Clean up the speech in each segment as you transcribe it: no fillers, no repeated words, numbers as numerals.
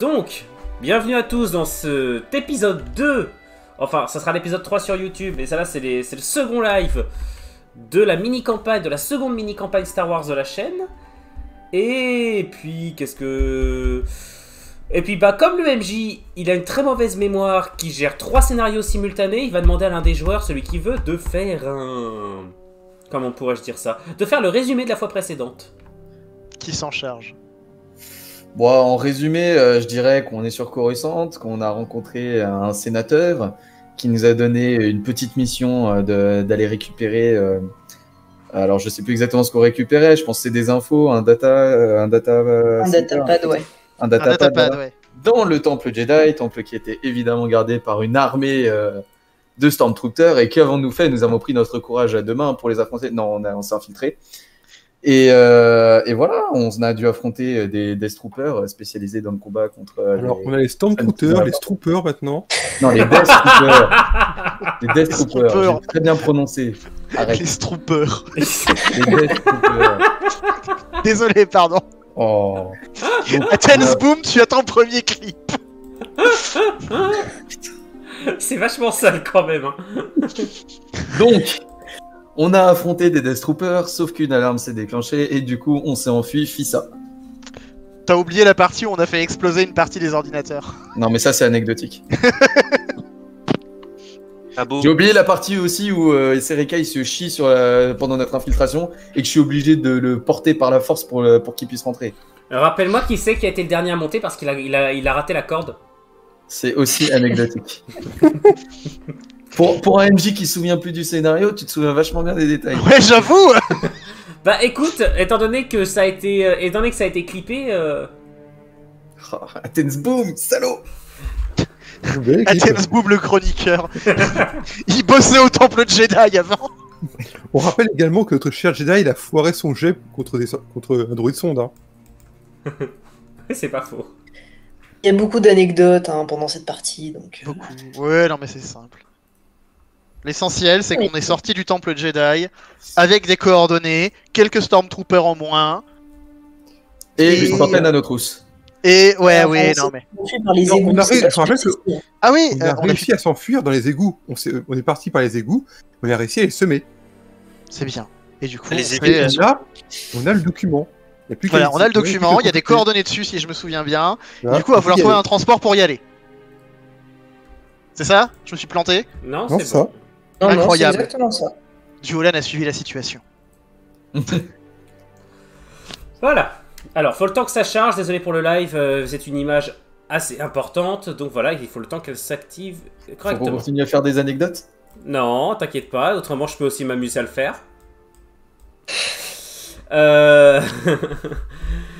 Donc, bienvenue à tous dans cet épisode 2. Enfin, ça sera l'épisode 3 sur YouTube. Et ça là, c'est le second live de la mini-campagne, de la seconde mini-campagne Star Wars de la chaîne. Et puis, qu'est-ce que... Et puis, bah, comme le MJ, il a une très mauvaise mémoire, qui gère 3 scénarios simultanés, il va demander à l'un des joueurs, celui qui veut, de faire un... Comment pourrais-je dire ça? De faire le résumé de la fois précédente. Qui s'en charge? Bon, en résumé, je dirais qu'on est sur Coruscant, qu'on a rencontré un sénateur qui nous a donné une petite mission d'aller récupérer... alors, je sais plus exactement ce qu'on récupérait, je pense que c'est des infos, un datapad, ouais. Dans le temple Jedi, temple qui était évidemment gardé par une armée de Stormtroopers. Et qu'avons-nous fait? Nous avons pris notre courage à deux mains pour les affronter. Non, on s'est infiltré. Et voilà, on a dû affronter des Death Troopers spécialisés dans le combat contre... Alors, on a les Stormtroopers, les Troopers maintenant. Non, les Death Troopers. Les Death Troopers, j'ai très bien prononcé. Arrête. Les Troopers. Les Death Troopers. Désolé, pardon. Oh. Athens Boom, tu as ton premier clip. C'est vachement sale quand même. Hein. Donc, on a affronté des Death Troopers, sauf qu'une alarme s'est déclenchée et du coup, on s'est enfui, fissa. T'as oublié la partie où on a fait exploser une partie des ordinateurs. Non, mais ça, c'est anecdotique. Ah bon. J'ai oublié la partie aussi où Serekai se chie pendant notre infiltration et que je suis obligé de le porter par la force pour qu'il puisse rentrer. Rappelle-moi qui c'est qui a été le dernier à monter parce qu'il a raté la corde. C'est aussi anecdotique. Pour un MJ qui se souvient plus du scénario, tu te souviens vachement bien des détails. Ouais, j'avoue. Bah écoute, étant donné que ça a été clippé... Oh, Athens Boom, salaud. Athens Boom, le chroniqueur. Il bossait au temple Jedi avant. On rappelle également que notre cher Jedi, il a foiré son jet contre un droïde sonde. Hein. C'est pas faux. Il y a beaucoup d'anecdotes pendant cette partie, donc... Beaucoup. Ouais, non mais c'est simple. L'essentiel, c'est qu'on est sorti du temple Jedi avec des coordonnées, quelques Stormtroopers en moins. Et une centaine à nos trousses. Et ouais, non mais... On a réussi à à s'enfuir dans les égouts. On est parti par les égouts, on a réussi à les semer. C'est bien. Et du coup, on a le document. Voilà, on a le document, il y a des coordonnées dessus si je me souviens bien. Voilà. Du coup, il va falloir trouver un transport pour y aller. C'est ça? Je me suis planté? Non, Non, c'est ça. bon. Non, Incroyable. c'est exactement ça. Duolan a suivi la situation. Voilà. Alors, faut le temps que ça charge. Désolé pour le live, c'est une image assez importante. Donc voilà, il faut le temps qu'elle s'active Faut qu'on correctement. continue à faire des anecdotes? Non, t'inquiète pas. Autrement, je peux aussi m'amuser à le faire.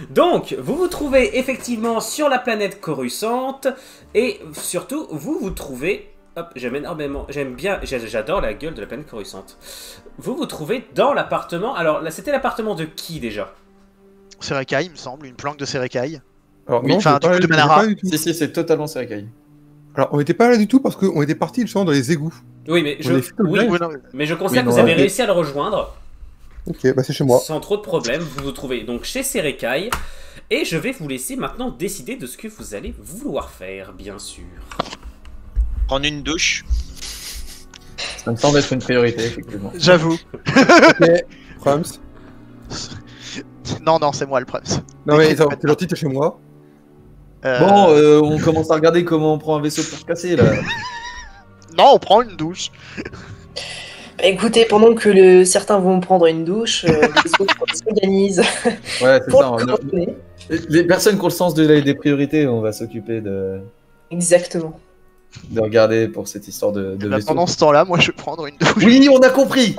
Donc, vous vous trouvez effectivement sur la planète Coruscant. Et surtout, vous vous trouvez... Hop, j'adore la gueule de la planète Coruscant. Vous vous trouvez dans l'appartement... Alors, là, c'était l'appartement de qui, déjà? Serekai, il me semble, une planque de Serekai. Alors, Oui, non, enfin, on était du coup, de pas là Manara. du tout. Si, c'est totalement Serekai. Alors, on n'était pas là du tout parce qu'on était parti justement dans les égouts. Oui, mais On est fait le live. Ouais, non, mais je considère Oui, que vous non, avez ok. réussi à le rejoindre. Ok, bah c'est chez moi. Sans trop de problèmes, vous vous trouvez donc chez Serekai. Et je vais vous laisser maintenant décider de ce que vous allez vouloir faire, bien sûr. Prendre une douche. Ça me semble être une priorité, effectivement. J'avoue. Ok, Prams. Non, c'est moi le prince. Non mais attends, t'es gentil, t'es chez moi. Bon, on commence à regarder comment on prend un vaisseau pour se casser, là. Non, on prend une douche. Bah, écoutez, pendant que certains vont prendre une douche, les autres s'organisent Ouais, c'est pour ça. le coordonner. Les personnes qui ont le sens des priorités, on va s'occuper de Exactement. regarder pour cette histoire de Bah, vaisseau. pendant ce temps-là, moi je vais prendre une douche. Oui, on a compris.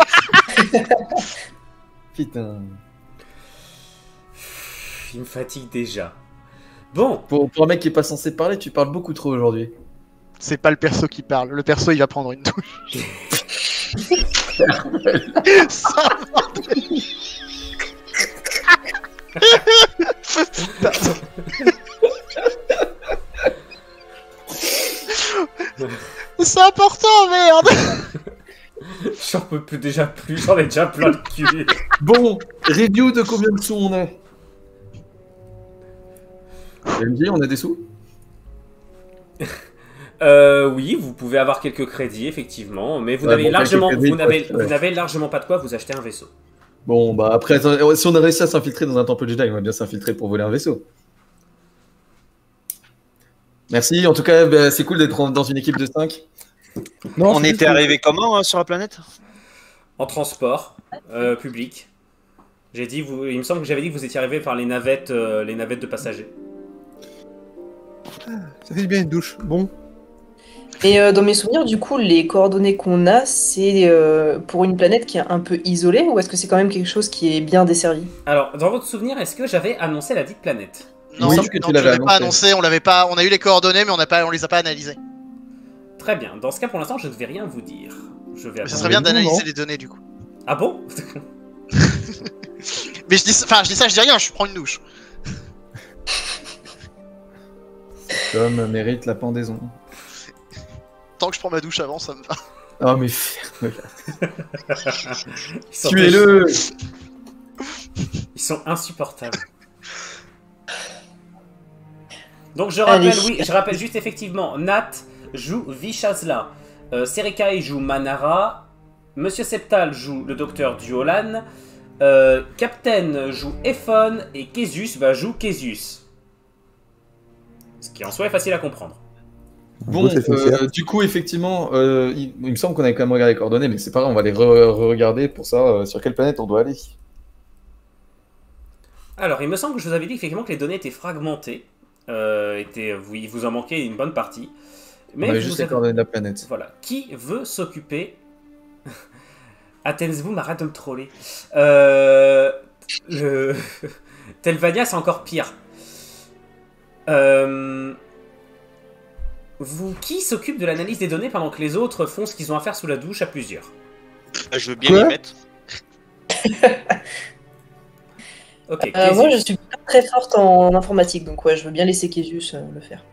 Putain. Il me fatigue déjà. Bon, Pour un mec qui est pas censé parler, tu parles beaucoup trop aujourd'hui. C'est pas le perso qui parle, le perso il va prendre une douche. Ça C'est important, merde. j'en peux plus déjà plus, j'en ai déjà plein le cul. Bon, review de combien de sous on a? MJ, on a des sous? Oui, vous pouvez avoir quelques crédits, effectivement, mais vous Ouais, n'avez bon, largement, quelques crédits, vous ouais. n'avez largement pas de quoi vous acheter un vaisseau. Bon, bah après, si on a réussi à s'infiltrer dans un temple Jedi, on va bien s'infiltrer pour voler un vaisseau. Merci, en tout cas, bah, c'est cool d'être dans une équipe de 5. Non, On c'est était juste- arrivé comment sur la planète? En transport public. J'ai dit, il me semble que j'avais dit que vous étiez arrivé par les navettes de passagers. Ça fait bien une douche. Bon, Et dans mes souvenirs, du coup, les coordonnées qu'on a, c'est pour une planète qui est un peu isolée, ou est-ce que c'est quand même quelque chose qui est bien desservi? Alors, dans votre souvenir, est-ce que j'avais annoncé la dite planète? Non, Oui, non, que tu tu l'avais l'avais pas annoncé. annoncé, on l'avait pas. On a eu les coordonnées, mais on les a pas analysées. Très bien. Dans ce cas, pour l'instant, je ne vais rien vous dire. Je vais Mais ça attendre. serait bien non, d'analyser non. les données du coup. Ah bon? Mais je dis ça, je dis rien, je prends une douche. Tom mérite la pendaison. Tant que je prends ma douche avant, ça me va. Ah, mais Ils sont tuez-le! Ils sont insupportables. Donc je rappelle, Allez. oui, je rappelle juste effectivement, Nat joue Vishazla, Serikai joue Manara, Monsieur Septal joue le docteur Duolan, Captain joue Ephon et Kezus joue Kezus. Ce qui en soi est facile à comprendre. Bon, c'est sincère. du coup, effectivement, il me semble qu'on avait quand même regardé les coordonnées, mais c'est pas grave, on va les re-regarder pour savoir sur quelle planète on doit aller. Alors, il me semble que je vous avais dit effectivement que les données étaient fragmentées. Il vous en manquait une bonne partie. Mais On avait vous juste les avez- coordonnées de la planète. Voilà. Qui veut s'occuper Athensboom arrête de me troller. Le... Telvania, c'est encore pire. Qui s'occupe de l'analyse des données pendant que les autres font ce qu'ils ont à faire sous la douche à plusieurs? Je veux bien Quoi y mettre. Ok. Moi, je Kezus. suis pas très forte en informatique, donc ouais, je veux bien laisser Kezus le faire.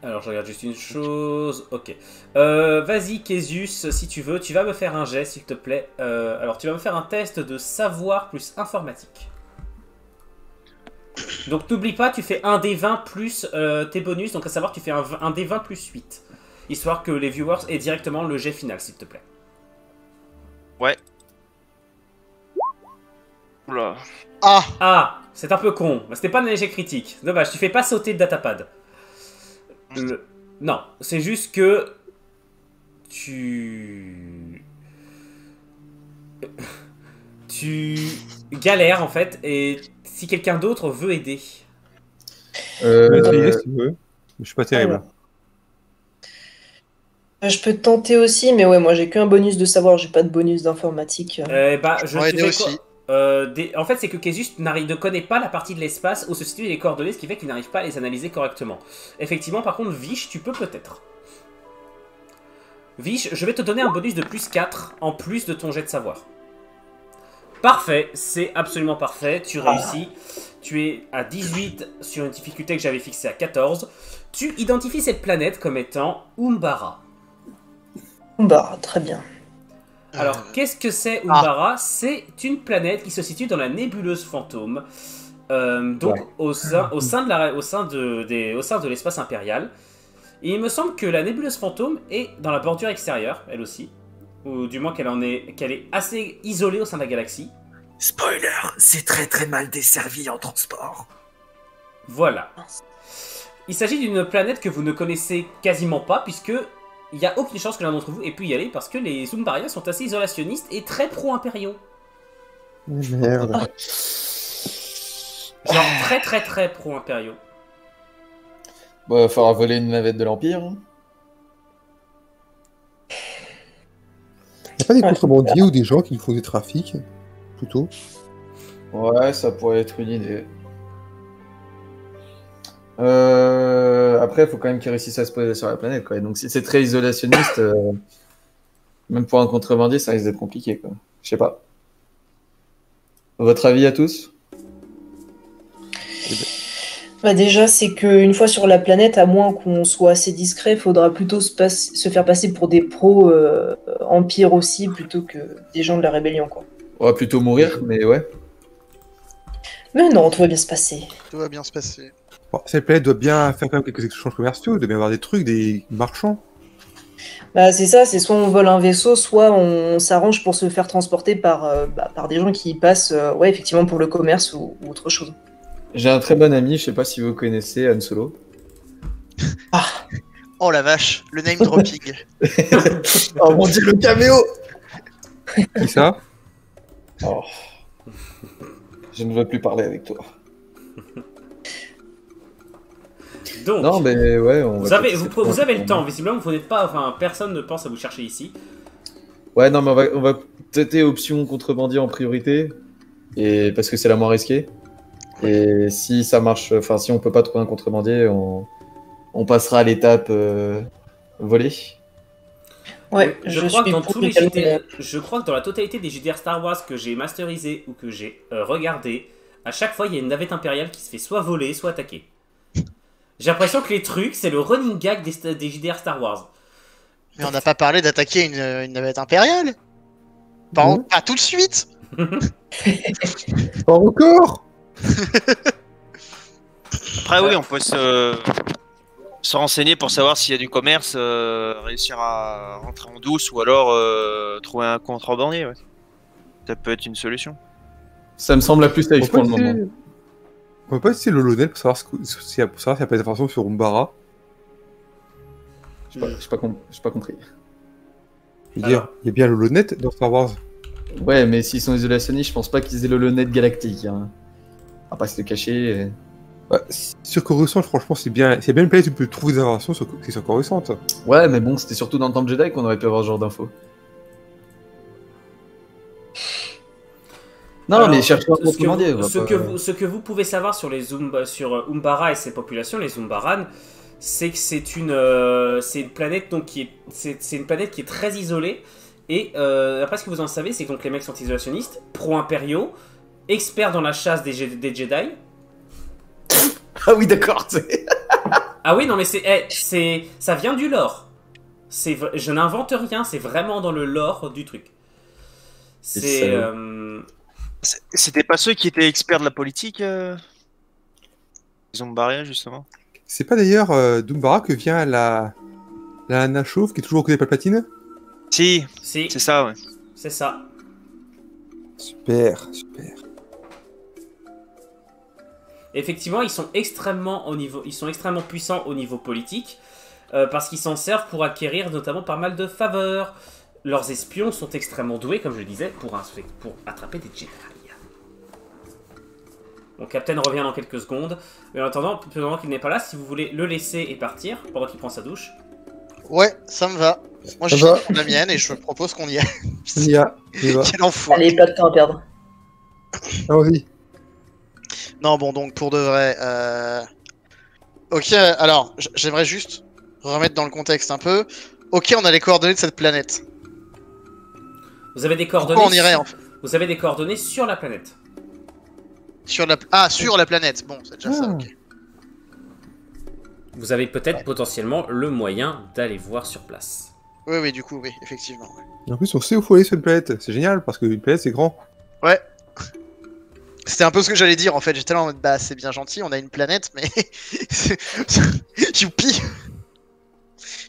Alors, je regarde juste une chose. Ok. Vas-y, Kezus, si tu veux, tu vas me faire un jet, s'il te plaît. Alors, tu vas me faire un test de savoir plus informatique. Donc, n'oublie pas, tu fais un des 20 plus tes bonus. Donc, à savoir, tu fais un des 20 plus 8. Histoire que les viewers aient directement le jet final, s'il te plaît. Oula. Ah, Ah, c'est un peu con. C'était pas un échec critique. Dommage, tu fais pas sauter le datapad. Non, c'est juste que tu galères en fait, et si quelqu'un d'autre veut aider. je vais essayer si tu veux. Je suis pas terrible. Alors. Je peux tenter aussi, mais ouais, moi j'ai qu'un bonus de savoir, j'ai pas de bonus d'informatique. Je Ouais, te aider fais aussi. En fait, c'est que Kezus ne connaît pas la partie de l'espace où se situent les coordonnées, ce qui fait qu'il n'arrive pas à les analyser correctement. Effectivement, par contre, Vish, tu peux peut-être. Vish, je vais te donner un bonus de plus 4 en plus de ton jet de savoir. Parfait, c'est absolument parfait, tu réussis. Tu es à 18 sur une difficulté que j'avais fixée à 14. Tu identifies cette planète comme étant Umbara. Bah, très bien. Alors, qu'est-ce que c'est Umbara? C'est une planète qui se situe dans la nébuleuse fantôme, donc Ouais. au sein de l'espace impérial. Et il me semble que la nébuleuse fantôme est dans la bordure extérieure, elle aussi, ou du moins qu'elle est assez isolée au sein de la galaxie. Spoiler, c'est très très mal desservi en transport. Voilà. Il s'agit d'une planète que vous ne connaissez quasiment pas, puisque il n'y a aucune chance que l'un d'entre vous ait pu y aller, parce que les Umbariens sont assez isolationnistes et très pro-impériaux. Merde. Genre très très très pro-impériaux. Bon, il va falloir voler une navette de l'Empire. Hein. Y'a pas des contrebandiers ou des gens qui font des trafics plutôt? Ouais, ça pourrait être une idée. Après, il faut quand même qu'ils réussissent à se poser sur la planète, quoi. Et donc, si c'est très isolationniste, même pour un contrebandier, ça risque d'être compliqué, quoi. Je sais pas. Votre avis à tous? Bah déjà, c'est qu'une fois sur la planète, à moins qu'on soit assez discret, faudra plutôt se faire passer pour des pros Empire aussi, plutôt que des gens de la rébellion, quoi. On va plutôt mourir, mais ouais. Mais non, tout va bien se passer. tout va bien se passer. Bon, cette planète doit bien faire quand même quelques échanges commerciaux, il doit bien avoir des trucs, des marchands. Bah, c'est ça, c'est soit on vole un vaisseau, soit on s'arrange pour se faire transporter par des gens qui passent, ouais, effectivement, pour le commerce ou autre chose. J'ai un très bon ami, je sais pas si vous connaissez Han Solo. Ah, Oh la vache, le name dropping. Oh mon dieu, le caméo. Qui ça? Oh. Je ne veux plus parler avec toi. Donc, Non, mais ouais, on vous va avez, peut-être vous, essayer de vous avez le prendre- temps, visiblement, vous n'êtes pas, enfin, personne ne pense à vous chercher ici. Ouais, non, mais on va tâter option contrebandier en priorité, et parce que c'est la moins risquée. Et si ça marche, enfin, si on peut pas trouver un contrebandier, on passera à l'étape volée. ouais, je crois que dans pour tous les également, je crois que dans la totalité des JDR Star Wars que j'ai masterisé ou que j'ai regardé, à chaque fois il y a une navette impériale qui se fait soit voler, soit attaquer. J'ai l'impression que les trucs, c'est le running gag des JDR Star Wars. Mais on n'a pas parlé d'attaquer une navette impériale. Non. Pas tout de suite. Pas encore. Après, oui, on peut se renseigner pour savoir s'il y a du commerce, réussir à rentrer en douce ou alors trouver un contrebandier. Ouais. Ça peut être une solution. Ça me semble la plus On safe pour le moment. peut pas essayer le Lolonel pour savoir s'il y a pas des informations sur Umbara. J'ai pas compris. Je veux dire, il y a bien le Lolonet dans Star Wars. Ouais, mais s'ils sont isolationnistes, je pense pas qu'ils aient le net galactique. Hein. On va pas se le cacher. Bah, sur Coruscant, franchement, c'est bien une planète où tu peux trouver des informations sur Coruscant. Ouais, mais bon, c'était surtout dans le Temple Jedi qu'on aurait pu avoir ce genre d'infos. Non, Alors, mais cherchez un ce que, contrebandier. vous, ce que vous pouvez savoir sur sur Umbara et ses populations, les Umbaran, c'est que c'est une planète donc c'est une planète qui est très isolée et après ce que vous en savez, c'est que donc les mecs sont isolationnistes, pro-impériaux, experts dans la chasse des Jedi. Ah oui, d'accord. Ah oui, non mais ça vient du lore. Je n'invente rien, c'est vraiment dans le lore du truc. C'est C'était pas ceux qui étaient experts de la politique Ils ont barré, justement. C'est pas d'ailleurs d'Umbara que vient la nana chauve qui est toujours au côté de Palpatine? Si, si, c'est ça, ouais. c'est ça. Super. Effectivement, ils sont extrêmement puissants au niveau politique parce qu'ils s'en servent pour acquérir notamment pas mal de faveurs. Leurs espions sont extrêmement doués, comme je le disais, pour attraper des Jedi. Mon Captain revient dans quelques secondes. Mais en attendant, pendant qu'il n'est pas là, si vous voulez le laisser et partir pendant qu'il prend sa douche. Ouais, ça me va. Moi, je Ça va. suis la mienne et je propose qu'on y aille. On y va. Quel enfoiré. allez, pas de temps à perdre. Allons-y. Non, bon, donc pour de vrai. Ok, alors, j'aimerais juste remettre dans le contexte un peu. Ok, on a les coordonnées de cette planète. Vous avez des coordonnées. Pourquoi on irait en fait Vous avez des coordonnées sur la planète. sur la planète. Bon, c'est déjà ça, Ah. ok. Vous avez peut-être potentiellement le moyen d'aller voir sur place. Oui, du coup, oui, effectivement. Ouais. Et en plus, on sait où faut aller sur une planète. C'est génial parce qu'une planète, c'est grand. Ouais. C'était un peu ce que j'allais dire en fait. J'étais là en mode bah c'est bien gentil, on a une planète, mais. Youpi.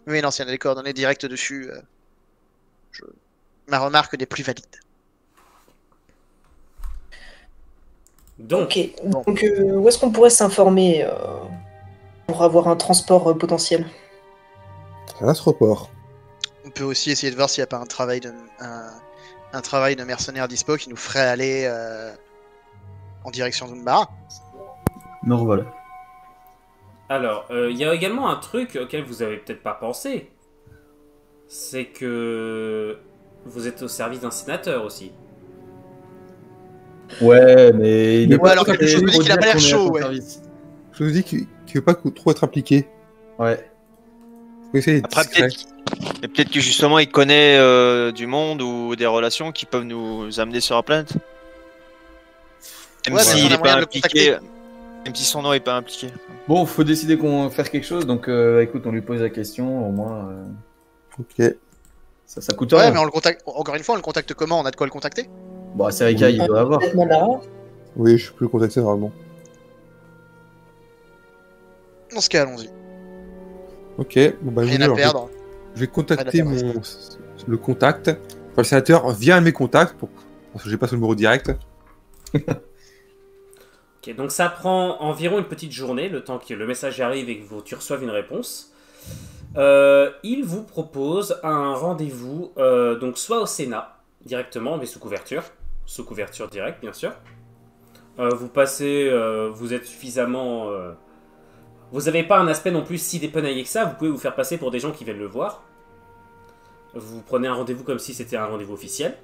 Mais non, s'il y en a des coordonnées directes dessus, ma remarque n'est plus valide. Donc, Ok, donc où est-ce qu'on pourrait s'informer pour avoir un transport potentiel? C'est un astroport. On peut aussi essayer de voir s'il n'y a pas un travail de mercenaire dispo qui nous ferait aller en direction d'Umbara. Me revoilà. alors, il y a également un truc auquel vous avez peut-être pas pensé. C'est que vous êtes au service d'un sénateur aussi. Ouais, mais Mais ouais, alors très quelque chose me dit pour qu'il a dire pas l'air qu'on est à chaud, son ouais. service. Je vous dis qu'il veut pas trop être impliqué. Ouais. Faut essayer d'être Après, discret. peut-être que justement, il connaît du monde ou des relations qui peuvent nous amener sur la planète. Même Ouais, mais s'il on a n'est moyen pas de le impliqué. contacter. Même si son nom est pas impliqué. Bon, faut décider qu'on faire quelque chose, donc écoute, on lui pose la question, au moins Ok. ça coûte Ouais, rien. mais on le contacte. Encore une fois, on le contacte comment? On a de quoi le contacter? Bon, c'est Rika, il doit avoir. Peut-être Mandara. Oui, je peux le contacter normalement. Dans ce cas, allons-y. Ok, bon bah Rien à perdre. je vais contacter Rien à perdre. le contact, enfin, le sénateur via un de mes contacts, parce que j'ai pas son numéro direct. Ok, donc ça prend environ une petite journée, le temps que le message arrive et que tu reçoives une réponse. Il vous propose un rendez-vous, donc soit au Sénat, directement, mais sous couverture directe, bien sûr. Vous passez, vous êtes suffisamment... vous n'avez pas un aspect non plus si dépenaillé que ça, vous pouvez vous faire passer pour des gens qui viennent le voir. Vous prenez un rendez-vous comme si c'était un rendez-vous officiel.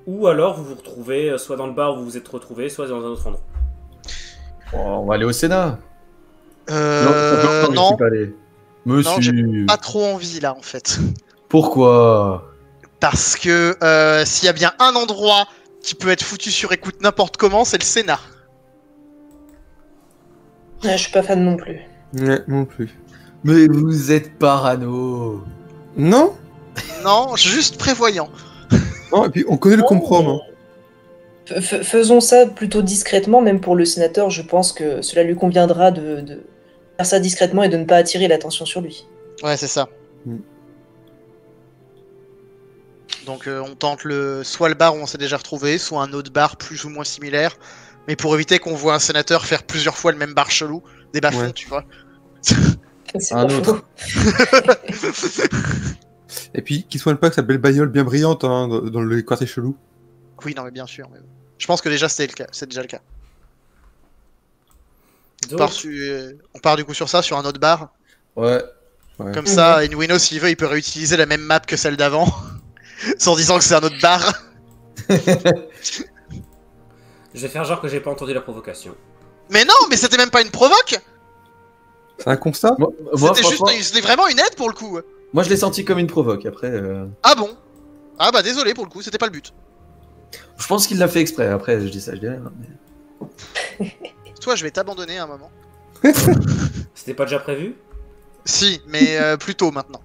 Ou alors vous vous retrouvez soit dans le bar où vous vous êtes retrouvé, soit dans un autre endroit. On va aller au Sénat. Non. Monsieur. Non, j'ai pas trop envie là en fait. Pourquoi? Parce que s'il y a bien un endroit qui peut être foutu sur écoute n'importe comment, c'est le Sénat. Ouais, je suis pas fan non plus. Ouais, non plus. Mais vous êtes parano. Non. Non, juste prévoyant. Non, et puis on connaît le compromis. Faisons ça plutôt discrètement, même pour le sénateur. Je pense que cela lui conviendra de faire ça discrètement et de ne pas attirer l'attention sur lui. Ouais, c'est ça. Mm. Donc on tente soit le bar où on s'est déjà retrouvé, soit un autre bar plus ou moins similaire. Mais pour éviter qu'on voit un sénateur faire plusieurs fois le même bar chelou, des bas-fonds, Ouais. tu vois. C'est Un pas autre. faux. Et puis qu'il soigne pas avec sa belle bagnole bien brillante hein, dans le quartier chelou. Oui, non, mais bien sûr. Mais... Je pense que déjà c'est déjà le cas. Donc, On part du coup sur ça, sur un autre bar. Ouais. Ouais. Comme ça, Inuino, s'il veut, il peut réutiliser la même map que celle d'avant. Sans disant que c'est un autre bar. je vais faire genre que j'ai pas entendu la provocation. Mais non, mais c'était même pas une provoque. C'est un constat. Moi, C'était vraiment une aide pour le coup. moi, je l'ai senti comme une provoque. Après, Ah bon? Ah bah désolé pour le coup, c'était pas le but. je pense qu'il l'a fait exprès. Après, je dis ça, je dis rien. Mais... Toi, je vais t'abandonner à un moment. C'était pas déjà prévu? Si, mais plus tôt maintenant.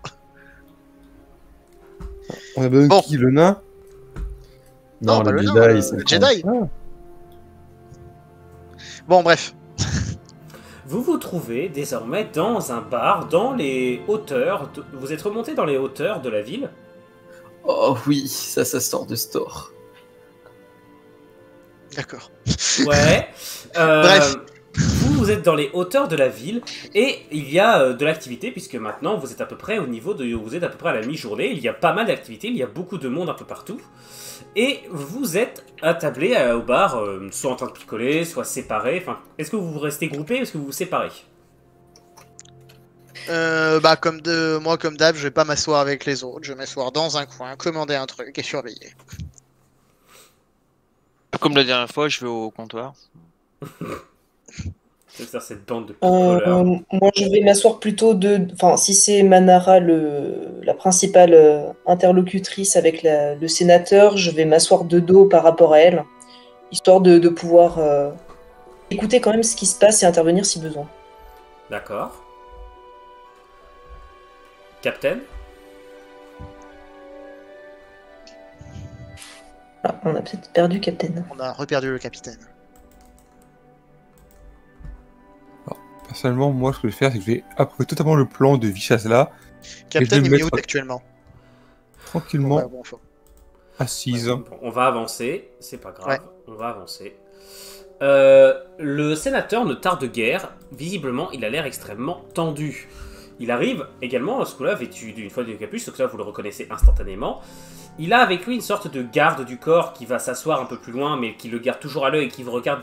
On a besoin Bon. de qui, le nain? Non, bah, le le Jedi, nain, c'est le Jedi. Ah. Bon, bref. Vous vous trouvez désormais dans un bar, dans les hauteurs. Vous êtes remonté dans les hauteurs de la ville. Oh oui, ça sort de store. D'accord. Ouais. Bref. Vous êtes dans les hauteurs de la ville et il y a de l'activité puisque maintenant vous êtes à peu près au niveau de... Vous êtes à peu près à la mi-journée, il y a pas mal d'activités, il y a beaucoup de monde un peu partout. Et vous êtes attablés au bar, soit en train de picoler, soit séparés. Enfin, est-ce que vous restez groupés ou est-ce que vous vous séparez? Bah moi comme d'hab, je vais pas m'asseoir avec les autres. Je vais m'asseoir dans un coin, commander un truc et surveiller. Comme la dernière fois, je vais au comptoir. C'est ça, cette bande de picoleurs. Moi, je vais m'asseoir plutôt Enfin, si c'est Manara la principale interlocutrice avec le sénateur, je vais m'asseoir de dos par rapport à elle, histoire de pouvoir écouter quand même ce qui se passe et intervenir si besoin. D'accord. Captain? Ah, on a peut-être perdu Captain. On a reperdu le capitaine. Personnellement, moi, ce que je vais faire, c'est que je vais approuver totalement le plan de Vichasla, Capitaine vais est mettre- mute actuellement. tranquillement Ouais, bon, faut- assise. Bon, on va avancer, c'est pas grave, Ouais. on va avancer. Le sénateur ne tarde guère, visiblement il a l'air extrêmement tendu. Il arrive également à ce coup-là vêtu d'une fois de capuche, ce que là vous le reconnaissez instantanément. Il a avec lui une sorte de garde du corps qui va s'asseoir un peu plus loin, mais qui le garde toujours à l'œil et qui vous regarde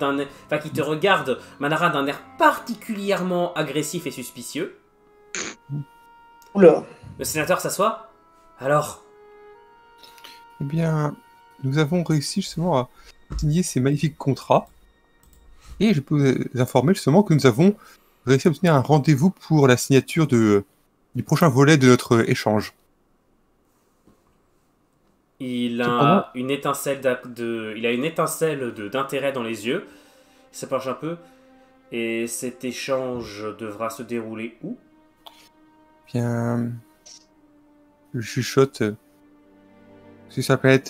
qui te regarde, Manara, d'un air particulièrement agressif et suspicieux. Oula. Le sénateur s'assoit. Alors, Eh bien, nous avons réussi justement à signer ces magnifiques contrats. Et je peux vous informer justement que nous avons réussi à obtenir un rendez-vous pour la signature du prochain volet de notre échange. il Cependant- a une étincelle d'intérêt dans les yeux. Il s'approche un peu. Et cet échange devra se dérouler où? Bien, je chuchote. Ça s'appelle.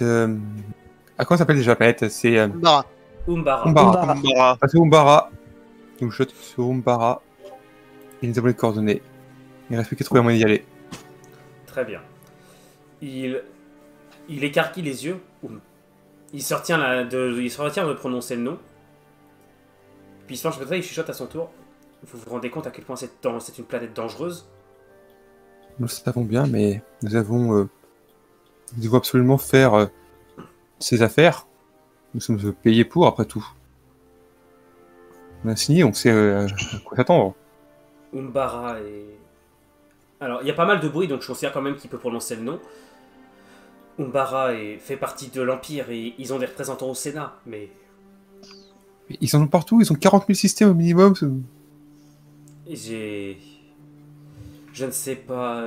Ah, comment ça s'appelle déjà la planète? C'est Umbara. Umbara. Umbara. Umbara. Umbara. Ah, c'est Umbara. Donc je chuchote sur Umbara. Et nous avons les coordonnées. Il reste plus qu'à trouver un moyen d'y aller. Très bien. Il écarquille les yeux. Il se retient de prononcer le nom. Puis il se penche comme ça, il chuchote à son tour. Vous vous rendez compte à quel point c'est une planète dangereuse? Nous le savons bien, mais nous devons absolument faire ces affaires. Nous sommes payés pour, après tout. On a signé, on sait à quoi s'attendre. Umbara et... Alors, il y a pas mal de bruit, donc je considère quand même qu'il peut prononcer le nom. Umbara fait partie de l'Empire et ils ont des représentants au Sénat, mais... Ils en ont partout, ils ont 40 000 systèmes au minimum. Je ne sais pas...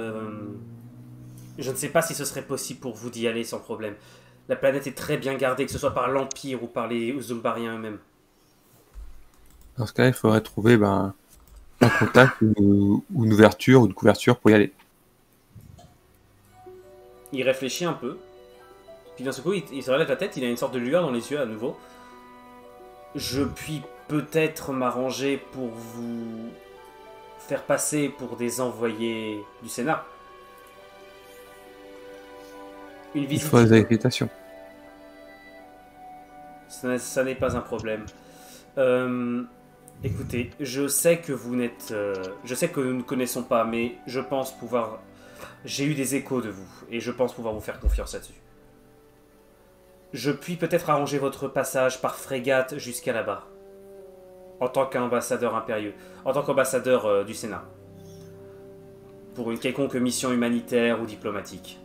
Je ne sais pas si ce serait possible pour vous d'y aller sans problème. La planète est très bien gardée, que ce soit par l'Empire ou par les Umbariens eux-mêmes. Dans ce cas, il faudrait trouver un contact ou une ouverture ou une couverture pour y aller. Il réfléchit un peu. Puis d'un seul coup, il se relève la tête, il a une sorte de lueur dans les yeux à nouveau. Je puis peut-être m'arranger pour vous faire passer pour des envoyés du Sénat. Une visite. Il faut des accréditations. Ça n'est pas un problème. Écoutez, je sais que vous n'êtes... je sais que nous ne connaissons pas, mais je pense pouvoir... J'ai eu des échos de vous, et je pense pouvoir vous faire confiance là-dessus. Je puis peut-être arranger votre passage par frégate jusqu'à là-bas. En tant qu'ambassadeur impérieux. En tant qu'ambassadeur du Sénat. Pour une quelconque mission humanitaire ou diplomatique.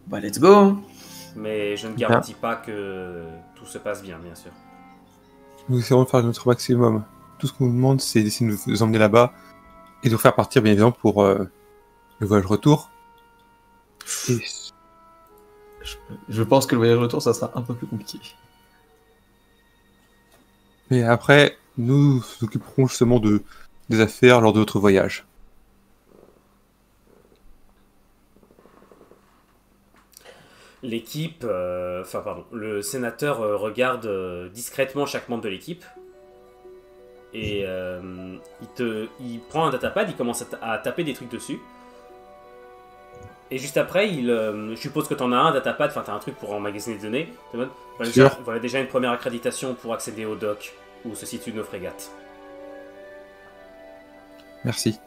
Bah, let's go. Mais je ne garantis pas que tout se passe bien, bien sûr. Nous essaierons de faire notre maximum. Tout ce qu'on nous demande, c'est d'essayer de nous emmener là-bas et de nous faire partir, bien évidemment, pour le voyage retour. Et... Je pense que le voyage retour, ça sera un peu plus compliqué. Mais après, nous nous occuperons justement des affaires lors de notre voyage. L'équipe, le sénateur regarde discrètement chaque membre de l'équipe. Et il prend un datapad, il commence à taper des trucs dessus. Et juste après, je suppose que t'en as un datapad, enfin t'as un truc pour emmagasiner des données. Voilà déjà une première accréditation pour accéder au dock où se situent nos frégates. Merci.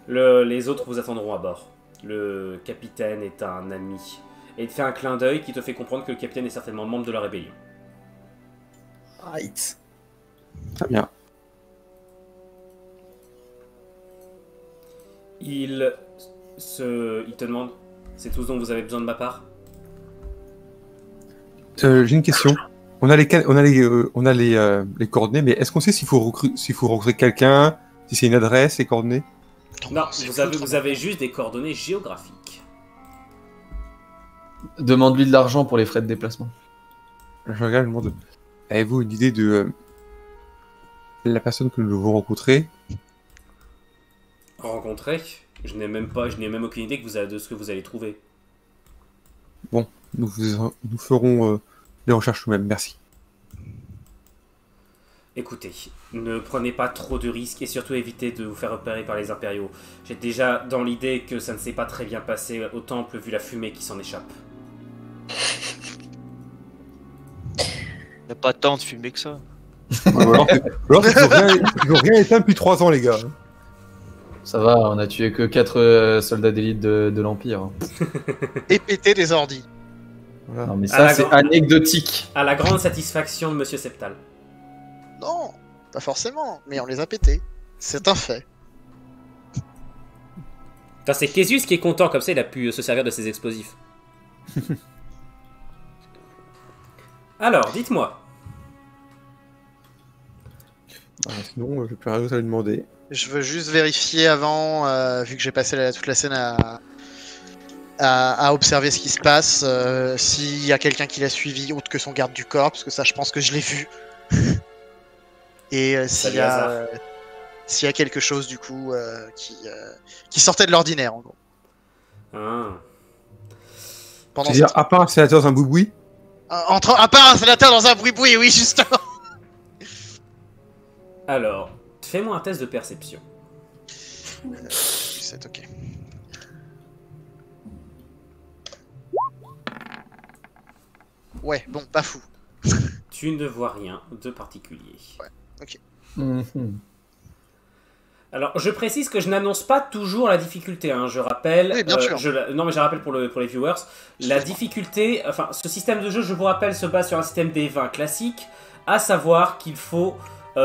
Les autres vous attendront à bord. Le capitaine est un ami. Et il te fait un clin d'œil qui te fait comprendre que le capitaine est certainement membre de la rébellion. Right. Très bien. Il te demande, c'est tout ce dont vous avez besoin de ma part? J'ai une question. On a les coordonnées, mais est-ce qu'on sait s'il faut rencontrer quelqu'un, si c'est une adresse, les coordonnées? Non, vous avez juste des coordonnées géographiques. Demande-lui de l'argent pour les frais de déplacement. Je regarde, je demande. Avez-vous une idée de la personne que nous devons rencontrer? Rencontrer? Je n'ai même aucune idée de ce que vous allez trouver. Bon, nous ferons les recherches nous-mêmes, merci. Écoutez, ne prenez pas trop de risques et surtout évitez de vous faire repérer par les impériaux. J'ai déjà dans l'idée que ça ne s'est pas très bien passé au temple vu la fumée qui s'en échappe. Il n'y a pas tant de fumée que ça. Alors ils n'ont rien éteint depuis 3 ans, les gars. Ça va, on a tué que 4 soldats d'élite de l'Empire. Et péter des ordis. Voilà. Non mais ça, c'est anecdotique. À la grande satisfaction de Monsieur Septal. Non, pas forcément, mais on les a pétés. C'est un fait. C'est Késus qui est content, comme ça il a pu se servir de ses explosifs. Alors, dites-moi. Sinon, je n'ai plus rien d'autre à lui demander. Je veux juste vérifier avant, vu que j'ai passé toute la scène à observer ce qui se passe, s'il y a quelqu'un qui l'a suivi autre que son garde du corps, parce que ça je pense que je l'ai vu. Et s'il y a quelque chose du coup qui sortait de l'ordinaire en gros. Ah. C'est-à-dire, à part un sénateur dans un boui-boui? À part un sénateur dans un boui-boui, oui justement. Alors, Fais-moi un test de perception. 17, ok. Ouais, bon, pas fou. Tu ne vois rien de particulier. Mhm. Alors, je précise que je n'annonce pas toujours la difficulté, hein. Je rappelle... Oui, bien sûr. Non, mais je rappelle pour les viewers. La difficulté... Enfin, ce système de jeu, je vous rappelle, se base sur un système des 20 classique, à savoir qu'il faut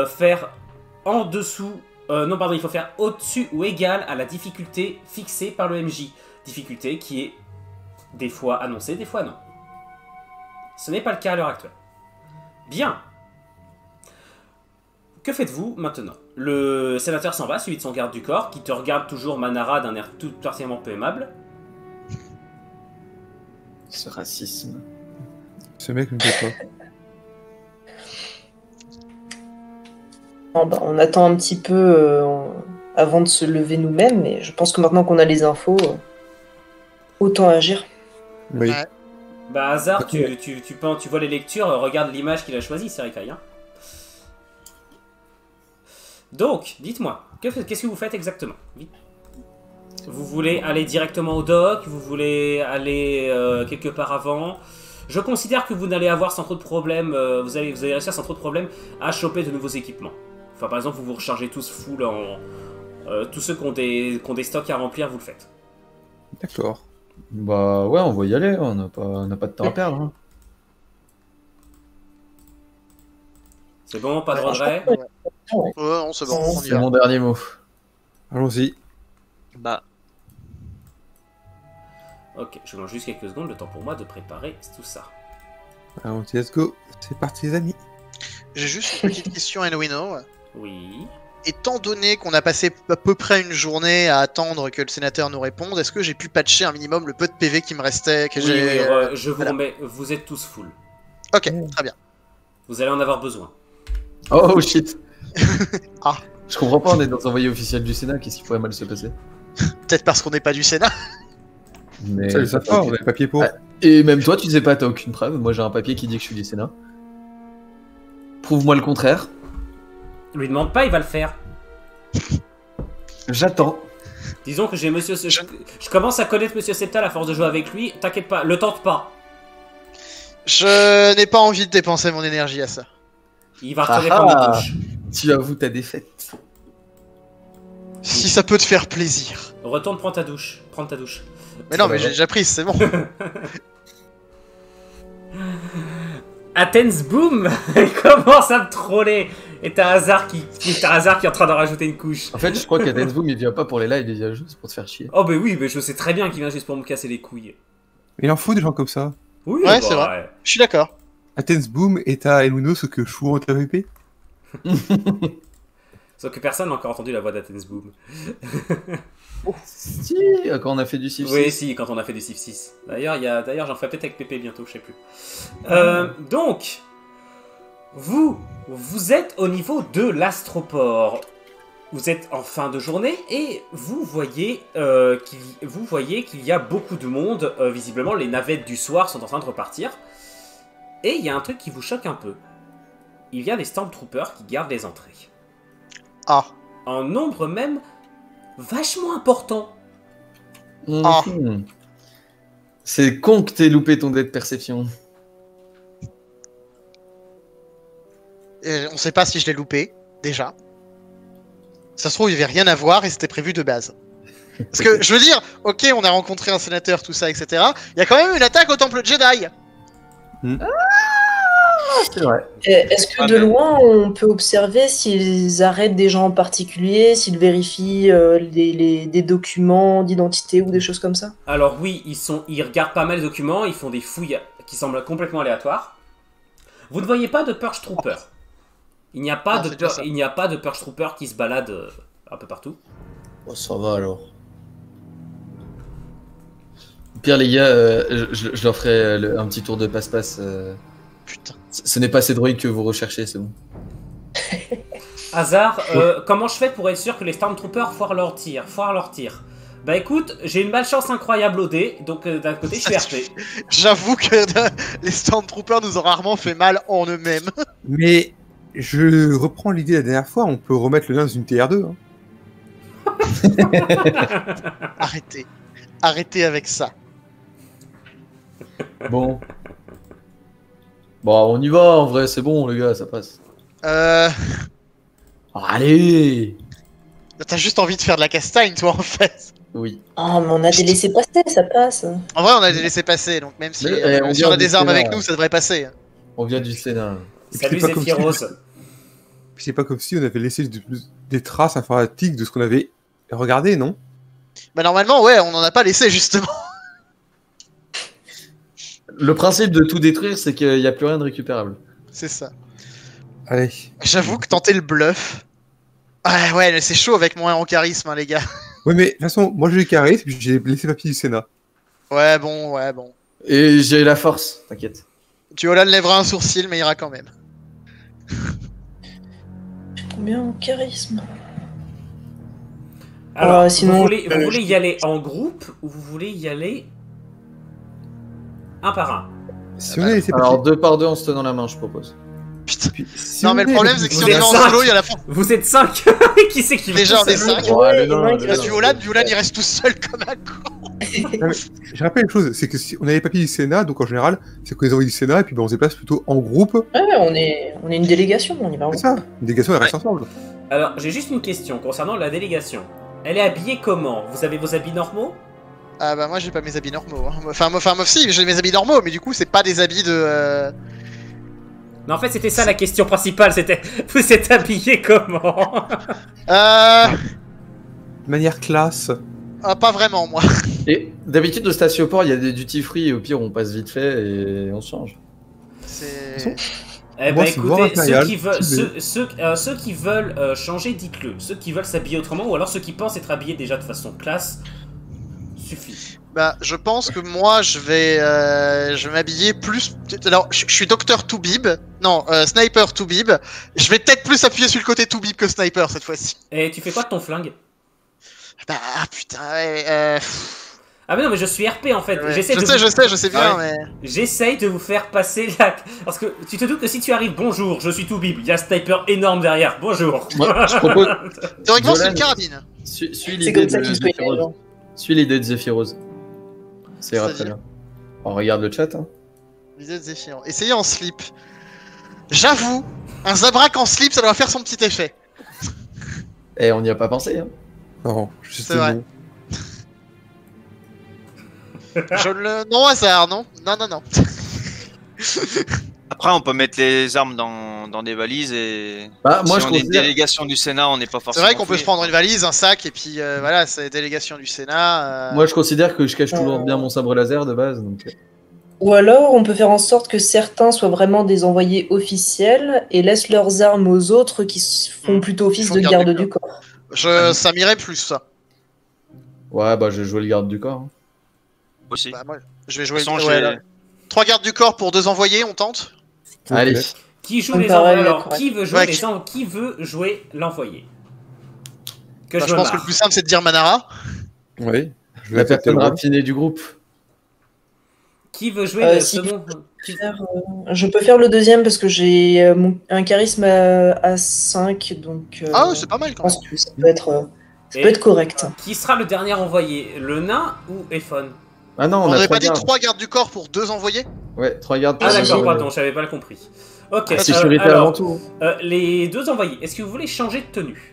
faire en dessous... non, pardon, il faut faire au-dessus ou égal à la difficulté fixée par le MJ. Difficulté qui est des fois annoncée, des fois non. Ce n'est pas le cas à l'heure actuelle. Bien. Que faites-vous maintenant? Le sénateur s'en va, suivi de son garde du corps, qui te regarde toujours Manara d'un air tout partiellement peu aimable. Ce racisme. Ce mec ne me plaît pas. Bon, bah, on attend un petit peu avant de se lever nous-mêmes, mais je pense que maintenant qu'on a les infos, autant agir. Oui. Ouais. Bah, hasard, tu vois les lectures, regarde l'image qu'il a choisie, c'est Rikai, hein. Donc, dites-moi, qu'est-ce que vous faites exactement? Vite. Vous voulez aller directement au dock? Vous voulez aller quelque part avant? Je considère que vous n'allez avoir sans trop de problèmes, vous allez réussir sans trop de problèmes à choper de nouveaux équipements. Enfin, par exemple, vous vous rechargez tous full en... tous ceux qui ont des stocks à remplir, vous le faites. D'accord. Bah ouais, on va y aller, on n'a pas de temps à perdre. Hein. C'est bon, pas de Ouais, regret? Ouais, non, c'est bon, on y C'est va. mon dernier mot. Allons-y. Bah, Ok, je demande juste quelques secondes, le temps pour moi de préparer tout ça. Allons-y, let's go. C'est parti, les amis. J'ai juste une petite question à Enwino. Oui. Étant donné qu'on a passé à peu près une journée à attendre que le sénateur nous réponde, est-ce que j'ai pu patcher un minimum le peu de PV qui me restait que Oui, j'ai... je vous voilà. remets, vous êtes tous full. Ok, très bien. Vous allez en avoir besoin. Oh shit. Ah. Je comprends pas, on est dans un envoyé officiel du Sénat, qu'est-ce qui pourrait mal se passer? Peut-être parce qu'on n'est pas du Sénat. Mais Ça, ils savent pas, on a le papier pour. Ouais. Et même toi, tu sais pas, t'as aucune preuve. Moi, j'ai un papier qui dit que je suis du Sénat. Prouve-moi le contraire. Lui demande pas, il va le faire. J'attends. Disons que j'ai Monsieur... Je commence à connaître Monsieur Septal à force de jouer avec lui. T'inquiète pas, le tente pas. Je n'ai pas envie de dépenser mon énergie à ça. Il va retourner prendre Ah. une douche. Tu avoues ta défaite. Si ça peut te faire plaisir. Retourne prendre ta douche. Prends ta douche. Mais non, mais j'ai déjà pris, c'est bon. Athens Boom il commence à me troller. Et t'as Hazard qui est en train d'en rajouter une couche. En fait, je crois qu'Adens Boom, il vient pas pour les lives, il vient juste pour te faire chier. Oh bah oui, mais je sais très bien qu'il vient juste pour me casser les couilles. Il en faut des gens comme ça. Oui, Ouais, bah, c'est vrai. Je suis d'accord. Athens Boom est à Eluno ce que Chou en TVP. Sauf que personne n'a encore entendu la voix d'Athens Boom. Si, quand on a fait du Civ Oui, 6. si, quand on a fait du Civ 6. D'ailleurs, j'en ferai peut-être avec Pépé bientôt, je sais plus. Donc, vous êtes au niveau de l'astroport. Vous êtes en fin de journée et vous voyez qu'il y a beaucoup de monde. Visiblement, les navettes du soir sont en train de repartir. Et il y a un truc qui vous choque un peu. Il y a des Stormtroopers qui gardent les entrées. Ah. En nombre même vachement important. Ah. Mhm. C'est con que t'aies loupé ton dé de perception. Et on sait pas si je l'ai loupé, déjà. Ça se trouve, il y avait rien à voir et c'était prévu de base. Parce que, je veux dire, ok, on a rencontré un sénateur, tout ça, etc. Il y a quand même une attaque au temple Jedi. C'est vrai. Est-ce que de loin, on peut observer s'ils arrêtent des gens en particulier, s'ils vérifient des documents d'identité ou des choses comme ça? Alors oui, ils regardent pas mal les documents, ils font des fouilles qui semblent complètement aléatoires. Vous ne voyez pas de Purge Trooper. Il n'y a pas de Purge Trooper qui se balade un peu partout. Oh, ça va alors. Au pire, les gars, je leur ferai un petit tour de passe-passe. Putain. Ce n'est pas ces droïdes que vous recherchez, c'est bon. Hasard, comment je fais pour être sûr que les Stormtroopers foirent leur tir? Bah écoute, j'ai une malchance incroyable au dé, donc d'un côté je suis RP. J'avoue que les Stormtroopers nous ont rarement fait mal en eux-mêmes. Mais Je reprends l'idée de la dernière fois, on peut remettre le nain dans une TR2. Hein. Arrêtez. Arrêtez avec ça. Bon. Bon, on y va, en vrai, c'est bon, les gars, ça passe. Allez. T'as juste envie de faire de la castagne, toi, en fait. Oui. Ah, mais on a des laissés-passer, ça passe. En vrai, on a laissé passer, donc même si, Mais, si on a des armes avec nous, ça devrait passer. On vient du Sénat. Salut c'est pas comme Zephyros. Puis c'est pas comme si on avait laissé des traces informatiques de ce qu'on avait regardé, non? Bah normalement, ouais, on en a pas laissé, justement. Le principe de tout détruire, c'est qu'il n'y a plus rien de récupérable. C'est ça. Allez. J'avoue que tenter le bluff... Ah ouais, c'est chaud avec mon 1 en charisme, hein, les gars. Ouais, mais de toute façon, moi j'ai le charisme, puis j'ai laissé papier du Sénat. Ouais, bon. Et j'ai la force, t'inquiète. Tuolan lèvera un sourcil, mais ira quand même. Combien en charisme? Alors, sinon, vous voulez y aller en groupe ou vous voulez y aller un par un? Si on a laissé Alors, papier... 2 par 2 en se tenant la main, je propose. Putain. Puis, si Non, on mais le avait problème, papier c'est que du si on Vous est êtes en cinq. solo, il y a la fin. Vous êtes 5. Qui c'est qui va Déjà, on est tout seul 5. Ouais, le nain, Il reste Tuolan, il reste tout seul comme un con. Je rappelle une chose, c'est que si on a les papiers du Sénat, donc en général, c'est qu'on les envoie du Sénat, et puis ben, on se déplace plutôt en groupe. Ouais, on est une délégation, on y va en C'est ça, une délégation, elle reste ensemble. Alors, j'ai juste une question concernant la délégation. Elle est habillée comment? Vous avez vos habits normaux? Ah bah moi j'ai pas mes habits normaux. Hein. Enfin si, j'ai mes habits normaux, mais du coup c'est pas des habits de... Non, en fait, c'était ça la question principale, c'était vous êtes habillés comment? De manière classe. Pas vraiment, moi. Et d'habitude, au station-port, il y a des duty-free, et au pire, on passe vite fait et on se change. C'est... Eh Moi, ben c'est voir écoutez, impérial, ceux qui veulent changer, dites-le. Ceux qui veulent s'habiller autrement, ou alors ceux qui pensent être habillés déjà de façon classe, suffit. Bah je pense que moi je vais m'habiller plus... Alors je suis docteur Toubib. Non, sniper Toubib. Je vais peut-être plus appuyer sur le côté Toubib que sniper cette fois-ci. Et tu fais quoi de ton flingue? Bah putain, ouais... Ah mais non, mais je suis RP en fait. Ouais. J'essaie Je sais bien, mais... J'essaye de vous faire passer la... Parce que tu te doutes que si tu arrives, bonjour, je suis Toubib, il y a un sniper énorme derrière, bonjour. Moi, je propose... Théoriquement c'est Jolan, une carabine. Suis C'est l'idée comme de ça qu'il soigne les Zephyros. gens. Suis l'idée de Zephyros. Ça ira très C'est-à-dire bien. On regarde le chat, hein. L'idée de Zéphyr. Essayez en slip. J'avoue, un Zabrak en slip ça doit faire son petit effet. Et on n'y a pas pensé, hein. Non, juste C'est vrai. non. Je le... Non hasard, non. Non. Après, on peut mettre les armes dans des valises et. Bah, moi, si je on est une considère... délégation du Sénat, on n'est pas C'est forcément. vrai qu'on peut se fouillé. prendre une valise, un sac, et puis voilà, c'est délégation du Sénat. Moi, je considère que je cache toujours bien mon sabre laser de base, donc... Ou alors, on peut faire en sorte que certains soient vraiment des envoyés officiels et laissent leurs armes aux autres qui font plutôt office font de garde garde du du corps. Ça m'irait plus, ça. Ouais, bah, je vais jouer le garde du corps. Hein. Aussi. Bah, moi, je vais jouer... De toute façon, ouais, j'ai- là. 3 gardes du corps pour 2 envoyés, on tente. Ok. Allez. Qui joue Ça me les paraît envoyés? Alors, correct. qui veut jouer Ouais, qui veut jouer l'envoyé? Que Bah, je je me pense que le marre. plus simple, c'est de dire Manara. Oui. Je vais La accepter personne le rôle. raffinée du groupe. Qui veut jouer le si second? Je peux faire le deuxième parce que j'ai un charisme à 5, donc Ah, c'est pas mal, je quand même. pense que ça peut Et- être correct. Qui sera le dernier envoyé? Le nain ou Ephon? Ah non, On on a n'avait 3 pas dit gardes. 3 gardes du corps pour 2 envoyés? Ouais, 3 gardes. Ah pour d'accord, jouer. pardon, j'avais pas le compris. Ok, Sécurité alors, avant tout. les 2 envoyés, est-ce que vous voulez changer de tenue?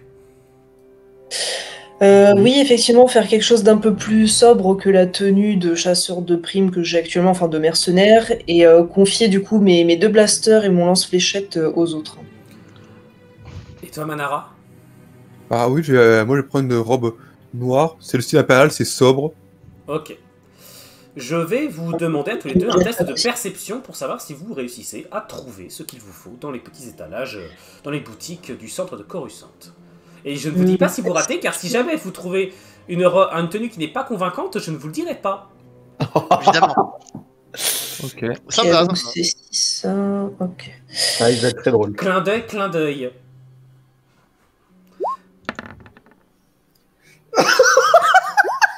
Oui, effectivement, faire quelque chose d'un peu plus sobre que la tenue de chasseur de primes que j'ai actuellement, enfin de mercenaire, et confier du coup mes 2 blasters et mon lance-fléchette aux autres. Et toi Manara? Ah oui, moi je vais prendre une robe noire. C'est le style impérial, c'est sobre. Ok. Je vais vous demander à tous les deux un test de perception pour savoir si vous réussissez à trouver ce qu'il vous faut dans les petits étalages, dans les boutiques du centre de Coruscant. Et je ne vous dis pas si vous ratez, car si jamais vous trouvez une tenue qui n'est pas convaincante, je ne vous le dirai pas. Évidemment. Ok. Ça Ok, me va, donc ça me va. c'est 6, ok. Ah, il va être très drôle. Clin d'œil, clin d'œil.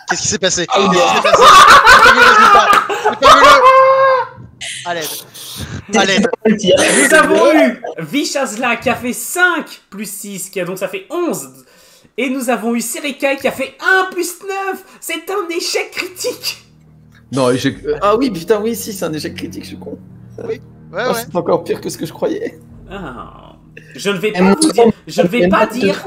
Qu'est-ce qui s'est passé? Ah, Qu'est-ce qui s'est passé? J'ai pas vu le résultat. J'ai pas vu le... À l'aide. À l'aide. On peut le dire. Nous avons eu Vishazla qui a fait 5 plus 6, donc ça fait 11. Et nous avons eu Serekai qui a fait 1 plus 9. C'est un échec critique. Non, échec. Ah oui, putain, oui, si, c'est un échec critique, je suis con. Ouais, Ah, ouais. c'est encore pire que ce que je croyais. Ah. Je ne vais pas vous dire. Je ne vais pas dire.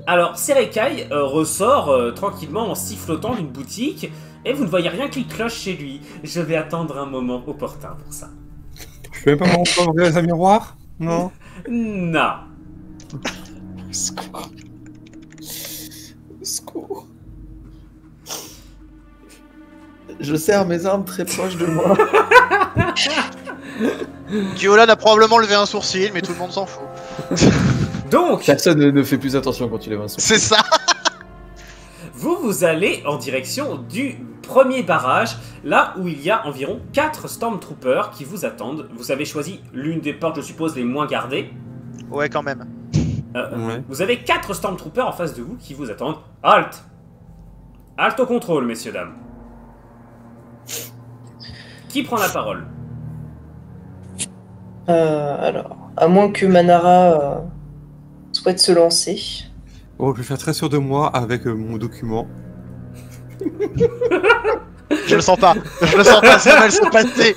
Alors, Serekai ressort tranquillement en sifflotant d'une boutique et vous ne voyez rien qui cloche chez lui. Je vais attendre un moment opportun pour ça. Je peux même pas me rendre dans un miroir? Non. Non. Secours. Secours. Je serre mes armes très proches de moi. Kyolan a probablement levé un sourcil, mais tout le monde s'en fout. Donc, Personne ne fait plus attention quand tu lèves un sourcil. C'est ça. vous allez en direction du premier barrage, là où il y a environ 4 Stormtroopers qui vous attendent. Vous avez choisi l'une des portes, je suppose, les moins gardées. Ouais, quand même. Ouais. Vous avez 4 Stormtroopers en face de vous qui vous attendent. Halt! Halt au contrôle, messieurs, dames. Qui prend la parole? Alors, à moins que Manara souhaite se lancer. Oh, je vais faire très sûr de moi avec mon document. Je le sens pas. Je le sens pas, ça va mal se passer.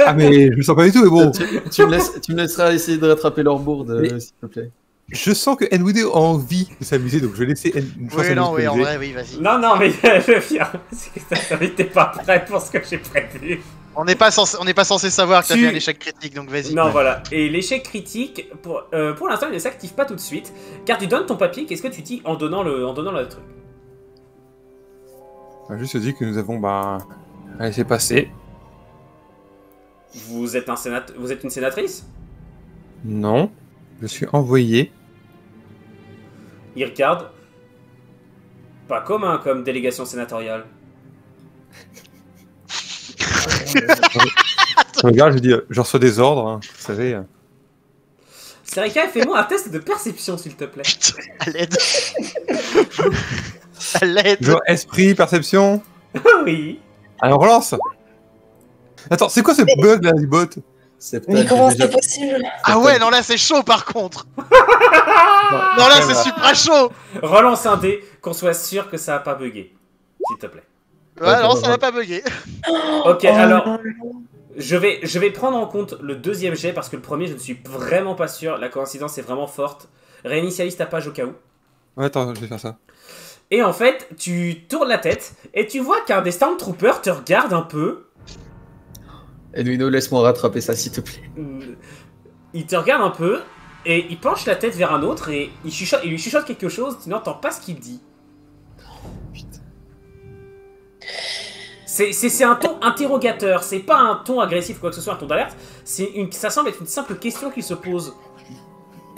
Ah, mais je le sens pas du tout, mais bon. Tu me laisseras essayer de rattraper leur bourde, Mais- s'il te plaît. Je sens que NWD a envie de s'amuser, donc je vais laisser une fois Oui, ça non, va oui, en s'amuser. vrai, oui, vas-y. Non, non, mais je viens. Ça n'était pas prêt pour ce que j'ai prévu. On n'est pas censé savoir que t'as Tu- fait un échec critique, donc vas-y. Non, voilà. Et l'échec critique, pour l'instant, il ne s'active pas tout de suite. Car tu donnes ton papier, qu'est-ce que tu dis en donnant le truc? On va juste dire que nous avons, laissé passer. Vous êtes une sénatrice? Non. Je suis envoyé. Il regarde. Pas commun comme délégation sénatoriale. Je regarde, je dis, je reçois des ordres, hein, vous savez. Serika, fais-moi un test de perception, s'il te plaît. À l'aide. À l'aide. Genre esprit, perception. Oui. Allez, on relance. Attends, c'est quoi ce bug là du bot? C'est Mais pas comment déjà- c'est possible? Ah ouais, non, là, c'est chaud, par contre. Non, là, c'est super chaud. Relance un dé, qu'on soit sûr que ça a pas bugué. S'il te plaît. Ouais, non, ça va pas bugger. Ok, Oh alors, là là. je vais prendre en compte le deuxième jet, parce que le premier, je ne suis vraiment pas sûr. La coïncidence est vraiment forte. Réinitialise ta page au cas où. Ouais, attends, je vais faire ça. Et en fait, tu tournes la tête, et tu vois qu'un des Stormtroopers te regarde un peu. Edwino, laisse-moi rattraper ça, s'il te plaît. Il te regarde un peu, et il penche la tête vers un autre, et il lui chuchote quelque chose, tu n'entends pas ce qu'il dit. C'est un ton interrogateur, c'est pas un ton agressif ou quoi que ce soit, un ton d'alerte. Ça semble être une simple question qu'il se pose.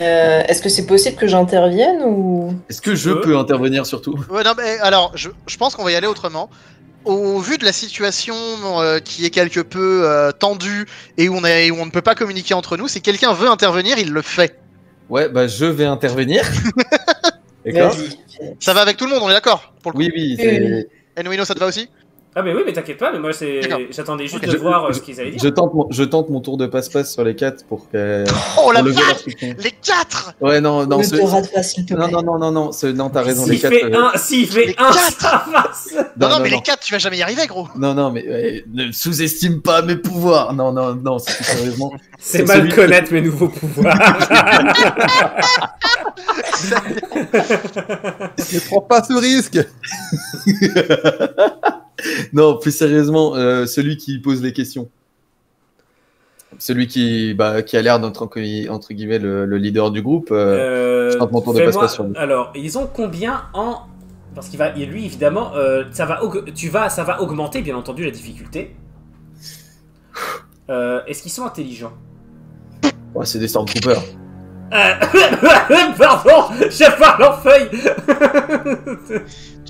Est-ce que c'est possible que j'intervienne ou... Est-ce que je peux intervenir surtout? Ouais, non, mais alors, je pense qu'on va y aller autrement. Au vu de la situation qui est quelque peu tendue et où on ne peut pas communiquer entre nous, si quelqu'un veut intervenir, il le fait. Ouais, bah je vais intervenir. D'accord? Vas-y. Ça va avec tout le monde, on est d'accord pour le coup. Oui, oui. Oui. Enwino, ça te va aussi? Ah mais oui, mais t'inquiète pas, mais moi D'accord. j'attendais juste Ok, de voir ce qu'ils allaient dire. Je tente mon tour de passe-passe sur les 4 pour que. Oh la pour lever leur vache! soutien. Les 4! Ouais, non, non, Ne te rate pas, s'il te plaît. non, t'as raison, les S'il 4. fait Les un, quatre ça passe. Non, mais les 4, tu vas jamais y arriver, gros! Non, mais ne sous-estime pas mes pouvoirs. Non, c'est plus sérieusement. C'est C'est mal celui- connaître mes nouveaux pouvoirs. Ne prends pas ce risque. Non, plus sérieusement, celui qui pose les questions. Celui qui a l'air d'être entre guillemets le leader du groupe. Je tente mon tour de fais-moi- passe-passe sur lui. Alors, ils ont combien en... Parce qu'il va, et lui, évidemment, ça va augmenter, bien entendu, la difficulté. Est-ce qu'ils sont intelligents? Ouais, c'est des Stormtroopers. Pardon, je parle en feuille.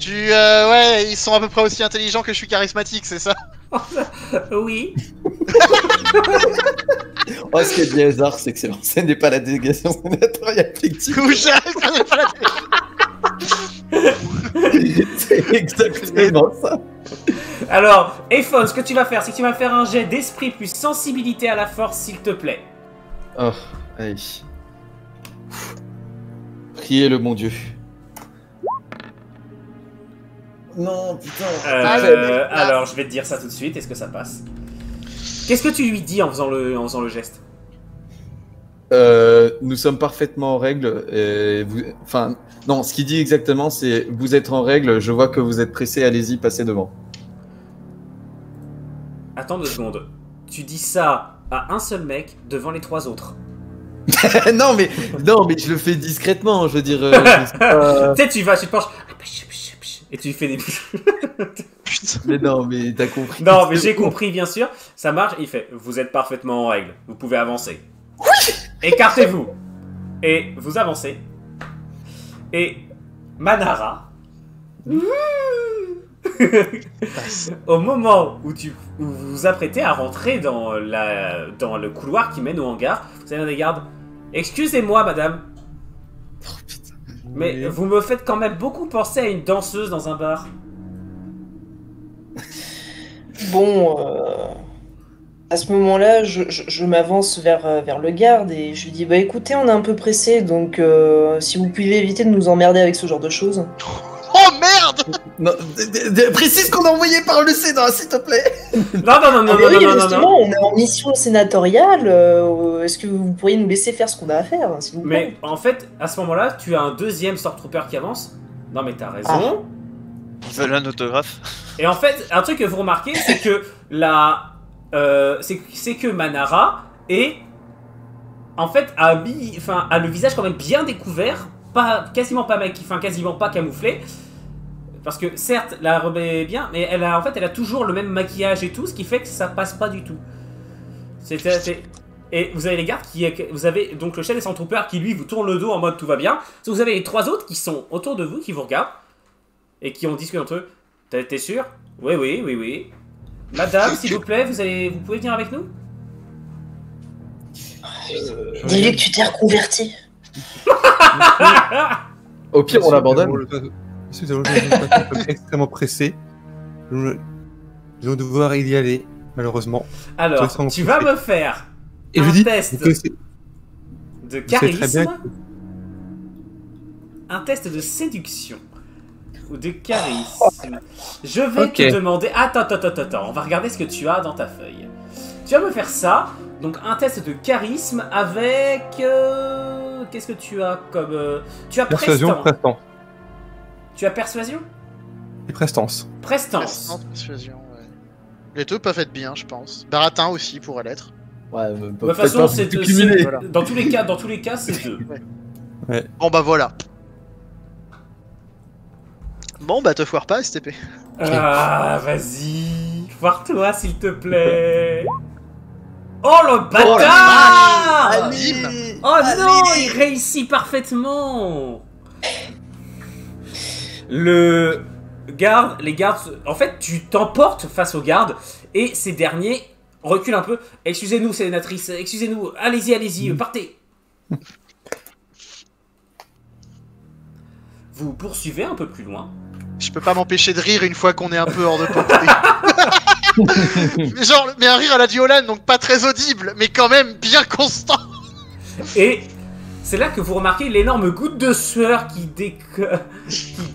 Ouais, ils sont à peu près aussi intelligents que je suis charismatique, c'est ça? Oui. Oh, ce qui est du hasard, c'est que ce n'est pas la délégation sénatoriale fictive. Ou j'arrive pas la C'est exactement ça. Alors, Ephon, ce que tu vas faire, c'est que tu vas faire un jet d'esprit plus sensibilité à la force, s'il te plaît. Oh, allez. prier le bon Dieu. Non, putain. Alors, je vais te dire ça tout de suite. Est-ce que ça passe? Qu'est-ce que tu lui dis en faisant le geste? Nous sommes parfaitement en règle. Enfin, non, ce qu'il dit exactement, c'est vous êtes en règle. Je vois que vous êtes pressé. Allez-y, passez devant. Attends 2 secondes. Tu dis ça à un seul mec devant les 3 autres. non, mais je le fais discrètement. Je veux dire. Tu sais, tu te penches. Et tu fais des. Mais non, mais t'as compris. Non, mais j'ai compris, bien sûr. Ça marche. Il fait vous êtes parfaitement en règle. Vous pouvez avancer. Oui. Écartez-vous. Et vous avancez. Et Manara. Au moment où vous vous apprêtez à rentrer dans le couloir qui mène au hangar, vous avez un des gardes. Excusez-moi, madame. Oh, putain. Mais vous me faites quand même beaucoup penser à une danseuse dans un bar. Bon, à ce moment-là, je m'avance vers le garde et je lui dis bah écoutez, on est un peu pressé, donc si vous pouvez éviter de nous emmerder avec ce genre de choses. Oh merde! Non, précise qu'on a envoyé par le Sénat, s'il te plaît. Non, on est en mission sénatoriale. Est-ce que vous pourriez nous laisser faire ce qu'on a à faire, s'il vous plaît? Mais en fait, à ce moment-là, tu as un deuxième Stormtrooper qui avance. Non mais t'as raison. Ils veulent un autographe. Et en fait, un truc que vous remarquez, c'est que c'est que Manara est en fait a le visage quand même bien découvert, quasiment pas camouflé. Parce que certes, la robe est bien, mais elle a toujours le même maquillage et tout, ce qui fait que ça passe pas du tout. Et vous avez les gardes vous avez donc le chef des Stormtroopers qui lui vous tourne le dos en mode tout va bien. Vous avez les 3 autres qui sont autour de vous, qui vous regardent et qui ont discuté entre eux. T'es sûr? Oui. Madame, s'il vous plaît, vous pouvez venir avec nous? Dis-lui que tu t'es reconverti. Au pire, on l'abandonne. Si nous sommes extrêmement pressés, nous allons devoir y aller, malheureusement. Alors, tu vas me faire un test de charisme, un test de séduction ou de charisme. Je vais te demander... Attends, on va regarder ce que tu as dans ta feuille. Tu vas me faire ça, donc un test de charisme avec... Qu'est-ce que tu as comme... Tu as persuasion, prestance. Tu as persuasion et prestance. Prestance, persuasion, ouais. Les deux peuvent être bien, je pense. Baratin aussi pourrait l'être. Ouais, de toute façon, c'est voilà. Dans tous les cas, c'est 2. Ouais. Bon bah voilà. Bon bah te foire pas, STP. Ah, vas-y, foire-toi s'il te plaît. Oh le bâtard! Oh non, il réussit parfaitement. Les gardes, en fait, tu t'emportes face aux gardes et ces derniers reculent un peu. Excusez-nous, sénatrice, excusez-nous, allez-y, partez. Vous poursuivez un peu plus loin. Je peux pas m'empêcher de rire une fois qu'on est un peu hors de portée. mais un rire à la Diolan, donc pas très audible, mais quand même bien constant. Et c'est là que vous remarquez l'énorme goutte de sueur qui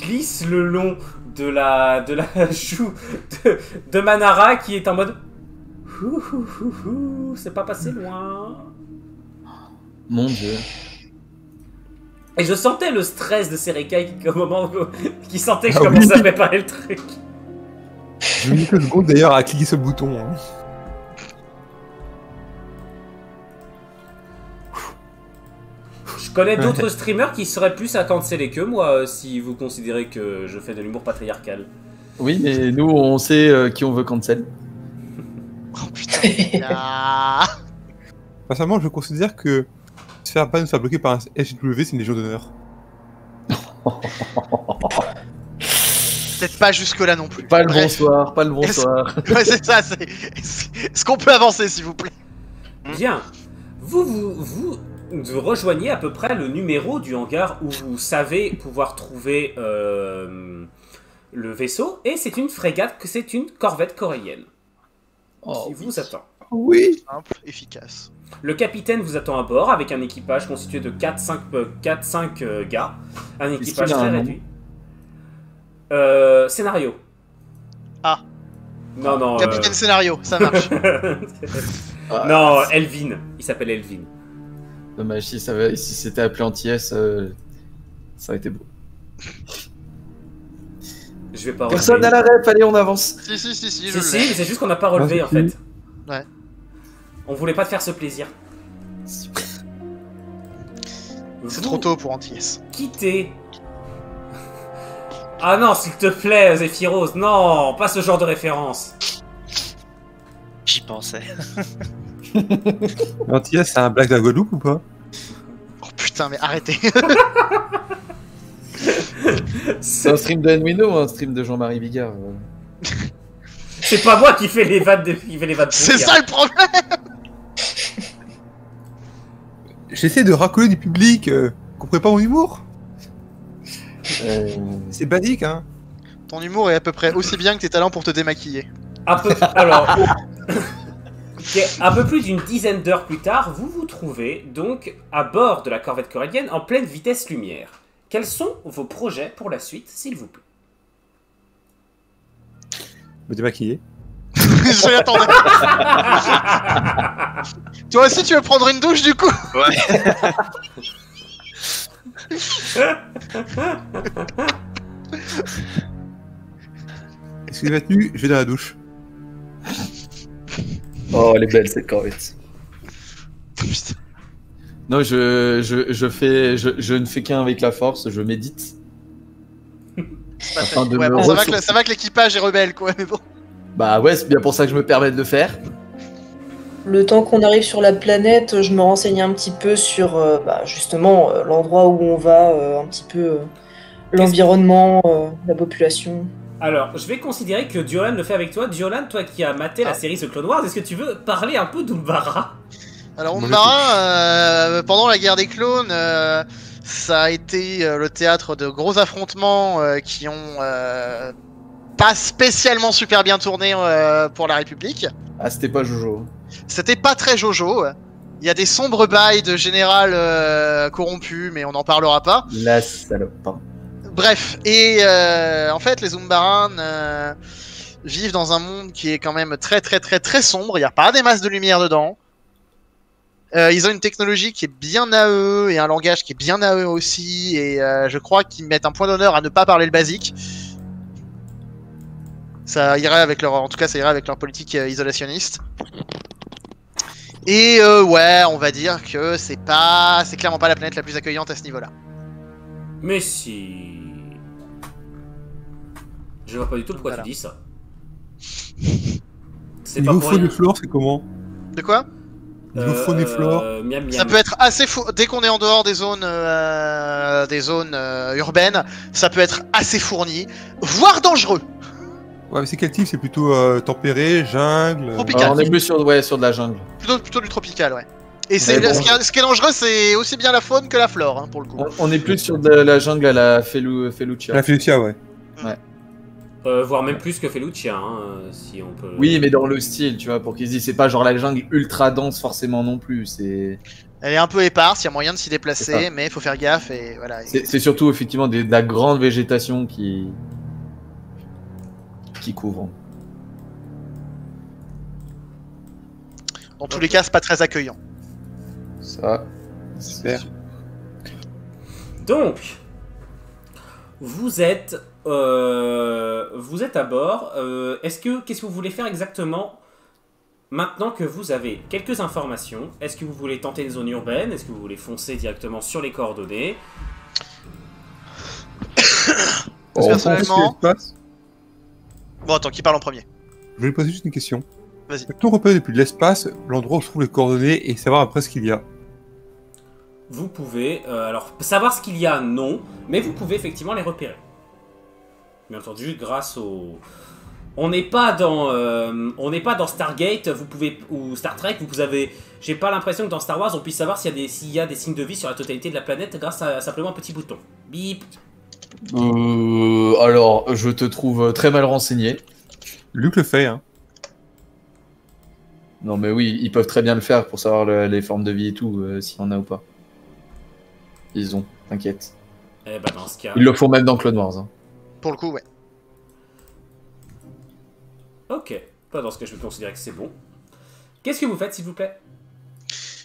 glisse le long de la joue de Manara, qui est en mode c'est pas passé loin. Mon Dieu. Et je sentais le stress de Serekai au moment qui sentait que je commençais à préparer le truc. J'ai mis quelques secondes d'ailleurs à cliquer ce bouton. Hein. Je connais d'autres streamers qui seraient plus à canceller que moi, si vous considérez que je fais de l'humour patriarcal. Oui, mais nous, on sait qui on veut cancel. Oh putain. Personnellement, je considère que se faire bloquer par un SJW, c'est une légion d'honneur. Peut-être pas jusque-là non plus. Pas le bonsoir, pas le bonsoir. Ouais, c'est ça, est-ce qu'on peut avancer, s'il vous plaît? Bien. Vous rejoignez à peu près le numéro du hangar où vous savez pouvoir trouver le vaisseau, et c'est une frégate, c'est une corvette coréenne qui vous attend. Oui. simple, efficace. Le capitaine vous attend à bord avec un équipage constitué de 4-5 gars. Un équipage qu'il a très un nom réduit. Scénario. Ah. Non. Capitaine scénario, ça marche. Non, Elvin. Il s'appelle Elvin. Dommage, si c'était appelé Antilles, ça aurait été beau. Je vais pas Personne relever. à la ref, allez, on avance. si, je Si, l'ai. mais c'est juste qu'on n'a pas relevé en Vas-y. fait. Ouais. On voulait pas te faire ce plaisir. C'est trop tôt pour Antilles. Quittez. Ah non, s'il te plaît, Zephyros, non, pas ce genre de référence. J'y pensais. Antilles, c'est un blague de la Guadeloupe ou pas? Oh putain, mais arrêtez. C'est un stream de Nwino ou un stream de Jean-Marie Bigard C'est pas moi qui fais les vannes de C'est pourries, ça le problème. J'essaie de racoler du public. Comprenez pas mon humour? C'est basique, hein. Ton humour est à peu près aussi bien que tes talents pour te démaquiller. Alors, ok, un peu plus d'une dizaine d'heures plus tard, vous vous trouvez donc à bord de la corvette corallienne en pleine vitesse lumière. Quels sont vos projets pour la suite, s'il vous plaît? Me démaquiller. Je l'attendais. Toi aussi, tu veux prendre une douche du coup? Ouais. Est-ce que tu vas tenu? Je vais dans la douche. Oh, elle est belle cette corvette. Putain. Non, je ne fais qu'un avec la force, je médite. Afin de Ouais, me bon, ça va ressourcer. ça va que l'équipage est rebelle, quoi, mais bon. Bah ouais, c'est bien pour ça que je me permets de le faire. Le temps qu'on arrive sur la planète, je me renseigne un petit peu sur justement l'endroit où on va, un petit peu l'environnement, la population. Alors, je vais considérer que Diolan le fait avec toi. Diolan, toi qui as maté la série The Clone Wars, est-ce que tu veux parler un peu d'Umbara? Alors, Moi, Umbara, pendant la guerre des clones, ça a été le théâtre de gros affrontements qui ont pas spécialement super bien tourné pour la République. Ah, c'était pas Jojo. C'était pas très Jojo. Il y a des sombres bails de général corrompu, mais on n'en parlera pas. La salope. Bref, et en fait, les Umbarans vivent dans un monde qui est quand même très très très très sombre. Il n'y a pas des masses de lumière dedans. Ils ont une technologie qui est bien à eux et un langage qui est bien à eux aussi. Et je crois qu'ils mettent un point d'honneur à ne pas parler le basique. Ça irait avec leur, en tout cas, ça irait avec leur politique isolationniste. Et ouais, on va dire que c'est clairement pas la planète la plus accueillante à ce niveau-là. Mais si... Je vois pas du tout pourquoi Voilà. tu dis ça. C'est Niveau pour faune rien. et flore, c'est comment? De quoi? Niveau faune et flore. Miam, miam. Ça peut être assez fou. Dès qu'on est en dehors des zones urbaines, ça peut être assez fourni, voire dangereux. Ouais, mais c'est quel type? C'est plutôt tempéré, jungle. Tropical. On est plus sur de la jungle. Plutôt du tropical, ouais. Et Mais bon. ce qui est dangereux, c'est aussi bien la faune que la flore, hein, pour le coup. On est plus sur de la jungle à la Felucia. La Félucia, ouais. Voire même plus que Felucia, hein, si on peut... Oui, mais dans le style, tu vois, pour qu'ils se disent, c'est pas genre la jungle ultra dense forcément non plus. C'est Elle est un peu éparse, il y a moyen de s'y C'est déplacer, ça. mais il faut faire gaffe et voilà. c'est surtout effectivement de la grande végétation qui couvre. Dans tous les cas, c'est pas très accueillant. Ça, Super. Donc, vous êtes à bord. Qu'est-ce que vous voulez faire exactement maintenant que vous avez quelques informations? Est-ce que vous voulez tenter une zone urbaine? Est-ce que vous voulez foncer directement sur les coordonnées? Parce que personnellement- Qu'est-ce qui se passe? Bon, attends, qui parle en premier? Je voulais poser juste une question. Vas-y. Peut-on repérer depuis de l'espace l'endroit où se trouvent les coordonnées et savoir après ce qu'il y a? Vous pouvez, alors, savoir ce qu'il y a, non, mais vous pouvez effectivement les repérer. Bien entendu, grâce au... On n'est pas dans Stargate, vous pouvez, ou Star Trek, vous avez... J'ai pas l'impression que dans Star Wars, on puisse savoir s'il y a des signes de vie sur la totalité de la planète grâce à simplement un petit bouton. Bip. alors, je te trouve très mal renseigné. Luc le fait, hein. Non, mais oui, ils peuvent très bien le faire pour savoir les formes de vie et tout, s'il y en a ou pas. Ils ont, t'inquiète. Eh ben dans ce cas... Ils le font même dans Clone Wars. Hein. Pour le coup, ouais. Ok, pas dans ce cas je vais considérer que c'est bon. Qu'est-ce que vous faites s'il vous plaît?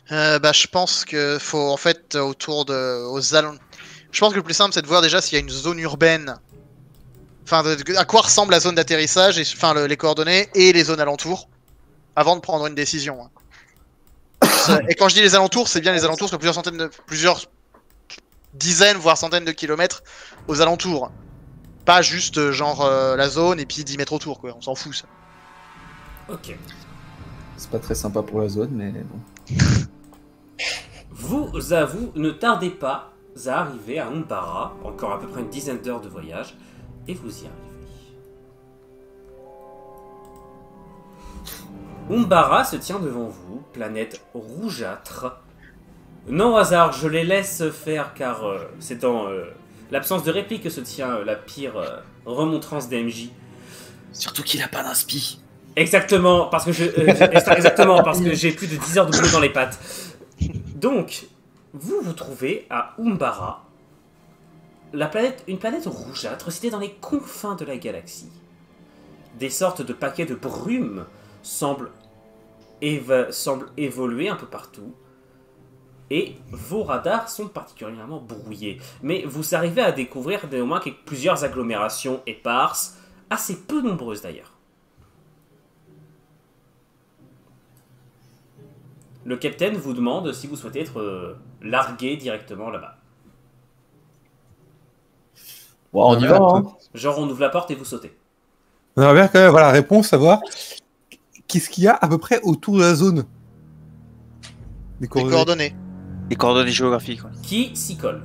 Je pense que faut en fait autour de aux alentours. Je pense que le plus simple c'est de voir déjà s'il y a une zone urbaine. Enfin, à quoi ressemble la zone d'atterrissage, et enfin les coordonnées et les zones alentours, avant de prendre une décision. Et quand je dis les alentours, c'est bien les alentours sur plusieurs dizaines voire centaines de kilomètres aux alentours. Pas juste genre la zone et puis 10 mètres autour quoi. On s'en fout ça. Ok. C'est pas très sympa pour la zone, mais bon. Vous ne tardez pas à arriver à Umbara, encore à peu près une dizaine d'heures de voyage, et vous y arrivez. Umbara se tient devant vous, planète rougeâtre. Non au hasard, je les laisse faire car c'est dans l'absence de réplique que se tient la pire remontrance d'MJ. Surtout qu'il a pas d'inspi. Exactement, parce que exactement, parce que j'ai plus de 10 heures de boulot dans les pattes. Donc, vous vous trouvez à Umbara, une planète rougeâtre située dans les confins de la galaxie. Des sortes de paquets de brume semblent évoluer un peu partout, et vos radars sont particulièrement brouillés. Mais vous arrivez à découvrir néanmoins plusieurs agglomérations éparses, assez peu nombreuses d'ailleurs. Le capitaine vous demande si vous souhaitez être largué directement là-bas. Bon, on y va, hein. Genre on ouvre la porte et vous sautez. On aimerait bien quand même avoir la réponse, savoir qu'est-ce qu'il y a à peu près autour de la zone. Les coordonnées. Les coordonnées géographiques. Ouais. Qui s'y colle?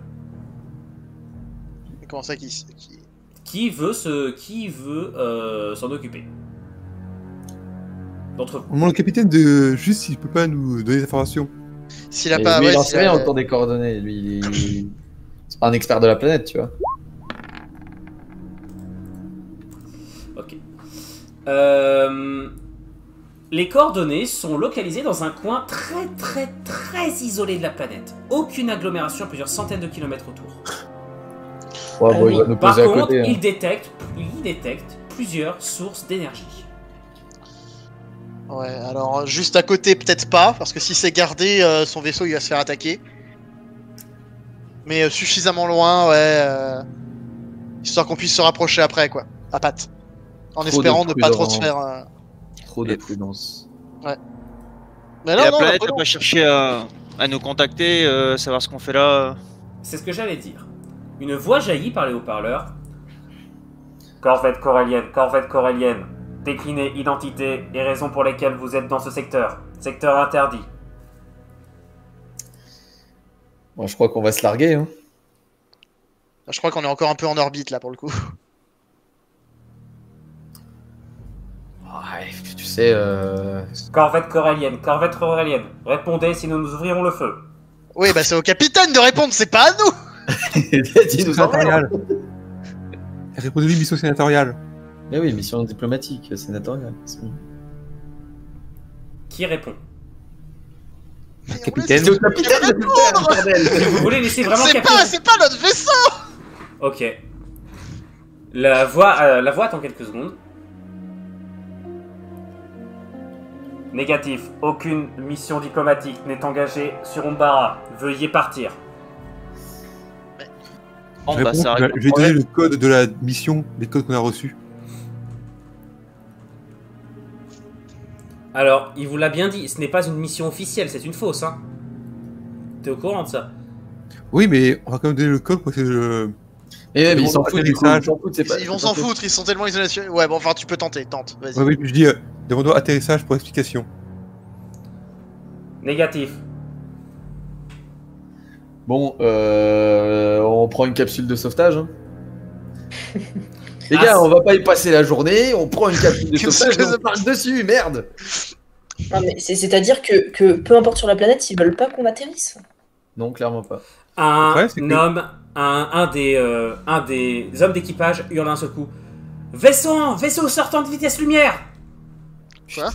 Comment ça Qui veut s'en occuper? D'entre vous. On demande au capitaine de juste s'il peut pas nous donner des informations. S'il a Et pas. lui, Ouais, il en s'il sait a- rien autour des coordonnées. Lui, c'est pas un expert de la planète, tu vois. Ok. Les coordonnées sont localisées dans un coin très très très isolé de la planète. Aucune agglomération à plusieurs centaines de kilomètres autour. Ouais, bon, il va nous Par poser à contre, côté. Hein. il détecte plusieurs sources d'énergie. Ouais, alors juste à côté peut-être pas, parce que si c'est gardé, son vaisseau il va se faire attaquer. Mais suffisamment loin, ouais, histoire qu'on puisse se rapprocher après quoi, à patte. En Trop espérant de ne pas trop prudence. se faire. Trop de prudence. Mais Et non, la non, planète non, va pas chercher à nous contacter, savoir ce qu'on fait là. C'est ce que j'allais dire. Une voix jaillit par les haut-parleurs. Corvette corélienne. Déclinez identité et raison pour lesquelles vous êtes dans ce secteur. Secteur interdit. Bon, je crois qu'on va se larguer. Hein. Je crois qu'on est encore un peu en orbite là pour le coup. Ouais, tu sais. Corvette corélienne. Répondez sinon nous ouvrirons le feu. Oui, bah c'est au capitaine de répondre, c'est pas à nous. Dis-nous en Sénatoriale. Répondez-lui mission sénatoriale. Mais oui, mission diplomatique, sénatoriale. Qui répond? Capitaine. C'est au capitaine de répondre. bordel. Vous voulez laisser vraiment quelqu'un... C'est pas notre vaisseau. Ok. La voix attend quelques secondes. Négatif. Aucune mission diplomatique n'est engagée sur Umbara. Veuillez partir. Bon, Je bah, réponds, ça je règle vais le donner problème. le code de la mission, les codes qu'on a reçus. Alors, il vous l'a bien dit, ce n'est pas une mission officielle, c'est une fausse, hein. T'es au courant de ça? Oui, mais on va quand même donner le code pour que le... Mais Ils ils s'en vont foutent du coup. atterrissage. Ils s'en foutent, c'est pas- Ils vont c'est pas s'en faux. foutre, ils sont tellement isolés. Ouais, bon, enfin tu peux tenter, tente, vas-y. Ouais, oui, je dis, demandons atterrissage pour explication. Négatif. Bon, on prend une capsule de sauvetage. Hein. Les Ah, gars, on va pas y passer la journée, on prend une capsule de Capsule sauvetage de et on parle dessus, merde. Non, mais c'est-à-dire que peu importe sur la planète, ils veulent pas qu'on atterrisse. Non, clairement pas. Un Ouais, c'est que- homme, un des hommes d'équipage hurle d'un seul coup. Vaisseau sortant de vitesse lumière! Quoi?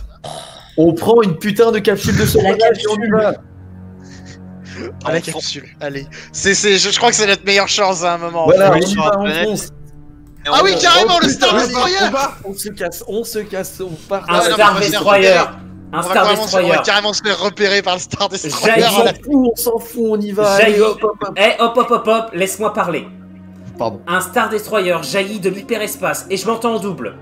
On prend une putain de capsule de sauvage et on y va. Ah, la capsule, allez. Je crois que c'est notre meilleure chance à un moment. Voilà, Oui, on y sur va, la on planète. fonce. Ah oui, carrément, le putain, Star allez, Destroyer. on se casse, on part. Un non, mais Star on va se faire Destroyer. repérer. Un On va Star carrément- On Destroyer. va carrément se faire repérer par le Star Destroyer. Jaillit. On s'en fout, on y va. Jaillit. Allez, hop, hop, hop. Eh, hop, laisse-moi parler. Pardon. Un Star Destroyer jaillit de l'hyperespace, et je m'entends en double.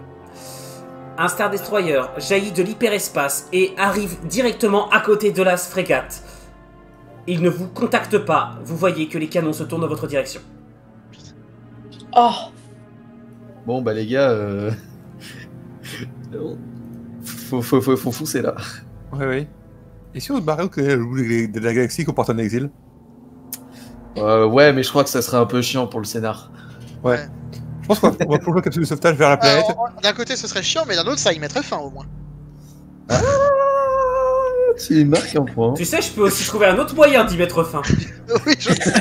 Un Star Destroyer jaillit de l'hyperespace et arrive directement à côté de la frégate. Il ne vous contacte pas, vous voyez que les canons se tournent dans votre direction. Oh, Bon, bah les gars, faut foncer là. Ouais. Et si on se barrait de la galaxie qu'on porte en exil? Ouais, mais je crois que ça serait un peu chiant pour le scénar. Ouais. Je pense qu'on va plonger la capsule de sauvetage vers la planète. D'un côté, ce serait chiant, mais d'un autre, ça y mettrait fin au moins. Tu marques un point. Tu sais, je peux aussi trouver un autre moyen d'y mettre fin. Oui, je sais.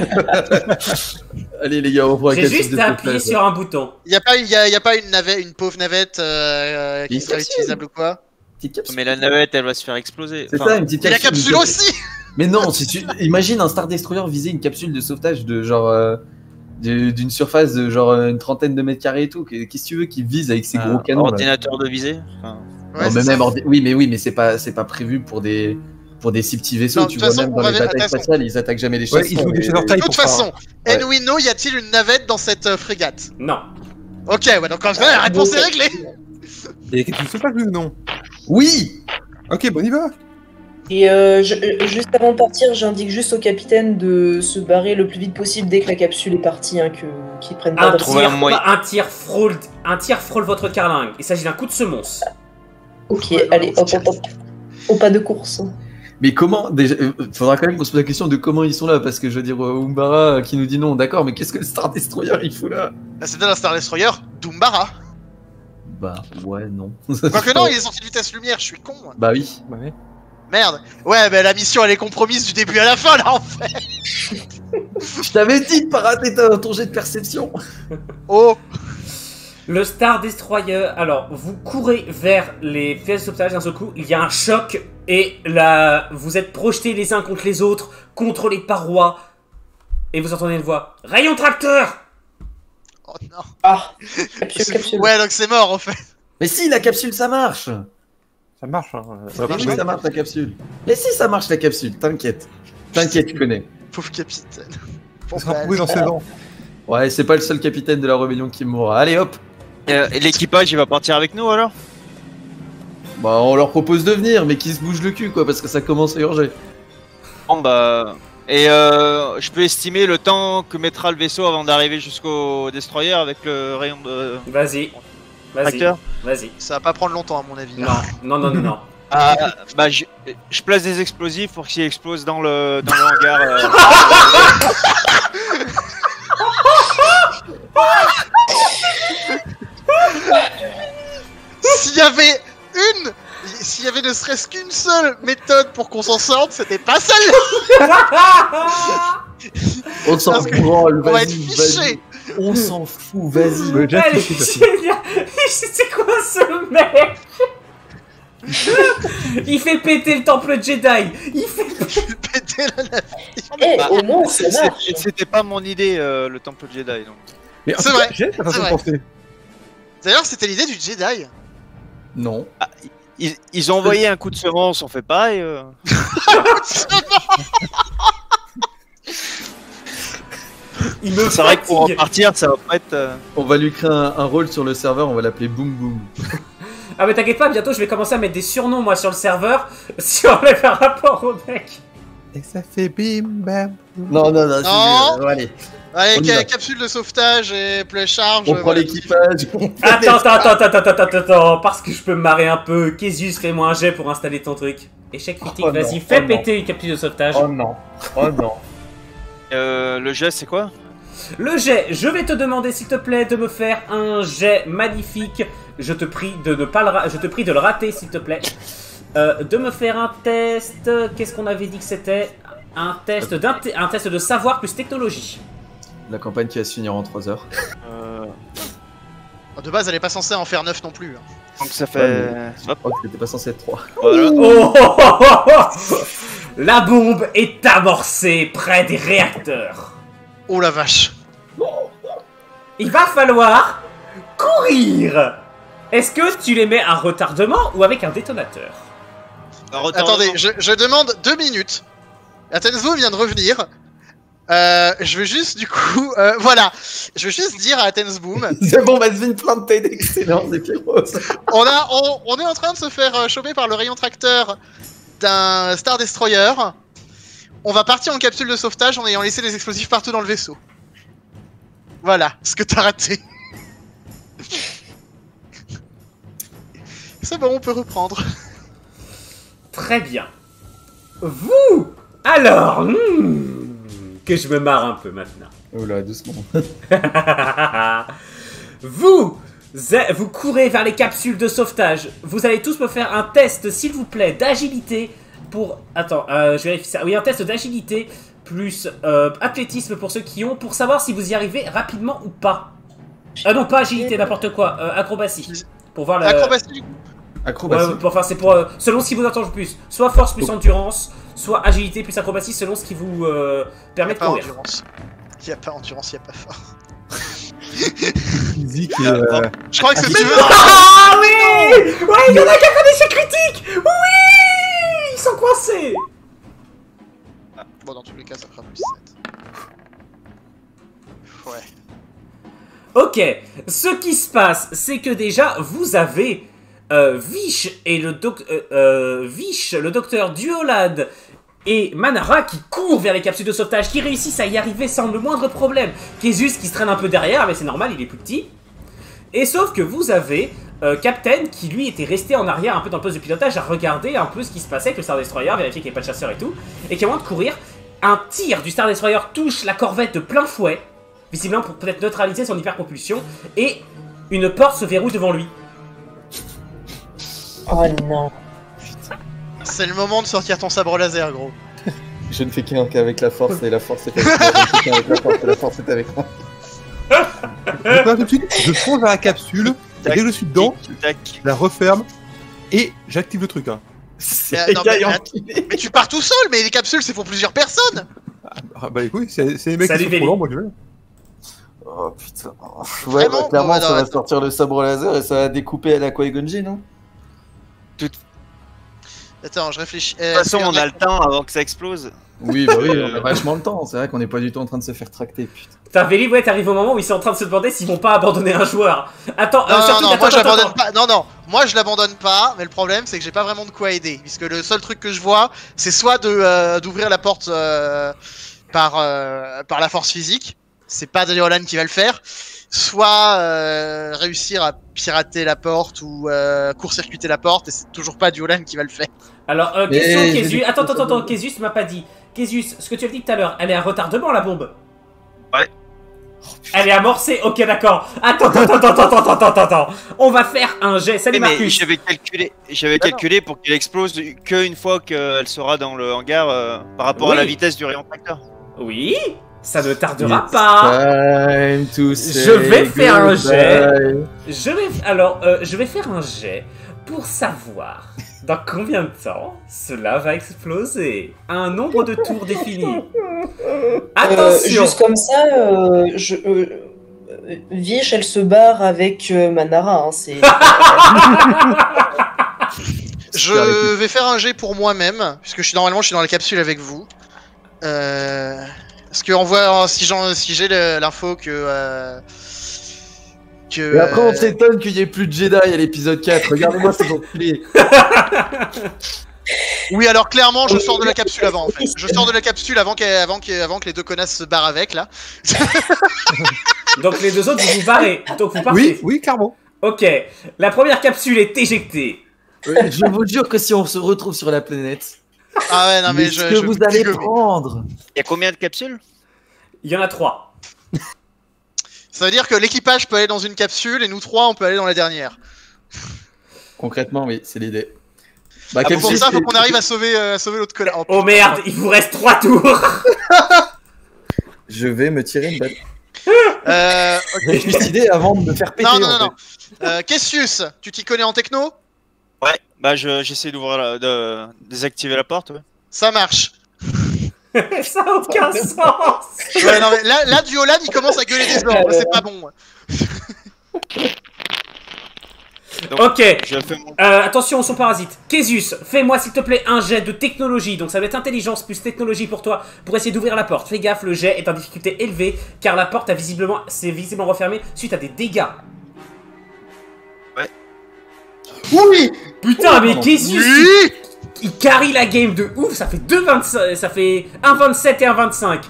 Allez les gars, on prend la J'ai capsule juste de à appuyer sauvetage. sur un bouton. Y a pas une navette, une pauvre navette qui Une serait capsule. utilisable ou quoi? Petite capsule. Mais la navette, elle va se faire exploser. C'est Enfin, ça, une petite Et la capsule. capsule aussi. Mais non, si tu imagine un Star Destroyer viser une capsule de sauvetage de genre d'une surface de genre une trentaine de mètres carrés et tout. Qu'est-ce que tu veux qu'il vise avec ses gros canons là ordinateur de visée. Enfin, Ouais, Non, c'est mais ça. même oui, mais c'est pas prévu pour des si petits vaisseaux. Non, Tu de vois toute façon, même on dans va les ver- batailles de toute façon- spatiales, ils attaquent jamais les Ouais, chasseurs. ils jouent des et- chasseurs taille De toute pour ça. façon, Ouais. Enwino, y a-t-il une navette dans cette frégate? Non. Ok, ouais, donc comme ça, la réponse est réglée. Et les capsules de sauvetage, oui ou non? Oui. Ok, bon, on y va. et juste avant de partir, j'indique juste au capitaine de se barrer le plus vite possible dès que la capsule est partie, hein, qu'ils prennent pas Un de trouver risque. un moyen. tir frôle votre carlingue. Il s'agit d'un coup de semonce. Ok, Ouais, allez, non, hop, hop, hop. Au pas de course. Mais comment déjà faudra quand même qu'on se pose la question de comment ils sont là parce que je veux dire Umbara qui nous dit non, d'accord, mais qu'est-ce que le Star Destroyer il fout là? Bah, c'était un Star Destroyer Doumbara. Bah ouais, non. Quoique non, il est sorti de vitesse lumière, je suis con. Moi. Bah oui. Ouais. Merde. Ouais, bah la mission elle est compromise du début à la fin là en fait. Je t'avais dit de pas rater ton jet de perception. Oh. Le Star Destroyer, alors vous courez vers les pièces de sauvetage d'un seul coup, il y a un choc et là vous êtes projetés les uns contre les autres, contre les parois, et vous entendez une voix. Rayon tracteur! Oh non. Ah, C'est capsule, fou. capsule. Ouais, donc c'est mort en fait. Mais si la capsule ça marche. Ça marche. Hein. Mais oui, ça marche la capsule. Mais si ça marche la capsule, t'inquiète. T'inquiète, tu connais. Pauvre capitaine. Ça sera prouvé dans 16 ans. Ouais, c'est pas le seul capitaine de la rébellion qui mourra. Allez hop. et l'équipage, il va partir avec nous alors? Bah on leur propose de venir, mais qu'ils se bougent le cul quoi, parce que ça commence à urger. Bon bah. Et je peux estimer le temps que mettra le vaisseau avant d'arriver jusqu'au destroyer avec le rayon de Vas-y, tracteur. vas-y. Ça va pas prendre longtemps à mon avis. Non. Ah, bah je place des explosifs pour qu'ils explosent dans le hangar. S'il y avait ne serait-ce qu'une seule méthode pour qu'on s'en sorte, c'était pas celle-là. On s'en Parce que branle, On va être vas-y, fichés. vas-y. On s'en fout, vas-y. Ouais, déjà, Elle c'est est possible. géniale. C'est quoi ce mec? Il fait péter le temple Jedi. Il fait Péter la navette. Eh, Bah, au moins, ça marche. C'était pas mon idée le temple Jedi donc. Mais en C'est tout cas, vrai, j'ai la façon c'est de vrai. penser. D'ailleurs, c'était l'idée du Jedi. Non. Ils ont envoyé un coup de semence, on fait pareil. Il me C'est vrai que pour en fatigue. partir, ça va pas être. On va lui créer un rôle sur le serveur, on va l'appeler Boom Boom. Ah mais t'inquiète pas, bientôt je vais commencer à mettre des surnoms moi sur le serveur si on enlève un rapport au mec. Et ça fait bim bam. Non, non, non, Non. allez. Allez, On y va. capsule de sauvetage et plein charge. On prend voilà. l'équipage. Attends, parce que je peux me marrer un peu. Késus, fais-moi un jet pour installer ton truc. Échec critique, Oh vas-y, non, fais oh non. péter une capsule de sauvetage. non. Oh non. Le geste, c'est quoi? Le jet, je vais te demander s'il te plaît de me faire un jet magnifique. Je te prie de ne pas je te prie de le rater s'il te plaît. De me faire un test. Qu'est-ce qu'on avait dit que c'était? Un test un test de savoir plus technologie. La campagne qui va se finir en 3 heures. De base, elle est pas censée en faire 9 non plus. Hein. Donc ça Ouais, fait. Je crois que c'était pas censé être 3. Voilà. Oh La bombe est amorcée près des réacteurs. Oh la vache. Il va falloir courir. Est-ce que tu les mets à retardement ou avec un détonateur? Attendez, je demande 2 minutes. Atenzou vient de revenir. Je veux juste du coup, voilà, je veux juste dire à Atenzboom, C'est bon, Mazvin, plante d'excellence et Pyros. on est en train de se faire choper par le rayon tracteur d'un Star Destroyer. On va partir en capsule de sauvetage en ayant laissé des explosifs partout dans le vaisseau. Voilà, ce que t'as raté. C'est bon, on peut reprendre. Très bien. Vous alors que je me marre un peu maintenant. Oh là, doucement. Vous courez vers les capsules de sauvetage. Vous allez tous me faire un test, s'il vous plaît, d'agilité pour... Attends, je vérifie ça. Oui, un test d'agilité plus athlétisme pour ceux qui ont, pour savoir si vous y arrivez rapidement ou pas. Ah non, pas agilité, n'importe quoi. Acrobatie. Pour voir le... Acrobatie du coup. Acrobatie. Ouais, enfin, c'est pour... selon ce qui vous attend le plus. Soit force plus endurance, soit agilité plus acrobatie, selon ce qui vous permet de Pas courir. endurance. Il y a pas endurance, il y a pas force. Physique Je crois que ce que tu veux... Ah oui. Ouais, il y en a qui a fait des échecs critiques. Oui. Ils sont coincés. Bon, dans tous les cas, ça fera plus 7. Ouais. Ok, ce qui se passe, c'est que déjà, vous avez Vish et le docteur Duolad et Manara qui courent vers les capsules de sauvetage, qui réussissent à y arriver sans le moindre problème. Kezus qui se traîne un peu derrière, mais c'est normal, il est plus petit. Et sauf que vous avez Captain qui lui était resté en arrière un peu dans le poste de pilotage à regarder un peu ce qui se passait avec le Star Destroyer, vérifier qu'il n'y avait pas de chasseur et tout, et qui, au moment de courir, un tir du Star Destroyer touche la corvette de plein fouet, visiblement pour peut-être neutraliser son hyperpropulsion, et une porte se verrouille devant lui. Oh non. C'est le moment de sortir ton sabre laser, gros. Je ne fais qu'un qu'avec la force et la force est avec moi. Je ne fais qu'un avec la force et la force est avec moi. tout de suite, je fonce vers la capsule, et dès que je suis dedans, je la referme et j'active le truc. Hein. C'est non, mais tu pars tout seul, mais les capsules c'est pour plusieurs personnes. Ah, bah écoute, c'est les mecs Salut, qui sont Véli. trop lents, moi je vais. Oh putain. Ouais, Vraiment, bah, clairement, non, ça va attends. sortir le sabre laser et ça va découper à la Qui-Gon Jinn, non? Attends, je réfléchis. De toute façon, on a le temps avant que ça explose. Oui, bah oui, on a vachement le temps. C'est vrai qu'on n'est pas du tout en train de se faire tracter, putain. Putain, Véli, ouais, t'arrives au moment où ils sont en train de se demander s'ils vont pas abandonner un joueur. Attends, Non, surtout, non, moi je attends. l'abandonne pas. Non, moi je l'abandonne pas, mais le problème c'est que j'ai pas vraiment de quoi aider. Puisque le seul truc que je vois, c'est soit d'ouvrir la porte par la force physique, c'est pas Diolan qui va le faire, soit réussir à pirater la porte ou court-circuiter la porte, et c'est toujours pas Diolan qui va le faire. Alors, Mais question, j'ai Kézus. des Attends, questions. Kézus m'a pas dit. Kézus, ce que tu as dit tout à l'heure, elle est à retardement la bombe? Ouais. Elle est amorcée, ok, d'accord. Attends. On va faire un jet. Salut Mais Marcus. j'avais calculé pour qu'elle explose qu'une fois qu'elle sera dans le hangar par rapport à la Oui. vitesse du rayon tracteur. Oui, ça ne tardera pas. Time to say Je vais faire un goodbye. Je vais faire un jet pour savoir dans combien de temps cela va exploser. Un nombre de tours défini. Attention. Juste comme ça, Vish, elle se barre avec Manara. Hein, c'est... Je vais faire un jet pour moi-même, puisque normalement je suis dans la capsule avec vous. Parce que si j'ai l'info que Et après, on s'étonne qu'il n'y ait plus de Jedi à l'épisode 4. Regardez-moi ces enculés. Oui, alors clairement, je sors de la capsule avant en fait. Je sors de la capsule avant que les deux connasses se barrent avec là. Donc les deux autres, vous vous barrez. Donc vous partez. Oui, clairement. Ok. La première capsule est éjectée. Je vous jure que si on se retrouve sur la planète, Ah ouais, non mais ce que vous allez prendre. Il y a combien de capsules? Il y en a 3. Ça veut dire que l'équipage peut aller dans une capsule et nous trois on peut aller dans la dernière. Concrètement, oui, c'est l'idée. Bah, Pour ça, faut qu'on arrive à sauver l'autre connard. Oh merde, il vous reste 3 tours. Je vais me tirer une balle. Ok. Suicider avant de me faire péter. Non. Cassius, tu t'y connais en techno? Ouais, bah j'essaie de désactiver la porte. Ouais. Ça marche. Ça a aucun sens. Ouais, non, mais là Duolan, il commence à gueuler des ordres, c'est pas bon. Donc, Ok. je fais mon... Attention au son parasite. Késus, fais-moi s'il te plaît un jet de technologie. Donc ça va être intelligence plus technologie pour toi pour essayer d'ouvrir la porte. Fais gaffe, le jet est en difficulté élevée car la porte s'est visiblement refermée suite à des dégâts. Ouais. Oui. Putain, mais Késus, Oui. il carry la game de ouf. Ça fait 2,25, ça fait 1,27 et 1,25.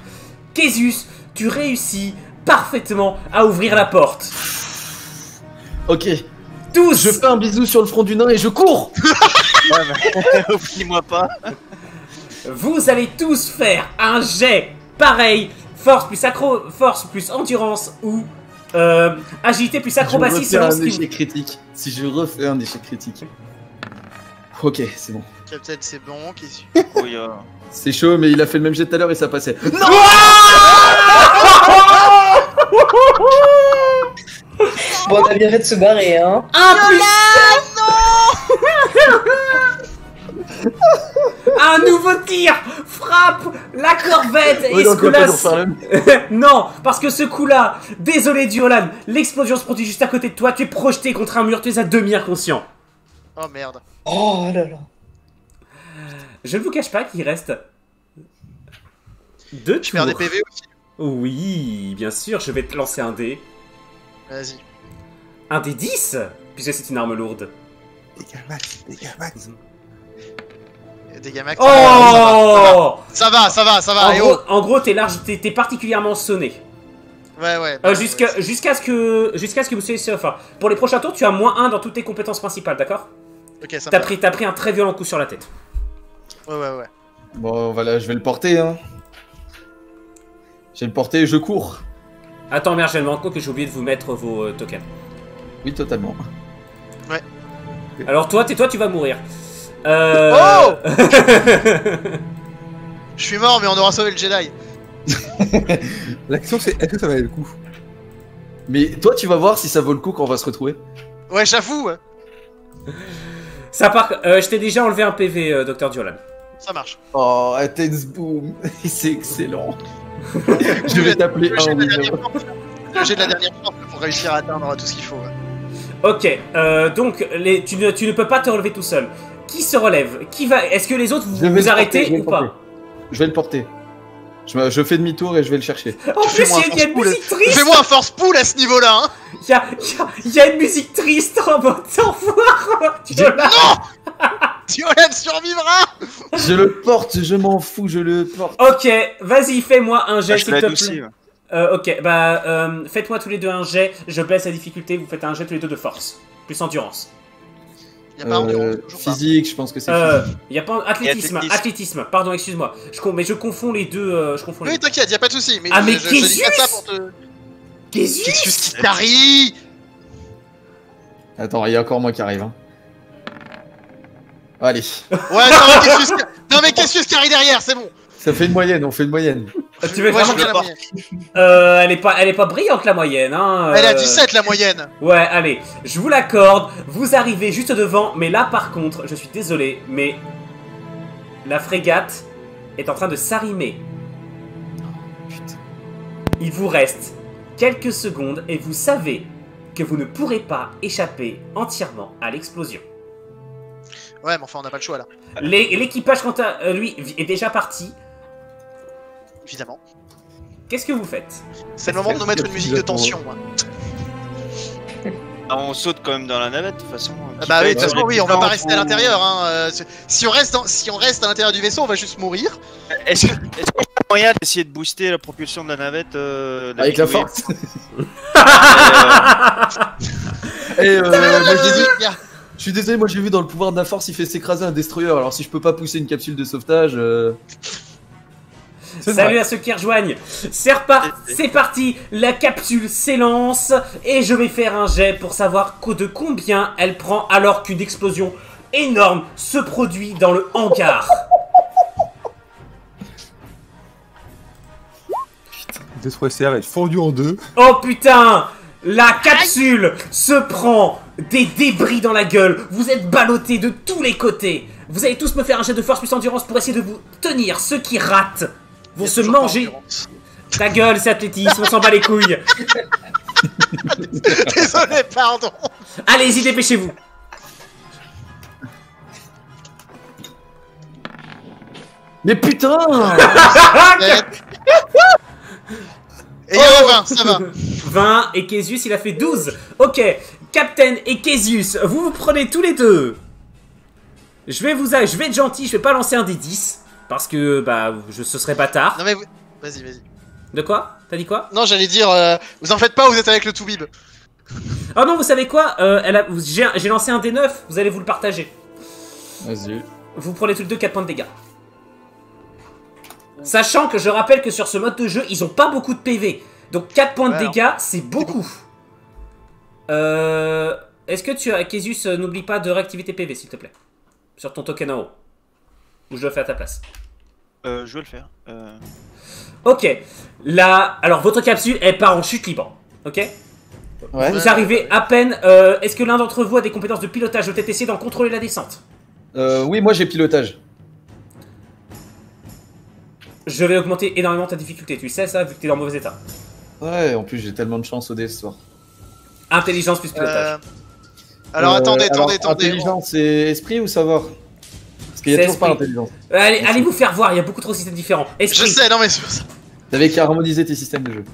Késus, tu réussis parfaitement à ouvrir la porte. Ok. Tous. Je fais un bisou sur le front du nain et je cours. Ouais, mais oublie-moi pas. Vous allez tous faire un jet pareil, force plus endurance ou agilité plus acrobatie Si je refais selon un ce qui... échec critique. Si je refais un échec critique. Ok, c'est bon. Captain, c'est bon. Cassius. Oui, C'est chaud, mais il a fait le même jet tout à l'heure et ça passait. Non. Bon, on a bien fait de se barrer, hein. Un plus... Un nouveau tir frappe la corvette et Oui, ce donc, on va coup-là... toujours faire le même. Non, parce que ce coup-là, désolé Duolan, l'explosion se produit juste à côté de toi, tu es projeté contre un mur, tu es à demi inconscient. Oh merde. Oh là là. Je ne vous cache pas qu'il reste 2 Tu perds des tours. PV aussi. Oui, bien sûr, je vais te lancer un dé. Vas-y. Un dé 10 puisque c'est une arme lourde. Dégâts max, dégâts max. Dégâts max. Oh Ça va. En gros, t'es large, t'es particulièrement sonné. Ouais. Jusqu'à ce que vous soyez... Enfin, pour les prochains tours, tu as -1 dans toutes tes compétences principales, d'accord? Ok, ça T'as va. pris un très violent coup sur la tête. Ouais. Bon, voilà, je vais le porter, hein. Je vais le porter et je cours. Attends, merde, j'ai le manque que j'ai oublié de vous mettre vos tokens. Oui, totalement. Alors toi, tu vas mourir. Oh Je suis mort, mais on aura sauvé le Jedi. La question c'est est-ce que ça valait le coup? Mais toi, tu vas voir si ça vaut le coup quand on va se retrouver. Ouais, j'avoue. Ça part... je t'ai déjà enlevé un PV, Dr. Duolan. Ça marche. Oh, Athens Boom. C'est excellent. Je vais t'appeler Le jet un de la winner. dernière force. Le jet de la dernière force pour réussir à atteindre tout ce qu'il faut. Ouais. Ok, donc tu ne peux pas te relever tout seul. Qui se relève? Qui va? Est-ce que les autres Je vais vous le porter, arrêtez je vais ou le porter. pas? Je vais le porter. Je fais demi-tour et je vais le chercher. En plus, Fais-moi un il y a une force musique triste. Fais-moi un force pool à ce niveau-là, hein. Il y a une musique triste en mode enfoiré. Duolan. Duolan survivra. Je le porte, je m'en fous, je le porte. Ok, vas-y, fais-moi un jet, je s'il l'ai te adouci. plaît. Ouais. Ok, bah, faites-moi tous les deux un jet. Je baisse la difficulté. Vous faites un jet tous les deux de force. Plus endurance. Y'a pas endurance, toujours pas. Physique, je pense que c'est physique. Il y a pas athlétisme. athlétisme. Athlétisme. Pardon, excuse-moi. Mais je confonds les deux. Je confonds les Oui, deux. t'inquiète, y'a pas de soucis. Mais Ah, mais je dis pas Cassius ça pour te. Cassius Cassius qui carry. Attends, il y a encore moi qui arrive. Hein. Allez, Ouais, non mais Cassius carry derrière, c'est bon. ça fait une moyenne, on fait une moyenne. Tu veux Ouais, vraiment je veux que... bien la moyenne. Elle est pas brillante la moyenne, hein. Elle a 17 la moyenne. Ouais, allez, je vous l'accorde. Vous arrivez juste devant, mais là par contre, je suis désolé, mais la frégate est en train de s'arrimer. Putain. Il vous reste quelques secondes et vous savez que vous ne pourrez pas échapper entièrement à l'explosion. Ouais, mais enfin, on n'a pas le choix là. L'équipage, quant à lui, est déjà parti. Évidemment. Qu'est-ce que vous faites? C'est le moment de nous mettre une musique de tension. Hein. Ah, on saute quand même dans la navette de toute façon. Ah bah oui, de toute façon, oui, on va pas rester à l'intérieur. Hein. Si on reste à l'intérieur du vaisseau, on va juste mourir. Est-ce qu'il y a moyen d'essayer de booster la propulsion de la navette Avec la d'habituer force. Et, Et moi, j'ai vu- Bien. je suis désolé, moi j'ai vu dans le pouvoir de la force, il fait s'écraser un destroyer. Alors si je peux pas pousser une capsule de sauvetage. Salut à ceux qui rejoignent. C'est parti, la capsule s'élance et je vais faire un jet pour savoir de combien elle prend alors qu'une explosion énorme se produit dans le hangar. D3SR va être fendu en deux. Oh putain! La capsule se prend des débris dans la gueule. Vous êtes ballottés de tous les côtés. Vous allez tous me faire un jet de force plus endurance pour essayer de vous tenir. Ceux qui ratent vont se manger. Ta gueule, c'est athlétisme, on s'en bat les couilles. Désolé, pardon. Allez-y, dépêchez-vous. Mais putain. Et il y a 20, ça va. 20 et Kézius il a fait 12. Ok, Captain et Kézius, vous prenez tous les deux. Je vais être gentil, je vais pas lancer un des 10 parce que bah ce serait bâtard. Non mais vas-y. De quoi? T'as dit quoi? Non, j'allais dire, vous en faites pas, vous êtes avec le Toubib. Ah non, vous savez quoi? J'ai lancé un des 9, vous allez vous le partager. Vas-y. Vous prenez tous les deux 4 points de dégâts. Sachant que je rappelle que sur ce mode de jeu, ils ont pas beaucoup de PV. Donc 4 points de dégâts, c'est beaucoup. Est-ce que tu as... Kézius, n'oublie pas de réactiver tes PV, s'il te plaît. Sur ton token en haut. Ou je le fais à ta place. Je vais le faire. Ok. Là, alors votre capsule, elle part en chute libre. Ok. Ouais. Vous arrivez à peine... Est-ce que l'un d'entre vous a des compétences de pilotage? Je vais peut-être essayer d'en contrôler la descente. Oui, moi j'ai pilotage. Je vais augmenter énormément ta difficulté. Tu sais ça, vu que t'es dans mauvais état. Ouais, en plus j'ai tellement de chance au dé ce soir. Intelligence plus pilotage. Alors attendez. Intelligence et esprit ou savoir? Parce qu'il y a C'est toujours pas esprit. intelligence. Allez vous faire voir, il y a beaucoup trop de systèmes différents. Esprit. Je sais, non mais c'est pour ça. T'avais qu'à harmoniser tes systèmes de jeu.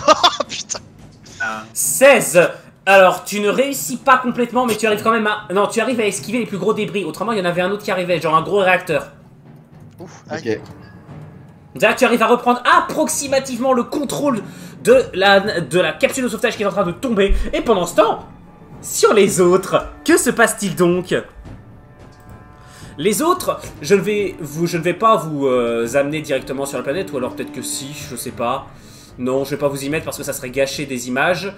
Oh putain. 16. Alors, tu ne réussis pas complètement, mais tu arrives quand même à... Non, tu arrives à esquiver les plus gros débris. Autrement, il y en avait un autre qui arrivait, genre un gros réacteur. Ouf, Ok. C'est-à-dire que tu arrives à reprendre approximativement le contrôle de la capsule de sauvetage qui est en train de tomber. Et pendant ce temps, sur les autres, que se passe-t-il donc? Les autres, je ne vais pas vous amener directement sur la planète, ou alors peut-être que si, je sais pas. Non, je vais pas vous y mettre parce que ça serait gâcher des images.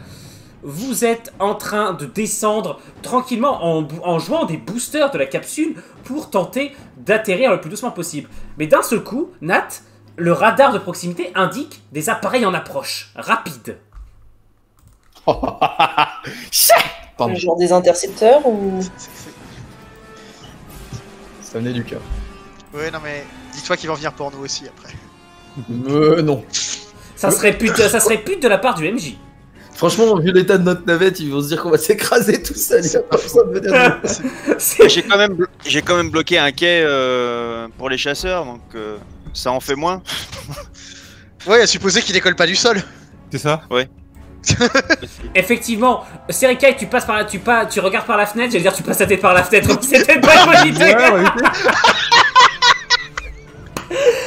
Vous êtes en train de descendre tranquillement en jouant des boosters de la capsule pour tenter d'atterrir le plus doucement possible. Mais d'un seul coup, Nat, le radar de proximité indique des appareils en approche, rapide. Pardon, Genre des intercepteurs ou... ça venait du cœur. Ouais, non mais dis-toi qu'il va en venir pour nous aussi après. Non. Ça serait pute de la part du MJ. Franchement, vu l'état de notre navette, ils vont se dire qu'on va s'écraser tout seul. Il y a pas besoin de venir. J'ai quand même bloqué un quai pour les chasseurs, donc ça en fait moins. Ouais, à supposer qu'il décolle pas du sol. C'est ça? Effectivement, Serikai, tu passes par là, tu regardes par la fenêtre, j'allais dire tu passes ta tête par la fenêtre, c'était pas une bonne idée. Ouais.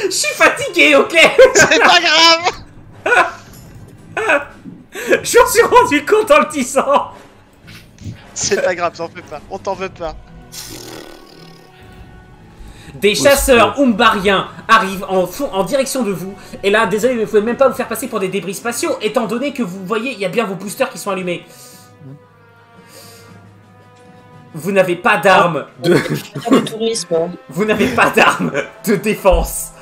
Je suis fatigué, ok. C'est pas grave. Je me suis rendu compte en le tissant. C'est pas grave, t'en fais pas. On t'en veut pas. Des chasseurs umbariens arrivent en direction de vous. Et là, désolé, mais vous pouvez même pas vous faire passer pour des débris spatiaux, étant donné que vous voyez, il y a bien vos boosters qui sont allumés. Vous n'avez pas d'armes de... Le tourisme. Hein. Vous n'avez pas d'armes de défense.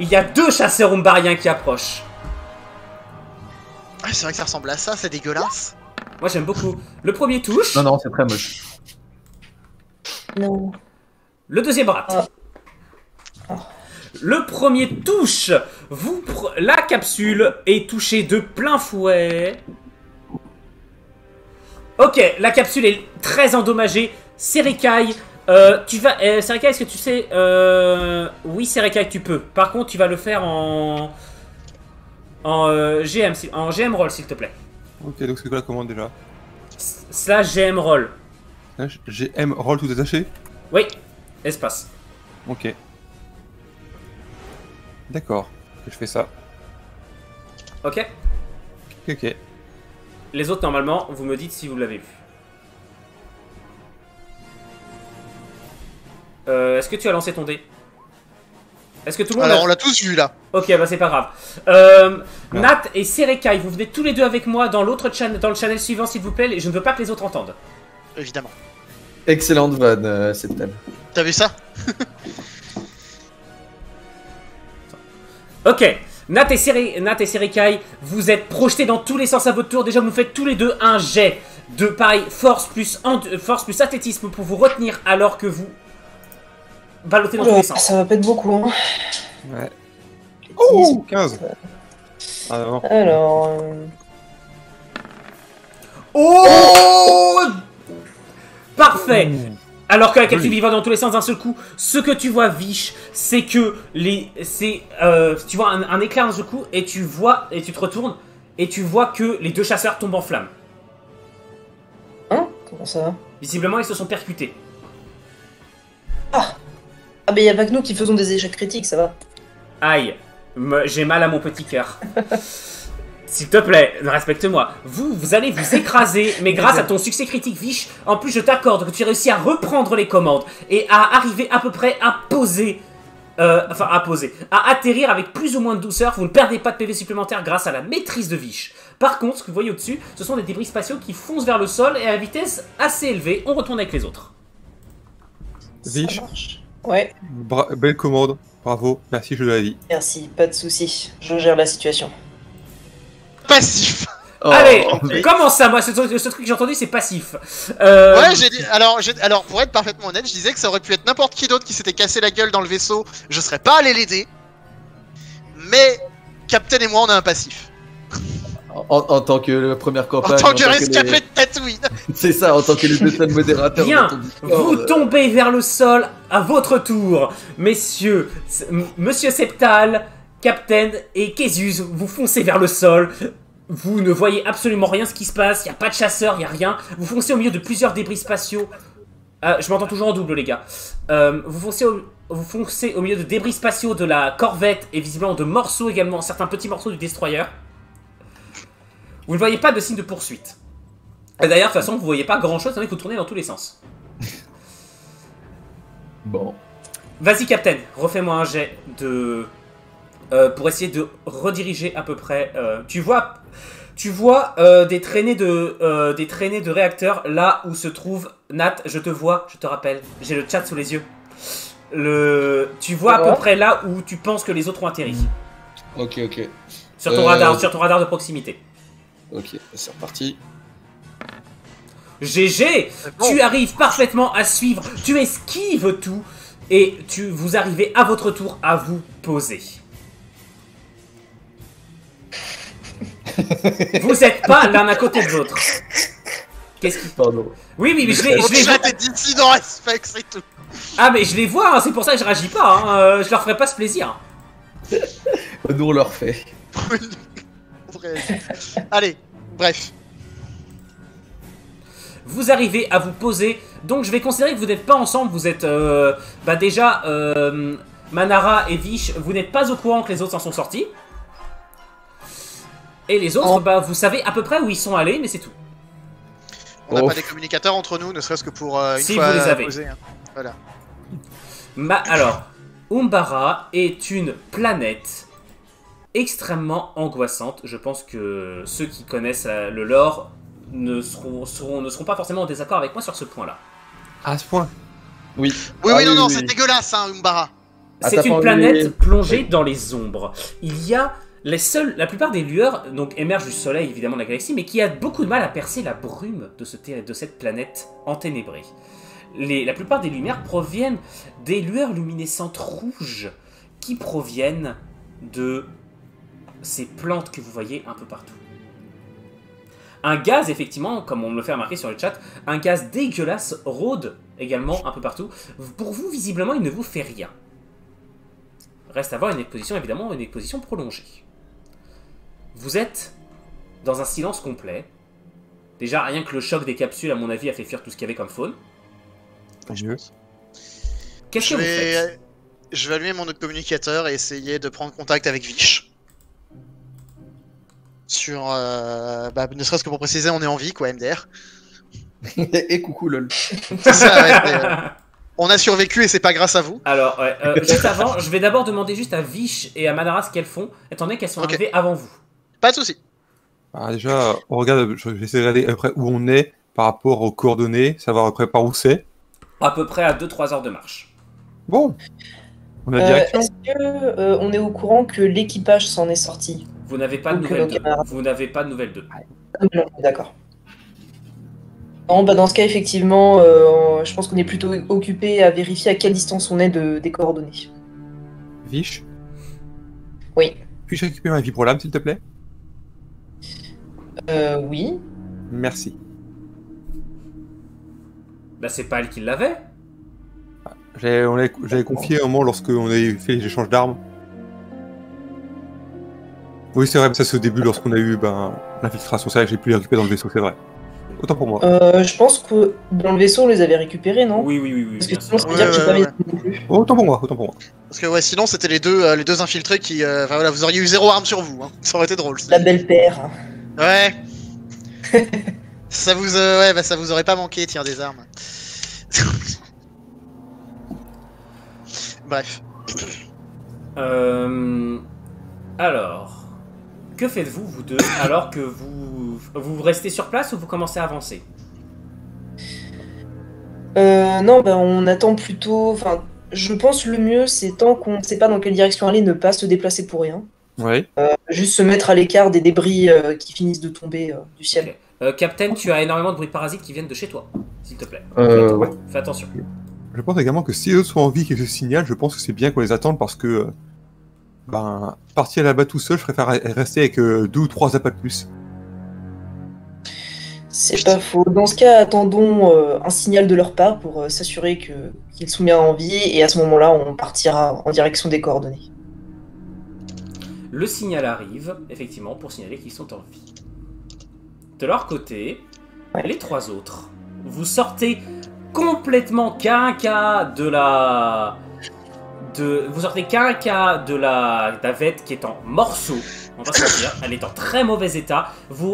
Il y a 2 chasseurs umbariens qui approchent. Ah, c'est vrai que ça ressemble à ça, c'est dégueulasse. Moi, j'aime beaucoup. Le premier touche. Non, c'est très moche. Non. Le deuxième rate. Le premier touche. La capsule est touchée de plein fouet. Ok, la capsule est très endommagée. Serikai, Serikai, est-ce que tu sais... Oui, Serikai, tu peux. Par contre, tu vas le faire en GM roll, s'il te plaît. Ok, donc c'est quoi la commande déjà? / GM roll. GM roll tout attaché? Oui, espace. Ok. D'accord, je fais ça. Ok. Ok. Les autres, normalement, vous me dites si vous l'avez vu. Est-ce que tu as lancé ton dé? Est-ce que tout le monde Alors on l'a tous vu là. Ok, bah c'est pas grave. Nat et Serikai, vous venez tous les deux avec moi dans l'autre channel, dans le channel suivant, s'il vous plaît. Et je ne veux pas que les autres entendent. Évidemment. Excellente vanne, cette table. T'as vu ça? Ok. Nat et Serekai, vous êtes projetés dans tous les sens à votre tour. Déjà, vous faites tous les deux un jet de pareil force plus athlétisme pour vous retenir alors que vous ballotez dans tous les sens. Ça va pas être beaucoup. Hein. Ouais. Oh 15. Alors. Oh parfait. Alors que la capsule va dans tous les sens d'un seul coup, ce que tu vois, Vish, c'est que tu vois un éclair d'un seul coup et tu te retournes et tu vois que les deux chasseurs tombent en flammes. Hein? Comment ça? Visiblement, ils se sont percutés. Ah, mais y a pas que nous qui faisons des échecs critiques, ça va. Aïe, j'ai mal à mon petit cœur. S'il te plaît, respecte-moi. Vous allez vous écraser, mais grâce à ton succès critique, Vish, en plus je t'accorde que tu réussis à reprendre les commandes et à arriver à peu près à à atterrir avec plus ou moins de douceur. Vous ne perdez pas de PV supplémentaire grâce à la maîtrise de Vish. Par contre, ce que vous voyez au-dessus, ce sont des débris spatiaux qui foncent vers le sol et à vitesse assez élevée. On retourne avec les autres. Vish, ouais. Belle commande. Bravo. Merci, je l'ai. Merci, pas de soucis. Je gère la situation. Passif. Allez, comment ça? Moi, ce truc que j'ai entendu, c'est passif. Ouais, j'ai dit. Alors, pour être parfaitement honnête, je disais que ça aurait pu être n'importe qui d'autre qui s'était cassé la gueule dans le vaisseau. Je serais pas allé l'aider. Mais Captain et moi, on a un passif. En tant que première campagne. En tant que rescapé de Tatooine. C'est ça, en tant que les deux seuls modérateurs. Bien, vous tombez vers le sol à votre tour. Messieurs, Monsieur Septal, Captain et Kézus, vous foncez vers le sol. Vous ne voyez absolument rien ce qui se passe, il n'y a pas de chasseurs, il n'y a rien. Vous foncez au milieu de plusieurs débris spatiaux. Je m'entends toujours en double, les gars. Vous foncez au milieu de débris spatiaux de la corvette et visiblement de morceaux également, certains petits morceaux du destroyer. Vous ne voyez pas de signe de poursuite. Et d'ailleurs, de toute façon, vous ne voyez pas grand chose, étant donné que vous tournez dans tous les sens. Bon. Vas-y, Captain, refais-moi un jet de... pour essayer de rediriger à peu près... Tu vois des traînées de réacteurs là où se trouve Nat. Je te vois, je te rappelle. J'ai le chat sous les yeux. Tu vois à peu près là où tu penses que les autres ont atterri. Ok. Sur ton radar de proximité. Ok, c'est reparti. GG, tu arrives parfaitement à suivre. Tu esquives tout et vous arrivez à votre tour à vous poser. Vous n'êtes pas l'un à côté de l'autre. Qu'est-ce qui... Pardon. Oui, mais je les vois. T'es d'ici dans respect, c'est tout. Ah, mais je les vois, hein, c'est pour ça que je réagis pas. Hein. Je leur ferai pas ce plaisir. Nous, on leur fait. Allez, bref. Vous arrivez à vous poser. Donc, je vais considérer que vous n'êtes pas ensemble. Vous êtes déjà Manara et Vish. Vous n'êtes pas au courant que les autres s'en sont sortis. Et les autres, vous savez à peu près où ils sont allés, mais c'est tout. On n'a pas des communicateurs entre nous, ne serait-ce que pour une si fois vous les avez. poser, hein. Voilà. Alors, Umbara est une planète extrêmement angoissante. Je pense que ceux qui connaissent le lore ne seront pas forcément en désaccord avec moi sur ce point-là. À ce point? Oui, c'est dégueulasse, hein, Umbara. C'est une planète plongée dans les ombres. Il y a la plupart des lueurs donc, émergent du soleil, évidemment, de la galaxie, mais qui a beaucoup de mal à percer la brume de cette planète enténébrée. La plupart des lumières proviennent des lueurs luminescentes rouges qui proviennent de ces plantes que vous voyez un peu partout. Un gaz, effectivement, comme on me le fait remarquer sur le chat, un gaz dégueulasse rôde également un peu partout. Pour vous, visiblement, il ne vous fait rien. Reste à voir une exposition, évidemment, une exposition prolongée. Vous êtes dans un silence complet. Déjà, rien que le choc des capsules, à mon avis, a fait fuir tout ce qu'il y avait comme faune. Qu'est-ce que vous faites? Je vais allumer mon autre communicateur et essayer de prendre contact avec Vish. Sur... ne serait-ce que pour préciser, on est en vie, quoi, MDR. Et coucou, lol. C'est ça, ouais, on a survécu et c'est pas grâce à vous. Alors, juste avant, je vais d'abord demander juste à Vish et à Manara ce qu'elles font, étant donné qu'elles sont arrivées avant vous. Pas de soucis. Déjà, on regarde, je vais essayer de regarder après où on est par rapport aux coordonnées, savoir après par où c'est. À peu près à 2-3 heures de marche. Bon. On a direction. Est-ce que on est au courant que l'équipage s'en est sorti? Vous n'avez pas de Donc, nouvelles nos d'eux. camarades. Vous n'avez pas de nouvelles d'eux. Non, d'accord. Non, bah dans ce cas, effectivement, je pense qu'on est plutôt occupé à vérifier à quelle distance on est des coordonnées. Viche. Oui. Puis-je récupérer ma vibrolame, s'il te plaît? Oui. Merci. Bah, c'est pas elle qui l'avait. J'avais confié un moment lorsque on avait fait les échanges d'armes. Oui, c'est vrai, mais ça c'est au début lorsqu'on a eu l'infiltration. C'est vrai que j'ai pu les récupérer dans le vaisseau, c'est vrai. Autant pour moi. Je pense que dans le vaisseau, on les avait récupérés, non? Oui, Parce que bien sinon, sûr. ça veut dire que j'ai pas Ouais. mis non plus. Autant pour moi, autant pour moi. Parce que ouais, sinon c'était les deux infiltrés qui. Enfin voilà, vous auriez eu 0 arme sur vous. Hein. Ça aurait été drôle. La belle paire. Ouais. Ça vous aurait pas manqué, tir des armes. Bref. Alors, que faites-vous, vous deux, alors que vous restez sur place ou vous commencez à avancer? Non, bah on attend plutôt. Enfin, je pense le mieux, c'est tant qu'on ne sait pas dans quelle direction aller, ne pas se déplacer pour rien. Ouais. Juste se mettre à l'écart des débris qui finissent de tomber du ciel. Ok. Captain, tu as énormément de bruits parasites qui viennent de chez toi, s'il te plaît. Ouais. Fais attention. Je pense également que si les autres sont en vie et qu'ils se signalent, je pense que c'est bien qu'on les attende parce que. Partir là-bas tout seul, je préfère rester avec 2 ou 3 appâts de plus. C'est pas faux. Dans ce cas, attendons un signal de leur part pour s'assurer qu'ils sont bien en vie, et à ce moment-là, on partira en direction des coordonnées. Le signal arrive, effectivement, pour signaler qu'ils sont en vie. De leur côté, Ouais. les 3 autres, vous sortez complètement quinca de la... Vous sortez quinca de la navette qui est en morceaux. On va se le dire, elle est en très mauvais état.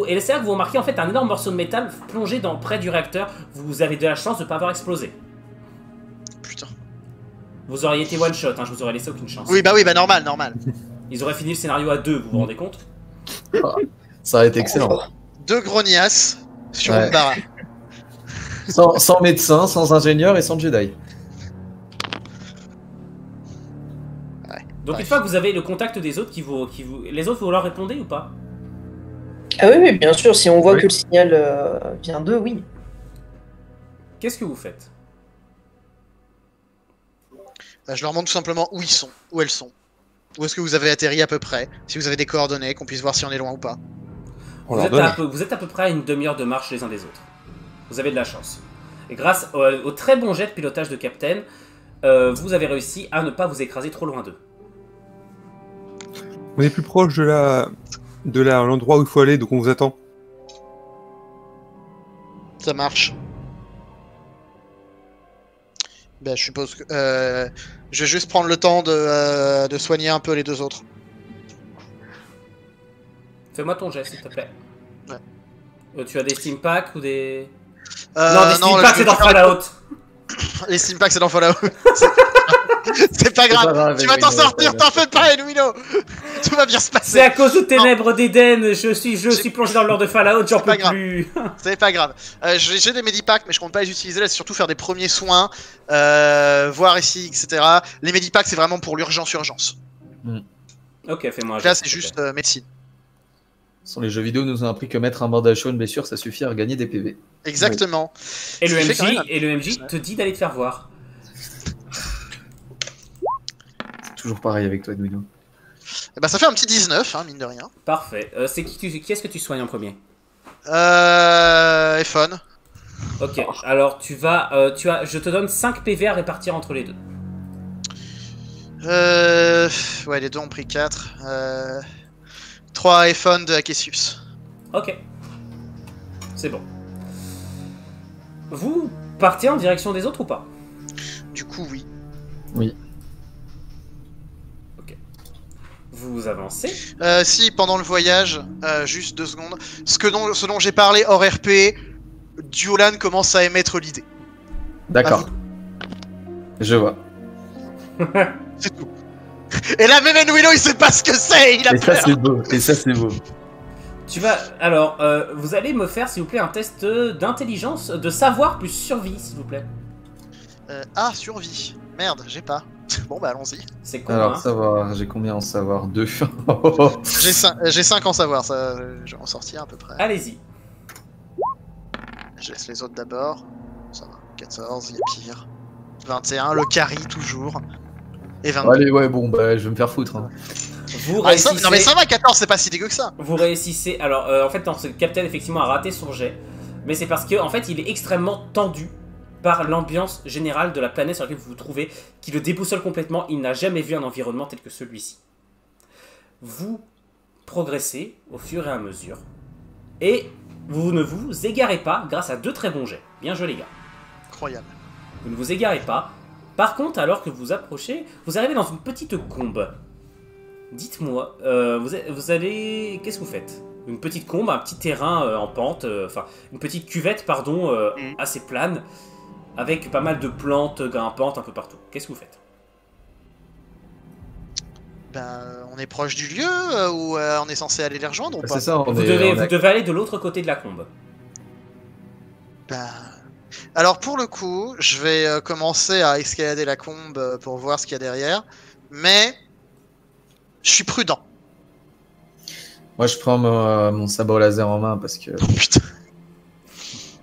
Et c'est là que vous remarquez en fait un énorme morceau de métal plongé près du réacteur. Vous avez de la chance de ne pas avoir explosé. Putain. Vous auriez été one shot, hein, je vous aurais laissé aucune chance. Oui, normal. Ils auraient fini le scénario à 2, vous vous rendez compte? Ça aurait été excellent. 2 grognasse sur Ouais. une barre. Sans médecin, sans ingénieur et sans Jedi. Donc Ouais. une fois que vous avez le contact des autres les autres vous leur répondez ou pas? Ah oui, bien sûr, si on voit Oui. que le signal vient d'eux, oui. Qu'est-ce que vous faites? Je leur demande tout simplement où ils sont, où elles sont. Où est-ce que vous avez atterri à peu près? Si vous avez des coordonnées, qu'on puisse voir si on est loin ou pas. On leur donne. Vous êtes à peu près à une demi-heure de marche les uns des autres. Vous avez de la chance. Et grâce au très bon jet de pilotage de Captain, vous avez réussi à ne pas vous écraser trop loin d'eux. On est plus proche de l'endroit où il faut aller, donc on vous attend. Ça marche. Ben, je suppose que. Je vais juste prendre le temps de soigner un peu les 2 autres. Fais-moi ton jet s'il te plaît. Ouais. Tu as des steam packs ou des... Non, des steam packs c'est dans Fallout. Les steam packs, c'est dans Fallout. C'est pas grave. Tu vas t'en sortir, t'en fais pas, Enuino. Tout va bien se C'est passer. à cause de ténèbres d'Éden, je suis plongé dans le lore de Fallout, j'en C'est pas peux grave. plus. C'est pas grave. J'ai des medipacks, mais je compte pas les utiliser là. C'est surtout faire des premiers soins, voir ici, etc. Les medipacks, c'est vraiment pour l'urgence. Ok, fais-moi un Là, jet, c'est s'il te juste plaît. médecine. Sur les jeux vidéo nous ont appris que mettre un bandage sur une blessure, ça suffit à gagner des PV. Exactement. Et le Je fais quand même MJ te dit d'aller te faire voir. C'est toujours pareil avec toi, Edwino. Eh ben, ça fait un petit 19, hein, mine de rien. Parfait. Qui est-ce que tu soignes en premier? Phone. Ok, alors je te donne 5 PV à répartir entre les deux. Ouais, les deux ont pris 4. 3 iPhone de Akesius. Ok. C'est bon. Vous partez en direction des autres ou pas? Du coup, oui. Oui. Ok. Vous avancez. Si, pendant le voyage, juste 2 secondes, ce dont j'ai parlé hors RP, Duolan commence à émettre l'idée. D'accord. Je vois. C'est tout. Et là, même Enuino, il sait pas ce que c'est, il a Et ça, peur. c'est beau. Et ça, c'est beau. Alors, vous allez me faire, s'il vous plaît, un test d'intelligence, de savoir plus survie, s'il vous plaît. Survie. Merde, j'ai pas. Bon bah allons-y. C'est con, Alors, hein. savoir, j'ai combien en savoir? 2. J'ai 5 en savoir, ça je vais en sortir à peu près. Allez-y. Je laisse les autres d'abord. Ça va. 14, il y a pire. 21, le carry toujours. Et 22. Allez, ouais, bon, bah, je vais me faire foutre. Hein. Vous Ah, ça- réussissez. non mais ça va, 14, c'est pas si dégueu que ça. Vous réussissez. Alors, en fait, non, ce Captain effectivement a raté son jet, mais c'est parce que en fait, il est extrêmement tendu par l'ambiance générale de la planète sur laquelle vous vous trouvez, qui le déboussole complètement. Il n'a jamais vu un environnement tel que celui-ci. Vous progressez au fur et à mesure, et vous ne vous égarez pas grâce à 2 très bons jets. Bien joué, les gars. Incroyable. Vous ne vous égarez pas. Par contre, alors que vous approchez, vous arrivez dans une petite combe. Dites-moi, vous allez... Qu'est-ce que vous faites? Une petite combe, un petit terrain en pente, enfin, une petite cuvette, pardon, assez plane, avec pas mal de plantes grimpantes un peu partout. Qu'est-ce que vous faites? Bah, on est proche du lieu où on est censé aller les rejoindre ou pas? C'est ça, Vous devez aller de l'autre côté de la combe. Bah... Alors pour le coup, je vais commencer à escalader la combe pour voir ce qu'il y a derrière, mais je suis prudent. Moi, je prends mon sabre laser en main parce que. Oh, putain.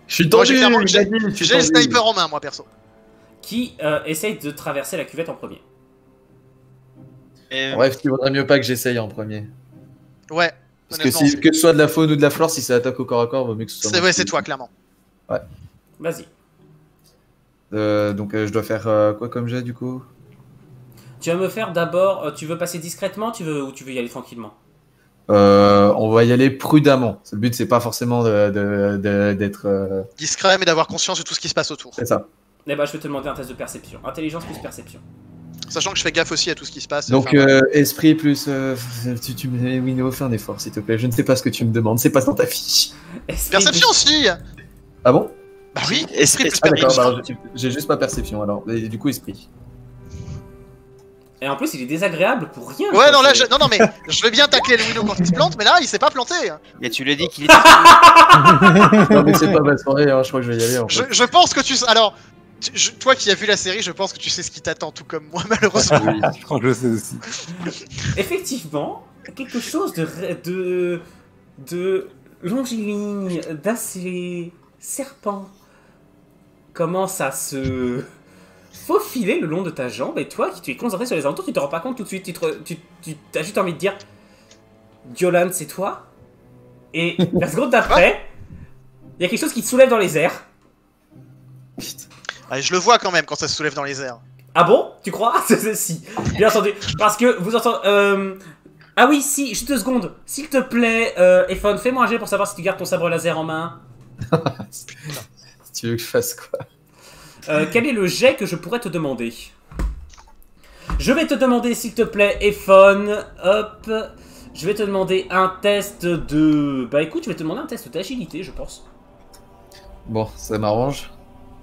Je suis Moi, tendu, j'ai clairement- il a dit, je suis J'ai le tendu. sniper en main, moi perso. Qui essaye de traverser la cuvette en premier? Et, Bref, il vaudrait mieux pas que j'essaye en premier. Ouais. Parce que, honnêtement, que ce soit de la faune ou de la flore, si ça attaque au corps à corps, vaut mieux que ce soit. c'est moi ouais, qui- c'est toi clairement. Vas-y. Donc, je dois faire quoi comme jet du coup? Tu vas me faire d'abord... tu veux passer discrètement ou tu veux y aller tranquillement? On va y aller prudemment. Le but, c'est pas forcément d'être. Discret, mais d'avoir conscience de tout ce qui se passe autour. C'est ça. Eh ben, je vais te demander un test de perception. Intelligence plus perception. Sachant que je fais gaffe aussi à tout ce qui se passe. Donc, enfin, esprit plus. Tu me. Winnow, fais un effort, s'il te plaît. Je ne sais pas ce que tu me demandes. C'est pas dans ta fiche. Esprit Perception aussi. Ah bon? Bah oui, Et- esprit plus Ah, d'accord, perception. bah, j'ai juste pas perception alors. Et du coup, esprit. Et en plus, il est désagréable pour rien. Ouais, quoi, non, là, c'est- non, mais je vais bien tacler le Winnow quand il se plante, mais là, il s'est pas planté. et tu l'as dit qu'il était. Non, mais c'est pas ma soirée, hein, je crois que je vais y aller en fait. Je pense que tu. Alors, toi qui as vu la série, je pense que tu sais ce qui t'attend, tout comme moi, malheureusement. Oui. Je crois que je sais aussi. Effectivement, quelque chose de longiligne, d'assez serpent commence à se faufiler le long de ta jambe, et toi qui tu es concentré sur les alentours, tu te rends pas compte tout de suite, tu as juste envie de dire Diolan, c'est toi? Et la seconde d'après, il y a quelque chose qui te soulève dans les airs. Ah, je le vois quand même quand ça se soulève dans les airs. Ah bon? Tu crois? Si, bien entendu. Parce que vous entendez... Ah oui, si, juste 2 secondes. S'il te plaît, Ephon, fais-moi un jet pour savoir si tu gardes ton sabre laser en main. Si tu veux que je fasse quoi? Quel est le jet que je pourrais te demander? Je vais te demander, s'il te plaît, Ephon, hop... Je vais te demander un test de... Bah écoute, je vais te demander un test d'agilité, je pense. Bon, ça m'arrange.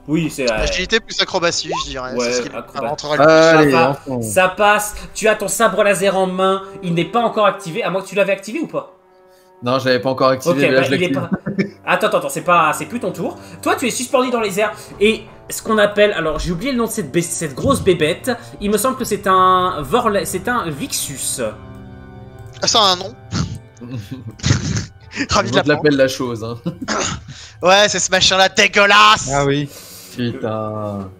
Oui, c'est... Agilité plus acrobatie, je dirais. Ouais, c'est ce qui acrobatie. rentrera le plus. Allez, va. enfin. Ça passe, tu as ton sabre laser en main, il n'est pas encore activé, à moins que tu l'avais activé ou pas? Non, je l'avais pas encore activé, Ok, mais là bah, je il est l'active. pas... Attends, c'est plus ton tour. Toi, tu es suspendu dans les airs, et ce qu'on appelle... Alors, j'ai oublié le nom de cette grosse bébête. Il me semble que c'est un... C'est un Vixus. Ah, ça a un nom. Ravi de Je l'apprendre. l'appelle la chose, hein. Ouais, c'est ce machin-là dégueulasse. Ah oui. Putain.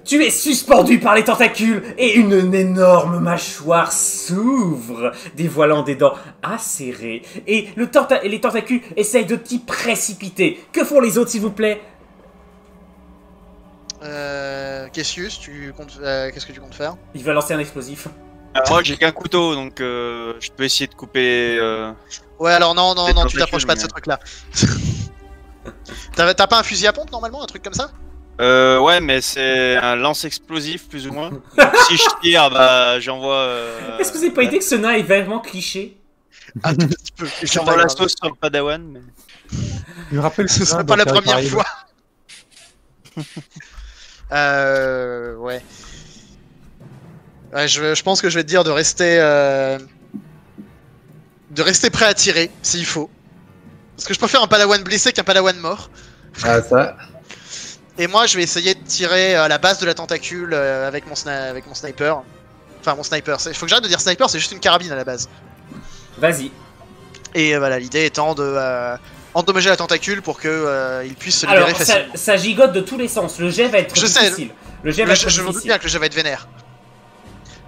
Tu es suspendu par les tentacules et une énorme mâchoire s'ouvre, dévoilant des dents acérées. Et les tentacules essayent de t'y précipiter. Que font les autres, s'il vous plaît? Cassius, qu'est-ce que tu comptes faire? Il va lancer un explosif. Moi, j'ai qu'un couteau, donc je peux essayer de couper. Ouais, alors non, Les tu t'approches pas de ce tentacules, truc-là. T'as pas un fusil à pompe normalement, un truc comme ça? Ouais, mais c'est un lance-explosif, plus ou moins. Donc, si je tire, bah, j'envoie. Est-ce que vous avez pas idée que ce nain est vraiment cliché? Un tout petit peu. J'envoie la sauce sur le padawan, mais. Je me rappelle Ce que serait pas la première fois. Ouais. Ouais, je pense que je vais te dire de rester prêt à tirer s'il faut. Parce que je préfère un padawan blessé qu'un padawan mort. Ah, ça. Et moi, je vais essayer de tirer à la base de la tentacule avec mon sniper. Enfin, mon sniper. Il faut que j'arrête de dire sniper, c'est juste une carabine à la base. Vas-y. Et voilà, l'idée étant de endommager la tentacule pour que il puisse se libérer Alors, facilement. ça gigote de tous les sens. Le jet va être Je sais. difficile. Le jet va être Je me doute difficile. bien que le jeu va être vénère.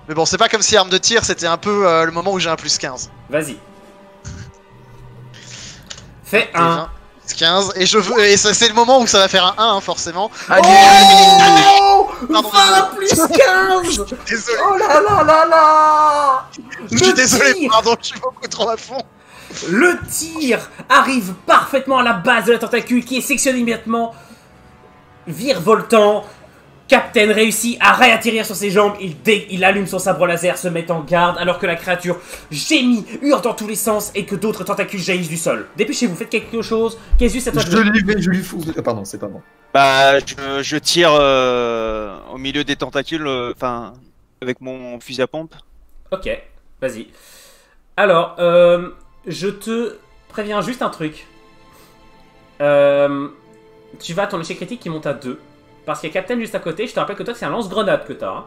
Mais bon, c'est pas comme si arme de tir, c'était un peu le moment où j'ai un plus 15. Vas-y. Fais Et un. 20, 15, et c'est le moment où ça va faire un 1, hein, forcément. Allez Oh Pardon, 20 plus 15. Désolé, Oh là là là là. je suis Le désolé, tir. pardon, je suis beaucoup trop à fond. Le tir arrive parfaitement à la base de la tentacule qui est sectionnée immédiatement. Virevoltant. Captain réussit à réatterrir sur ses jambes. Il allume son sabre laser, se met en garde alors que la créature gémit, hurle dans tous les sens et que d'autres tentacules jaillissent du sol. Dépêchez-vous, faites quelque chose. Qu'est-ce que c'est Je lui fous. Pardon, c'est pas bon. Bah, je tire au milieu des tentacules, enfin, avec mon fusil à pompe. Ok, vas-y. Alors, je te préviens juste un truc. Tu vas à ton échec critique qui monte à 2. Parce qu'il y a Captain juste à côté. Je te rappelle que toi, c'est un lance-grenade que t'as. Hein.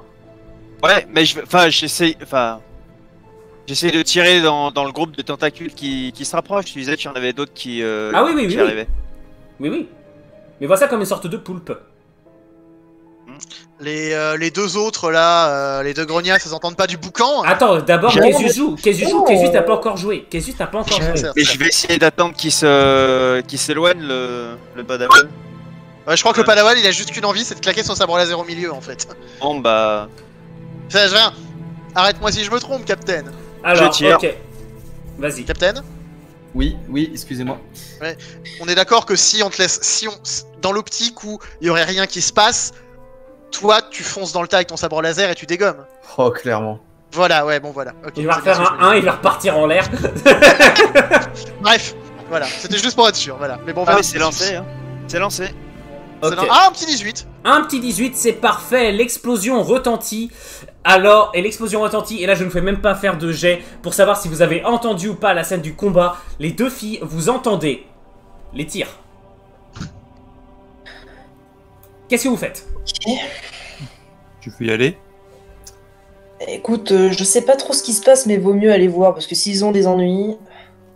Ouais, mais j'essaie de tirer dans le groupe de tentacules qui se rapprochent. Tu disais qu'il y en avait d'autres qui Oui. arrivaient. Oui. Mais vois ça comme une sorte de poulpe. Les deux autres là, les deux grognasses, elles entendent pas du boucan. Hein. Attends, d'abord, J'ai- Kézus joue. Kézus t'as pas encore joué. Kézus t'as pas encore joué. Certes, Et certes. je vais essayer d'attendre qu'il s'éloigne le Padawan. Ouais, je crois que le Padawan il a juste qu'une envie, c'est de claquer son sabre laser au milieu en fait. Bon bah, Ça, je viens. Arrête-moi si je me trompe, Captain. Alors, Je tire. ok. Vas-y. Captain, Oui, excusez-moi. on est d'accord que si on te laisse, dans l'optique où il y aurait rien qui se passe, toi tu fonces dans le tas avec ton sabre laser et tu dégommes. Oh, clairement. Voilà, ouais, bon voilà. Ok, Il va c'est bien refaire ce que je un 1, il va repartir en l'air. Bref, voilà, c'était juste pour être sûr, voilà. Mais bon, ah, voilà. mais c'est lancé, hein. C'est lancé. Ok. Ah, un petit 18. Un petit 18, c'est parfait. L'explosion retentit. Alors, et l'explosion retentit. Et là, je ne fais même pas faire de jet pour savoir si vous avez entendu ou pas la scène du combat. Les deux filles, vous entendez les tirs. Qu'est-ce que vous faites? Tu veux y aller? Écoute, je sais pas trop ce qui se passe, mais vaut mieux aller voir, parce que s'ils ont des ennuis...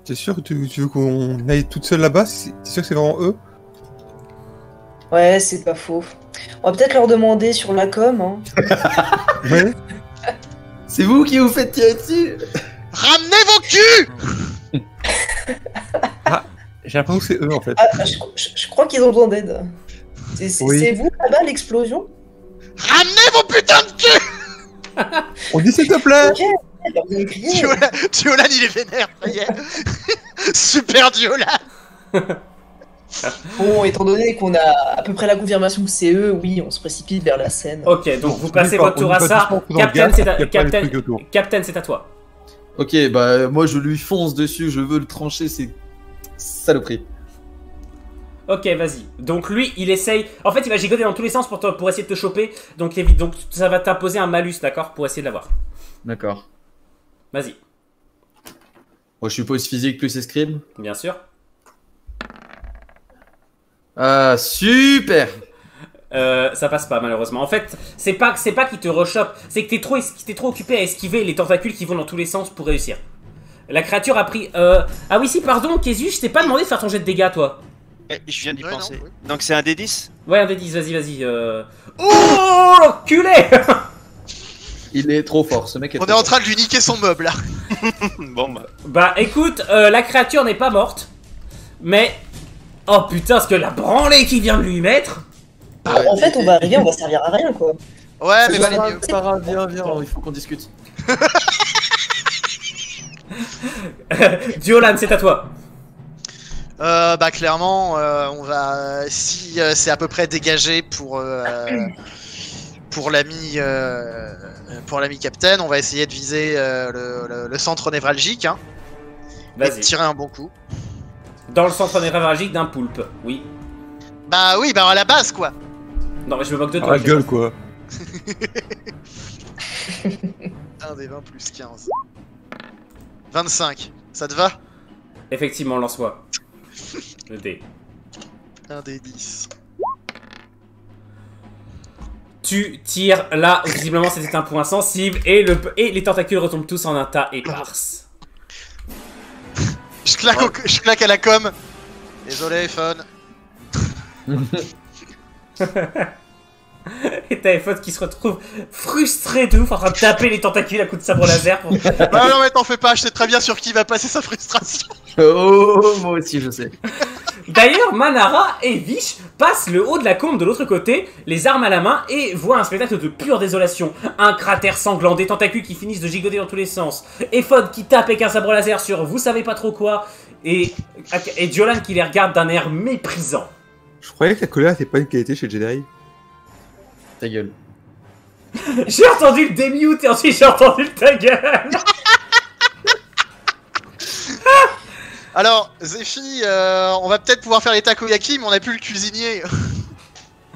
T'es sûr que tu veux qu'on aille toute seule là-bas? T'es sûr que c'est vraiment eux? Ouais, c'est pas faux. On va peut-être leur demander sur la com, hein. Ouais. C'est vous qui vous faites tirer dessus? Ramenez vos culs. J'ai l'impression que c'est eux en fait. Ah, je crois qu'ils ont besoin d'aide. Oui. C'est vous là-bas, l'explosion? Ramenez vos putains de culs. On dit s'il te plaît! Ok, alors vous me criez. Diolan, il est vénère, ça y est. Super Diolan. Bon, étant donné qu'on a à peu près la confirmation que c'est eux, oui, on se précipite vers la scène. Ok, donc vous On passez dit pas- votre tour on à dit pas ça. doucement, faisant Captain, gaffe, c'est qu'il y a pas Captain, les trucs autour. Captain, c'est à toi. Ok, bah moi je lui fonce dessus, je veux le trancher, c'est saloperie. Ok, vas-y. Donc lui, il essaye. En fait, il va gigoter dans tous les sens pour essayer de te choper. Donc ça va t'imposer un malus, d'accord, pour essayer de l'avoir. D'accord. Vas-y, Moi je suppose physique plus escrime. bien sûr. Ah, super! Ça passe pas malheureusement. En fait, c'est pas qu'il te rechoppe, c'est que t'es trop occupé à esquiver les tentacules qui vont dans tous les sens pour réussir. La créature a pris. Ah oui, si, pardon, Kézus, je t'ai pas demandé de faire ton jet de dégâts, toi. Je viens d'y Ouais, penser. non, oui. Donc c'est un D10. Ouais, un des 10, vas-y. Oh, l'enculé. Il est trop fort, ce mec est On trop est en fort. train de lui niquer son meuble là. Bon bah. Bah écoute, la créature n'est pas morte, mais oh putain, ce que la branlée qu'il vient de lui mettre. En fait, on va arriver, on va servir à rien, quoi. Ouais, mais C'est pas valait grave, mieux. c'est pas grave, viens, il faut qu'on discute. Diolan, c'est à toi. Bah clairement, on va si c'est à peu près dégagé pour l'ami Captain, on va essayer de viser le centre névralgique, hein, et de Vas-y. tirer un bon coup. Dans le centre névralgique d'un poulpe, oui. Bah oui, bah à la base quoi. Non, mais je me moque de Ah toi. la gueule quoi. Un des 20 plus 15. 25. Ça te va? Effectivement, lance-moi. Le dé. Un des 10. Tu tires là, visiblement c'était un point sensible, et les tentacules retombent tous en un tas éparses. Je claque à la com. Désolé, fun. Et t'as Ephod qui se retrouve frustré de ouf en train de taper les tentacules à coups de sabre laser. Pour... Bah non mais t'en fais pas, je sais très bien sur qui va passer sa frustration. Oh, moi aussi je sais. D'ailleurs, Manara et Vish passent le haut de la combe de l'autre côté, les armes à la main, et voient un spectacle de pure désolation. Un cratère sanglant, des tentacules qui finissent de gigoter dans tous les sens, Ephod qui tape avec un sabre laser sur vous savez pas trop quoi, et Diolan qui les regarde d'un air méprisant. Je croyais que la colère n'était pas une qualité chez Jedi. Ta gueule. J'ai entendu le démute et ensuite j'ai entendu le ta gueule. Alors, Zephy, on va peut-être pouvoir faire les takoyaki, mais on a plus le cuisinier.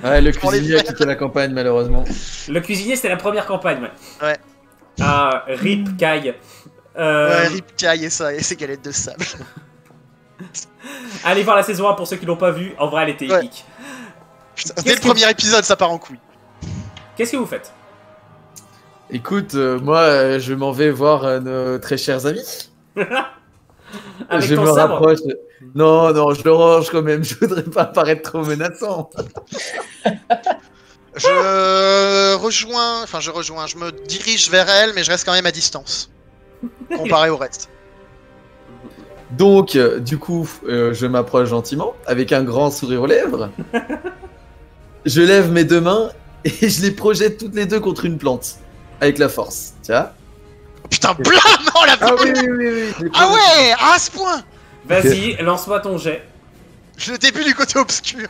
Ouais, le Pour les cuisinier a frères. quitté la campagne malheureusement. Le cuisinier c'était la première campagne, ouais. Ouais. Ah, Rip Kai. Ouais, Rip Kai et ça, et ses galettes de sable. Allez voir la saison 1 pour ceux qui l'ont pas vue, en vrai elle était Ouais. épique. Putain, dès le premier épisode, ça part en couille. Qu'est-ce que vous faites? Écoute, moi je m'en vais voir nos très chers amis. Avec je ton me sabre? rapproche. Non, non, je le range quand même, je voudrais pas paraître trop menaçant. Je me dirige vers elle, mais je reste quand même à distance. Comparé au reste. Donc, du coup, je m'approche gentiment, avec un grand sourire aux lèvres. Je lève mes deux mains et je les projette toutes les deux contre une plante. Avec la force, tu vois. Oh, putain, blam! Oh la Ah putain! oui, oui, oui, oui. je les Ah projette. ouais! À ce point! Vas-y, lance-moi ton jet. Je l'ai vu du côté obscur.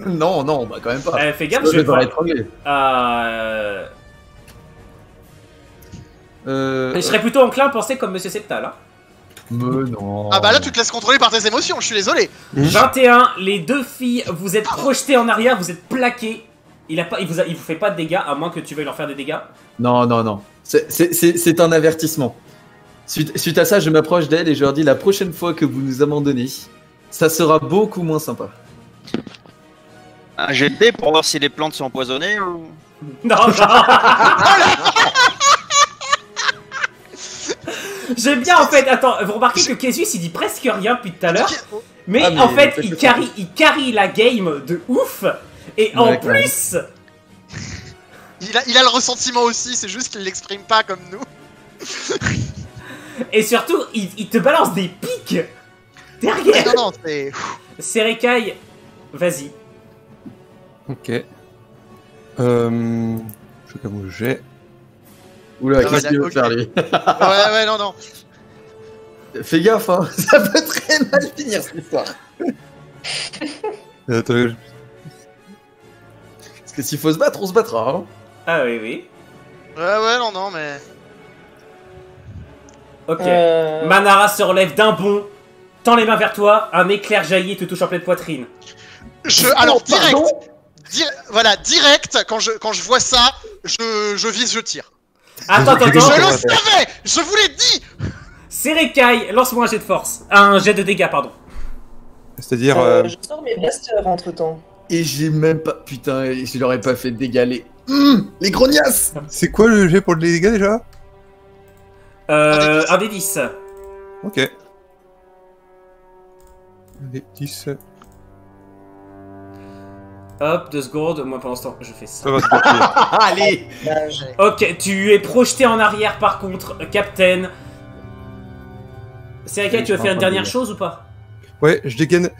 Non, non, bah quand même pas. Fais gaffe, Je je vais vais voir. étrangler. Je serais plutôt enclin à penser comme Monsieur Septal. Hein. Mais non. Ah bah là, tu te laisses contrôler par tes émotions, je suis désolé. 21, les deux filles, vous êtes projetées en arrière, vous êtes plaquées. Il vous fait pas de dégâts, à moins que tu veuilles leur faire des dégâts. Non, non, non. C'est un avertissement. Suite à ça, je m'approche d'elle et je leur dis la prochaine fois que vous nous abandonnez, ça sera beaucoup moins sympa. Un jet de dés pour voir si les plantes sont empoisonnées ou... Non, non. J'aime bien en fait, attends, vous remarquez que Késus il dit presque rien depuis tout à l'heure, mais, Ah, mais en fait c'est il carry la game de ouf, et en Ouais, quand même. plus, Il a le ressentiment aussi, c'est juste qu'il l'exprime pas comme nous. et surtout il te balance des pics derrière. Non, non, c'est... Serekai, vas-y. Ok. Je vais comme le jet. Oula, Ça va, qu'est-ce qu'il veut ok. faire lui? Ouais, non, non. Fais gaffe, hein, ça peut très mal finir cette histoire. Attends, Parce que s'il faut se battre, on se battra. Hein. Ah oui, oui. Ouais, non, mais... Ok. Manara se relève d'un bond, tend les mains vers toi, un éclair jaillit et te touche en pleine poitrine. Alors, direct, Pardon voilà, direct, quand je vois ça, je vise, je tire. Attends. Je le savais! Je vous l'ai dit! Serekai, lance-moi un jet de force. Un jet de dégâts, pardon. C'est-à-dire. Je sors mes blasters entre temps. Et j'ai même pas. Putain, je leur ai pas fait dégaler. Les grognasses! C'est quoi le jet pour les dégâts déjà? Un des 10. Ok. Allez, 10. Hop, 2 secondes, moi pour l'instant je fais ça. Ça va se passer. Allez! Ok, tu es projeté en arrière par contre, Captain. Serekai, tu veux faire une dernière chose ou pas? Ouais, je dégaine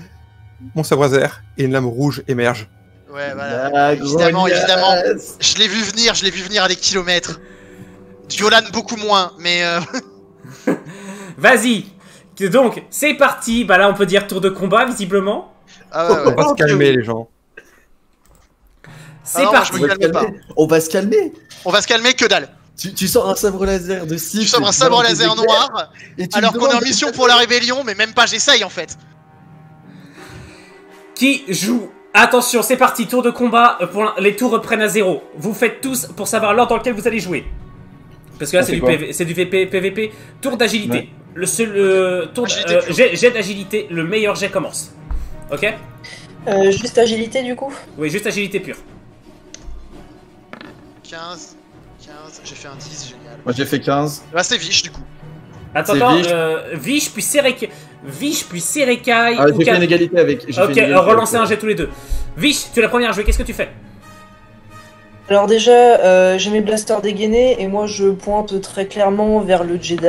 mon sabre laser et une lame rouge émerge. Ouais, voilà. La Évidemment, grognasse. évidemment. Je l'ai vu venir à des kilomètres. Diolan beaucoup moins, mais... Vas-y. Donc, c'est parti. Bah là, on peut dire tour de combat, visiblement. Ah ouais, On va se calmer, les gens. C'est non, parti. je me calme pas. On va se calmer. On va se calmer, que dalle. Tu sors un sabre laser de 6. Tu sors un sabre laser noir, alors qu'on est en mission pour la rébellion, mais même pas j'essaye en fait. Qui joue? Attention, c'est parti. Tour de combat. Les tours reprennent à 0. Vous faites tous pour savoir l'ordre dans lequel vous allez jouer. Parce que là, On c'est fait du, quoi c'est du PVP. Tour d'agilité. Ouais. Le seul tour Agilité pure. jet d'agilité. Le meilleur jet commence. Ok? Juste agilité du coup. Oui, juste agilité pure. 15, j'ai fait un 10, génial. Moi j'ai fait 15. Là c'est Vich du coup. Attends, Vich puis Serekai. Ah, j'ai fait une égalité avec. Ok, relancez un jet tous les deux. Vich, tu es la première à jouer, qu'est-ce que tu fais? Alors déjà, j'ai mes blasters dégainés et moi je pointe très clairement vers le Jedi.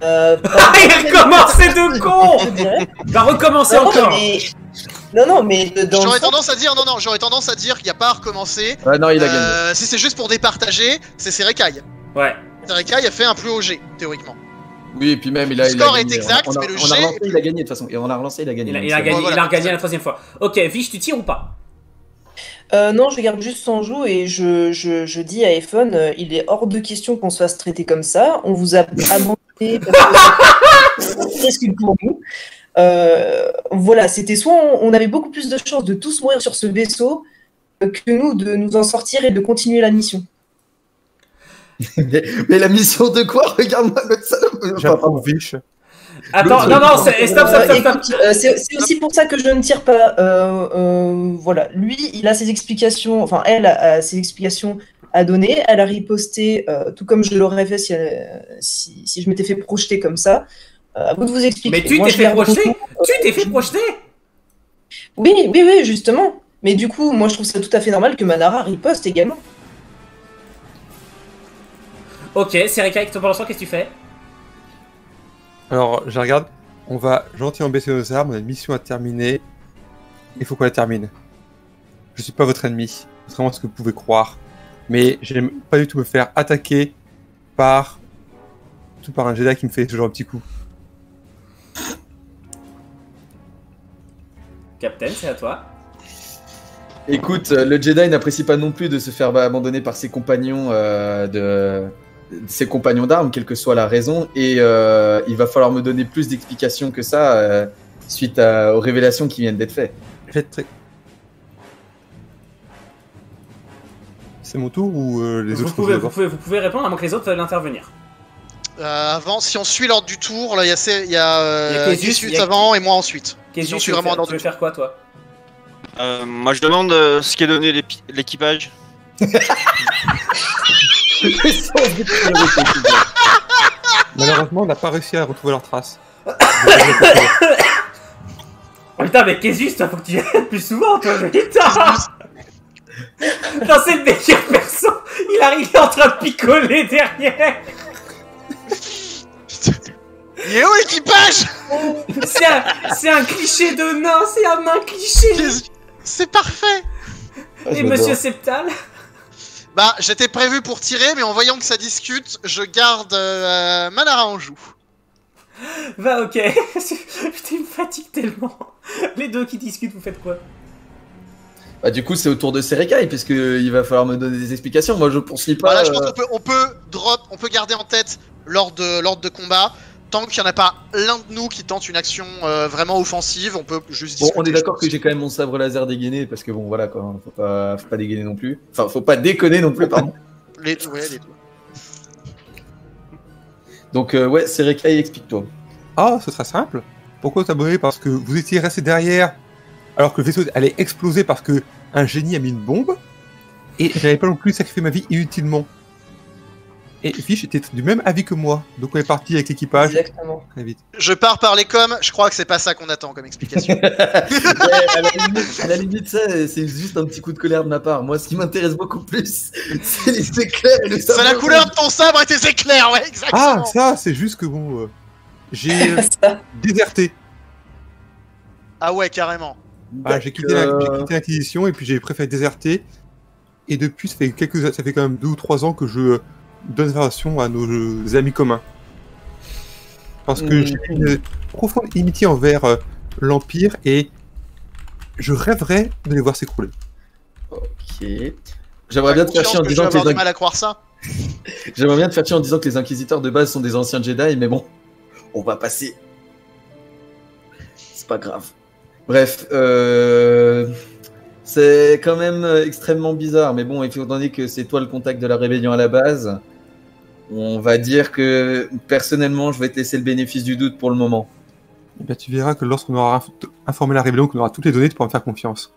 Il a recommencé de con. Je dirais. Va recommencer Non, encore. Non, mais dans le J'aurais sens- tendance à dire j'aurais tendance à dire qu'il n'y a pas à recommencer. Ouais, non, il a gagné. Si c'est juste pour départager, c'est Serekai. Ouais. Serekai a fait un plus haut G, théoriquement. Oui, et puis même, il a. Le score il a est gagné. exact, mais le on a G- relancé, il a gagné de toute façon. Et on a relancé, il a gagné. Il a gagné, voilà. il a regagné la troisième fois. Ok, Vich, tu tires ou pas? Non, je garde juste son joue et je dis à Ephon, il est hors de question qu'on se fasse traiter comme ça. On vous a abandonné parce que c'est presque pour nous. Voilà, c'était soit on avait beaucoup plus de chances de tous mourir sur ce vaisseau que nous de nous en sortir et de continuer la mission. mais la mission de quoi? Regarde-moi le salaud. J'approuve Vich. Attends, non, stop. Écoute, c'est aussi pour ça que je ne tire pas. Voilà, lui, il a ses explications, enfin, elle a ses explications à donner. Elle a riposté, tout comme je l'aurais fait si je m'étais fait projeter comme ça. À vous de vous expliquer. Mais tu Moi, t'es je fait garde projeter? beaucoup, Tu t'es fait projeter? Oui, justement. Mais du coup, moi, je trouve ça tout à fait normal que Manara riposte également. Ok, Serekai, pendant ce temps, qu'est-ce que tu fais? Alors, je regarde. On va gentiment baisser nos armes. On a une mission à terminer. Il faut qu'on la termine. Je suis pas votre ennemi, contrairement à ce que vous pouvez croire. Mais j'aime pas du tout me faire attaquer par un Jedi qui me fait toujours un petit coup. Captain, c'est à toi. Écoute, le Jedi n'apprécie pas non plus de se faire abandonner par ses compagnons ses compagnons d'armes, quelle que soit la raison, et il va falloir me donner plus d'explications que ça suite aux révélations qui viennent d'être faites. C'est mon tour ou les Vous autres pouvez répondre à moins que les autres veulent intervenir. Avant, si on suit l'ordre du tour, là il y a, Il y a Kézus, Kézus il y a- avant et moi ensuite. Qu'est-ce Si on que suit tu veux vraiment faire? l'ordre Tu veux du tour. faire quoi, toi? Moi, je demande ce qu'est donné l'équipage. Malheureusement, on n'a pas réussi à retrouver leurs traces. Oh putain, mais Kézus, toi, faut que tu viennes plus souvent, toi, putain. Putain, c'est le meilleur perso. Il arrive, il est en train de picoler derrière. Il est où l'équipage? C'est un cliché de nain, c'est un nain cliché. C'est parfait. Et Monsieur Septal? Bah, j'étais prévu pour tirer, mais en voyant que ça discute, je garde Manara en joue. Va, ok. Putain, il me fatigue tellement. Les deux qui discutent, vous faites quoi? Bah, du coup, c'est au tour de Serekai, parce qu'il va falloir me donner des explications. Moi, je poursuis pas. Voilà, je pense qu'on peut garder en tête l'ordre de combat. Tant qu'il n'y en a pas l'un de nous qui tente une action vraiment offensive, on peut juste Bon, discuter. on est d'accord je pense. que j'ai quand même mon sabre laser dégainé, parce que bon, voilà quoi, faut pas dégainer non plus. Enfin, faut pas déconner non plus, pardon. Les deux. Donc, ouais, Serekai, explique-toi. Ah, ce sera simple. Pourquoi t'abonner? Parce que vous étiez resté derrière alors que le vaisseau allait exploser parce que un génie a mis une bombe et j'avais pas non plus sacrifié ma vie inutilement. Et Fish était du même avis que moi, donc on est parti avec l'équipage Exactement. très vite. Je pars par les coms, je crois que c'est pas ça qu'on attend comme explication. Ouais, à la limite, ça, c'est juste un petit coup de colère de ma part. Moi, ce qui m'intéresse beaucoup plus, c'est les éclairs et le C'est sabre. la couleur de ton sabre et tes éclairs, ouais, exactement. Ah, ça, c'est juste que bon, j'ai Ça. déserté. Ah ouais, carrément. Ah, j'ai quitté l'Inquisition et puis j'ai préféré déserter. Et depuis, ça fait quand même 2 ou 3 ans que je donne information à nos amis communs. Parce que j'ai une profonde amitié envers l'Empire et je rêverais de les voir s'écrouler. Ok. J'aimerais bien te faire chier en que je vais disant que avoir du mal à croire ça. J'aimerais bien te faire chier en disant que les inquisiteurs de base sont des anciens Jedi, mais bon, on va passer. C'est pas grave. Bref, c'est quand même extrêmement bizarre, mais bon, étant donné que c'est toi le contact de la rébellion à la base, on va dire que personnellement, je vais te laisser le bénéfice du doute pour le moment. Et bien, tu verras que lorsqu'on aura informé la rébellion, qu'on aura toutes les données, tu pourras me faire confiance.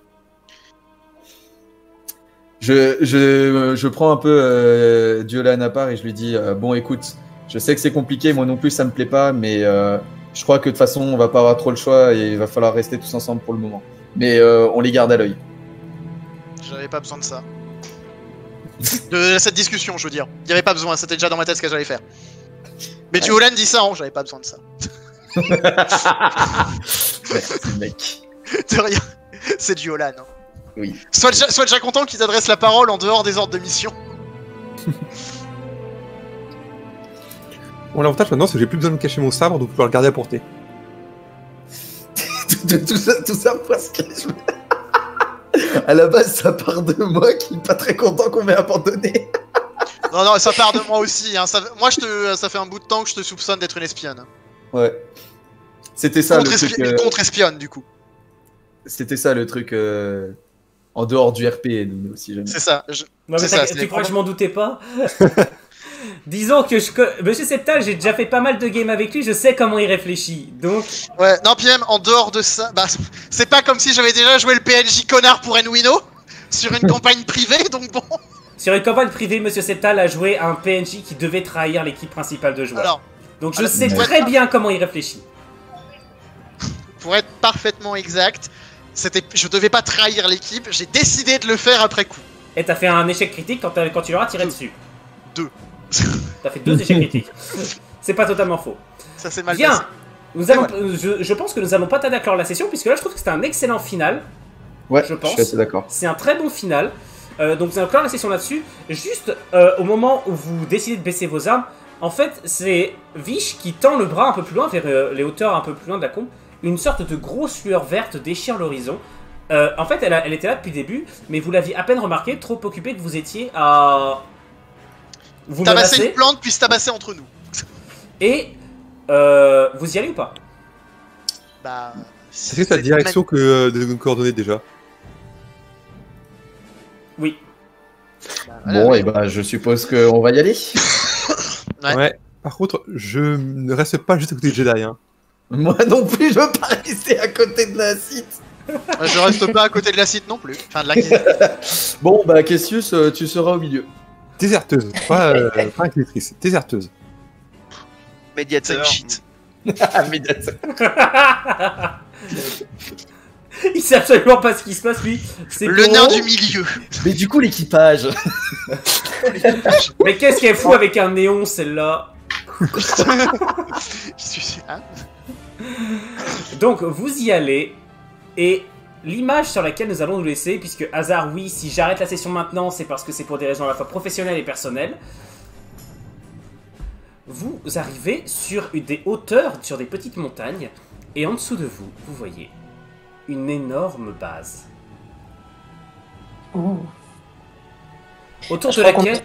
Je prends un peu Diolan à part et je lui dis bon, écoute, je sais que c'est compliqué, moi non plus ça me plaît pas, mais je crois que de toute façon on va pas avoir trop le choix et il va falloir rester tous ensemble pour le moment. Mais on les garde à l'œil. J'avais pas besoin de ça. De cette discussion, je veux dire. Il y avait pas besoin, c'était déjà dans ma tête ce que j'allais faire. Mais Diolan dit ça, hein, j'avais pas besoin de ça. Merci, mec. De rien. C'est Diolan. Hein. Oui. Sois déjà content qu'il t'adresse la parole en dehors des ordres de mission. Bon, l'avantage maintenant, c'est que j'ai plus besoin de cacher mon sabre, donc pouvoir le garder à portée. tout ça parce que à la base, ça part de moi qui est pas très content qu'on m'ait abandonné. Non, ça part de moi aussi. Hein. Moi, ça fait un bout de temps que je te soupçonne d'être une espionne. Ouais. C'était ça le truc. Une contre-espionne, du coup. C'était ça le truc en dehors du RP, nous aussi. Jamais. C'est ça. Non, mais tu crois que je m'en doutais pas? Disons que Monsieur Septal, j'ai déjà fait pas mal de games avec lui, je sais comment il réfléchit, donc... Ouais, non, puis même, en dehors de ça, bah, c'est pas comme si j'avais déjà joué le PNJ connard pour Enwino, sur une campagne privée, donc bon... Sur une campagne privée, Monsieur Septal a joué un PNJ qui devait trahir l'équipe principale de joueurs. Alors, donc je sais très bien comment il réfléchit. Pour être parfaitement exact, je devais pas trahir l'équipe, j'ai décidé de le faire après coup. Et t'as fait un échec critique quand tu leur as tiré dessus. 2. T'as fait 2 échecs critiques. C'est pas totalement faux. Ça s'est mal Bien. passé. Nous allons, je pense que nous allons pas tarder à clore la session, puisque là je trouve que c'était un excellent final. Ouais, je pense. Je suis assez d'accord. C'est un très bon final. Donc nous allons clore la session là-dessus. Juste au moment où vous décidez de baisser vos armes, en fait c'est Vish qui tend le bras un peu plus loin vers les hauteurs un peu plus loin de la combe. Une sorte de grosse lueur verte déchire l'horizon. En fait elle était là depuis le début, mais vous l'aviez à peine remarqué, trop occupé que vous étiez à... Vous tabasser une plante puis se tabasser entre nous. Et vous y allez ou pas? Bah... Est-ce que c'est la direction que de nous coordonner déjà? Oui. Bah, voilà, bon, et bah je suppose qu'on va y aller. Ouais. Par contre, je ne reste pas juste à côté de Jedi. Hein. Moi non plus, je veux pas rester à côté de la site. Je reste pas à côté de la site non plus. Enfin, de la... Bon, bah Cassius, tu seras au milieu. Déserteuse, pas inquisitrice, déserteuse. Médiateur. shit. Médiateur. Il sait absolument pas ce qui se passe, lui. C'est Le pour... nain du milieu. Mais du coup, l'équipage. Mais qu'est-ce qu'elle fout avec un néon, celle-là? Je suis... Hein? Donc, vous y allez. Et l'image sur laquelle nous allons nous laisser, puisque hasard, oui, si j'arrête la session maintenant, c'est parce que c'est pour des raisons à la fois professionnelles et personnelles. Vous arrivez sur des hauteurs, sur des petites montagnes, et en dessous de vous, vous voyez une énorme base. Oh. Autour de laquelle...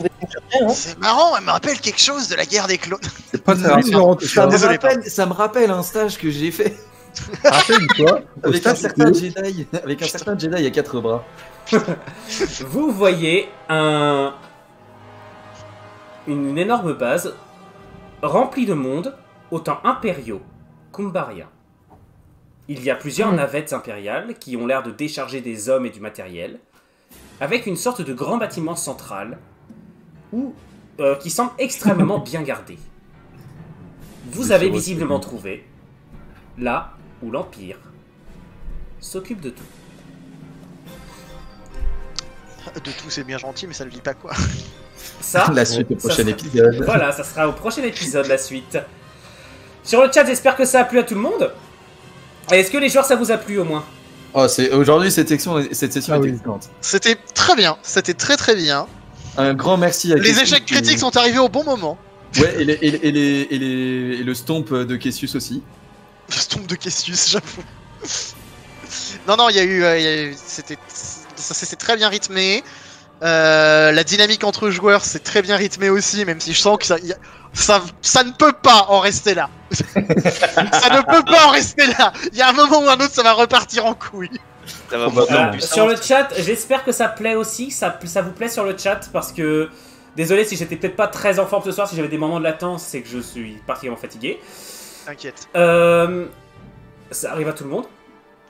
C'est marrant, elle me rappelle quelque chose de la guerre des clones. C'est pas très rassurant tout ça. Désolé, Ça me rappelle un stage que j'ai fait Rappelle quoi? avec un certain Jedi. Avec un certain Jedi à 4 bras. Vous voyez une énorme base remplie de monde, autant impériaux qu'umbariens. Il y a plusieurs navettes impériales qui ont l'air de décharger des hommes et du matériel, avec une sorte de grand bâtiment central qui semble extrêmement bien gardé. Vous avez visiblement trouvé là où l'Empire s'occupe de tout. De tout, c'est bien gentil, mais ça ne dit pas quoi. Ça, La suite au prochain épisode. Voilà, ça sera au prochain épisode, la suite. Sur le chat, j'espère que ça a plu à tout le monde. Et est-ce que les joueurs, ça vous a plu au moins? Oh, aujourd'hui, cette session était excellente. C'était très bien, c'était très très bien. Un grand merci à Les Cassius échecs critiques sont arrivés au bon moment. Ouais, et le stomp de Cassius aussi. Le stomp de Cassius, j'avoue. Non, il y a eu... C'était très bien rythmé. La dynamique entre joueurs, c'est très bien rythmé aussi, même si je sens que ça ne peut pas en rester là. Ça ne peut pas en rester là. Il y a un moment ou un autre, ça va repartir en couille. Ça va monter en puissance. Sur le chat, j'espère que ça plaît aussi, ça vous plaît sur le chat, parce que... Désolé si j'étais peut-être pas très en forme ce soir, si j'avais des moments de latence, c'est que je suis particulièrement fatigué. T'inquiète. Ça arrive à tout le monde.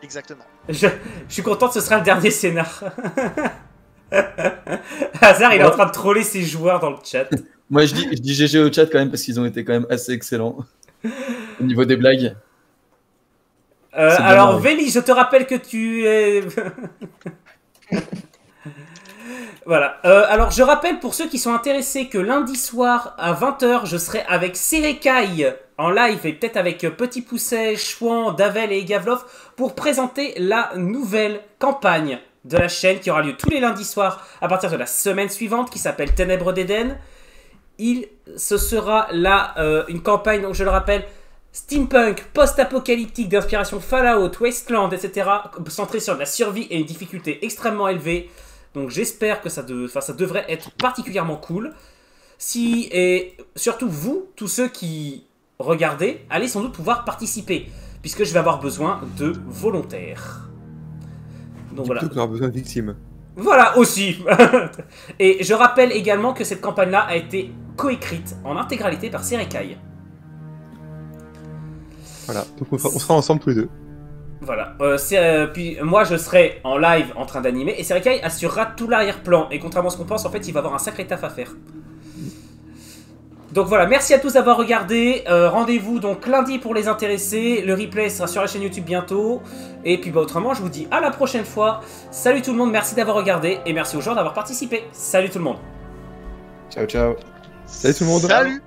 Exactement. Je suis content, ce sera le dernier scénar. Hazard, il est en train de troller ses joueurs dans le chat. Moi, je dis GG au chat quand même parce qu'ils ont été quand même assez excellents au niveau des blagues. Alors, Véli, je te rappelle que tu es... Voilà. Alors, je rappelle pour ceux qui sont intéressés que lundi soir à 20h, je serai avec Serekai en live et peut-être avec Petit Pousset, Chouan, Davel et Gavlov pour présenter la nouvelle campagne de la chaîne qui aura lieu tous les lundis soirs à partir de la semaine suivante qui s'appelle Ténèbres d'Éden. Ce sera là une campagne, donc je le rappelle, steampunk, post-apocalyptique d'inspiration Fallout, Wasteland, etc. centrée sur de la survie et une difficulté extrêmement élevée. Donc j'espère que ça devrait être particulièrement cool. Et surtout vous, tous ceux qui regardez, allez sans doute pouvoir participer, puisque je vais avoir besoin de volontaires. Donc voilà. Tu auras besoin de victimes. Voilà aussi. Et je rappelle également que cette campagne-là a été coécrite en intégralité par Serekai. Voilà, donc on sera ensemble tous les deux. Voilà, puis moi je serai en live en train d'animer et Serekai assurera tout l'arrière-plan. Et contrairement à ce qu'on pense, en fait il va avoir un sacré taf à faire. Donc voilà, merci à tous d'avoir regardé. Rendez-vous donc lundi pour les intéressés. Le replay sera sur la chaîne YouTube bientôt. Et puis autrement, je vous dis à la prochaine fois. Salut tout le monde, merci d'avoir regardé et merci aux gens d'avoir participé. Salut tout le monde. Ciao, ciao. Salut tout le monde. Salut.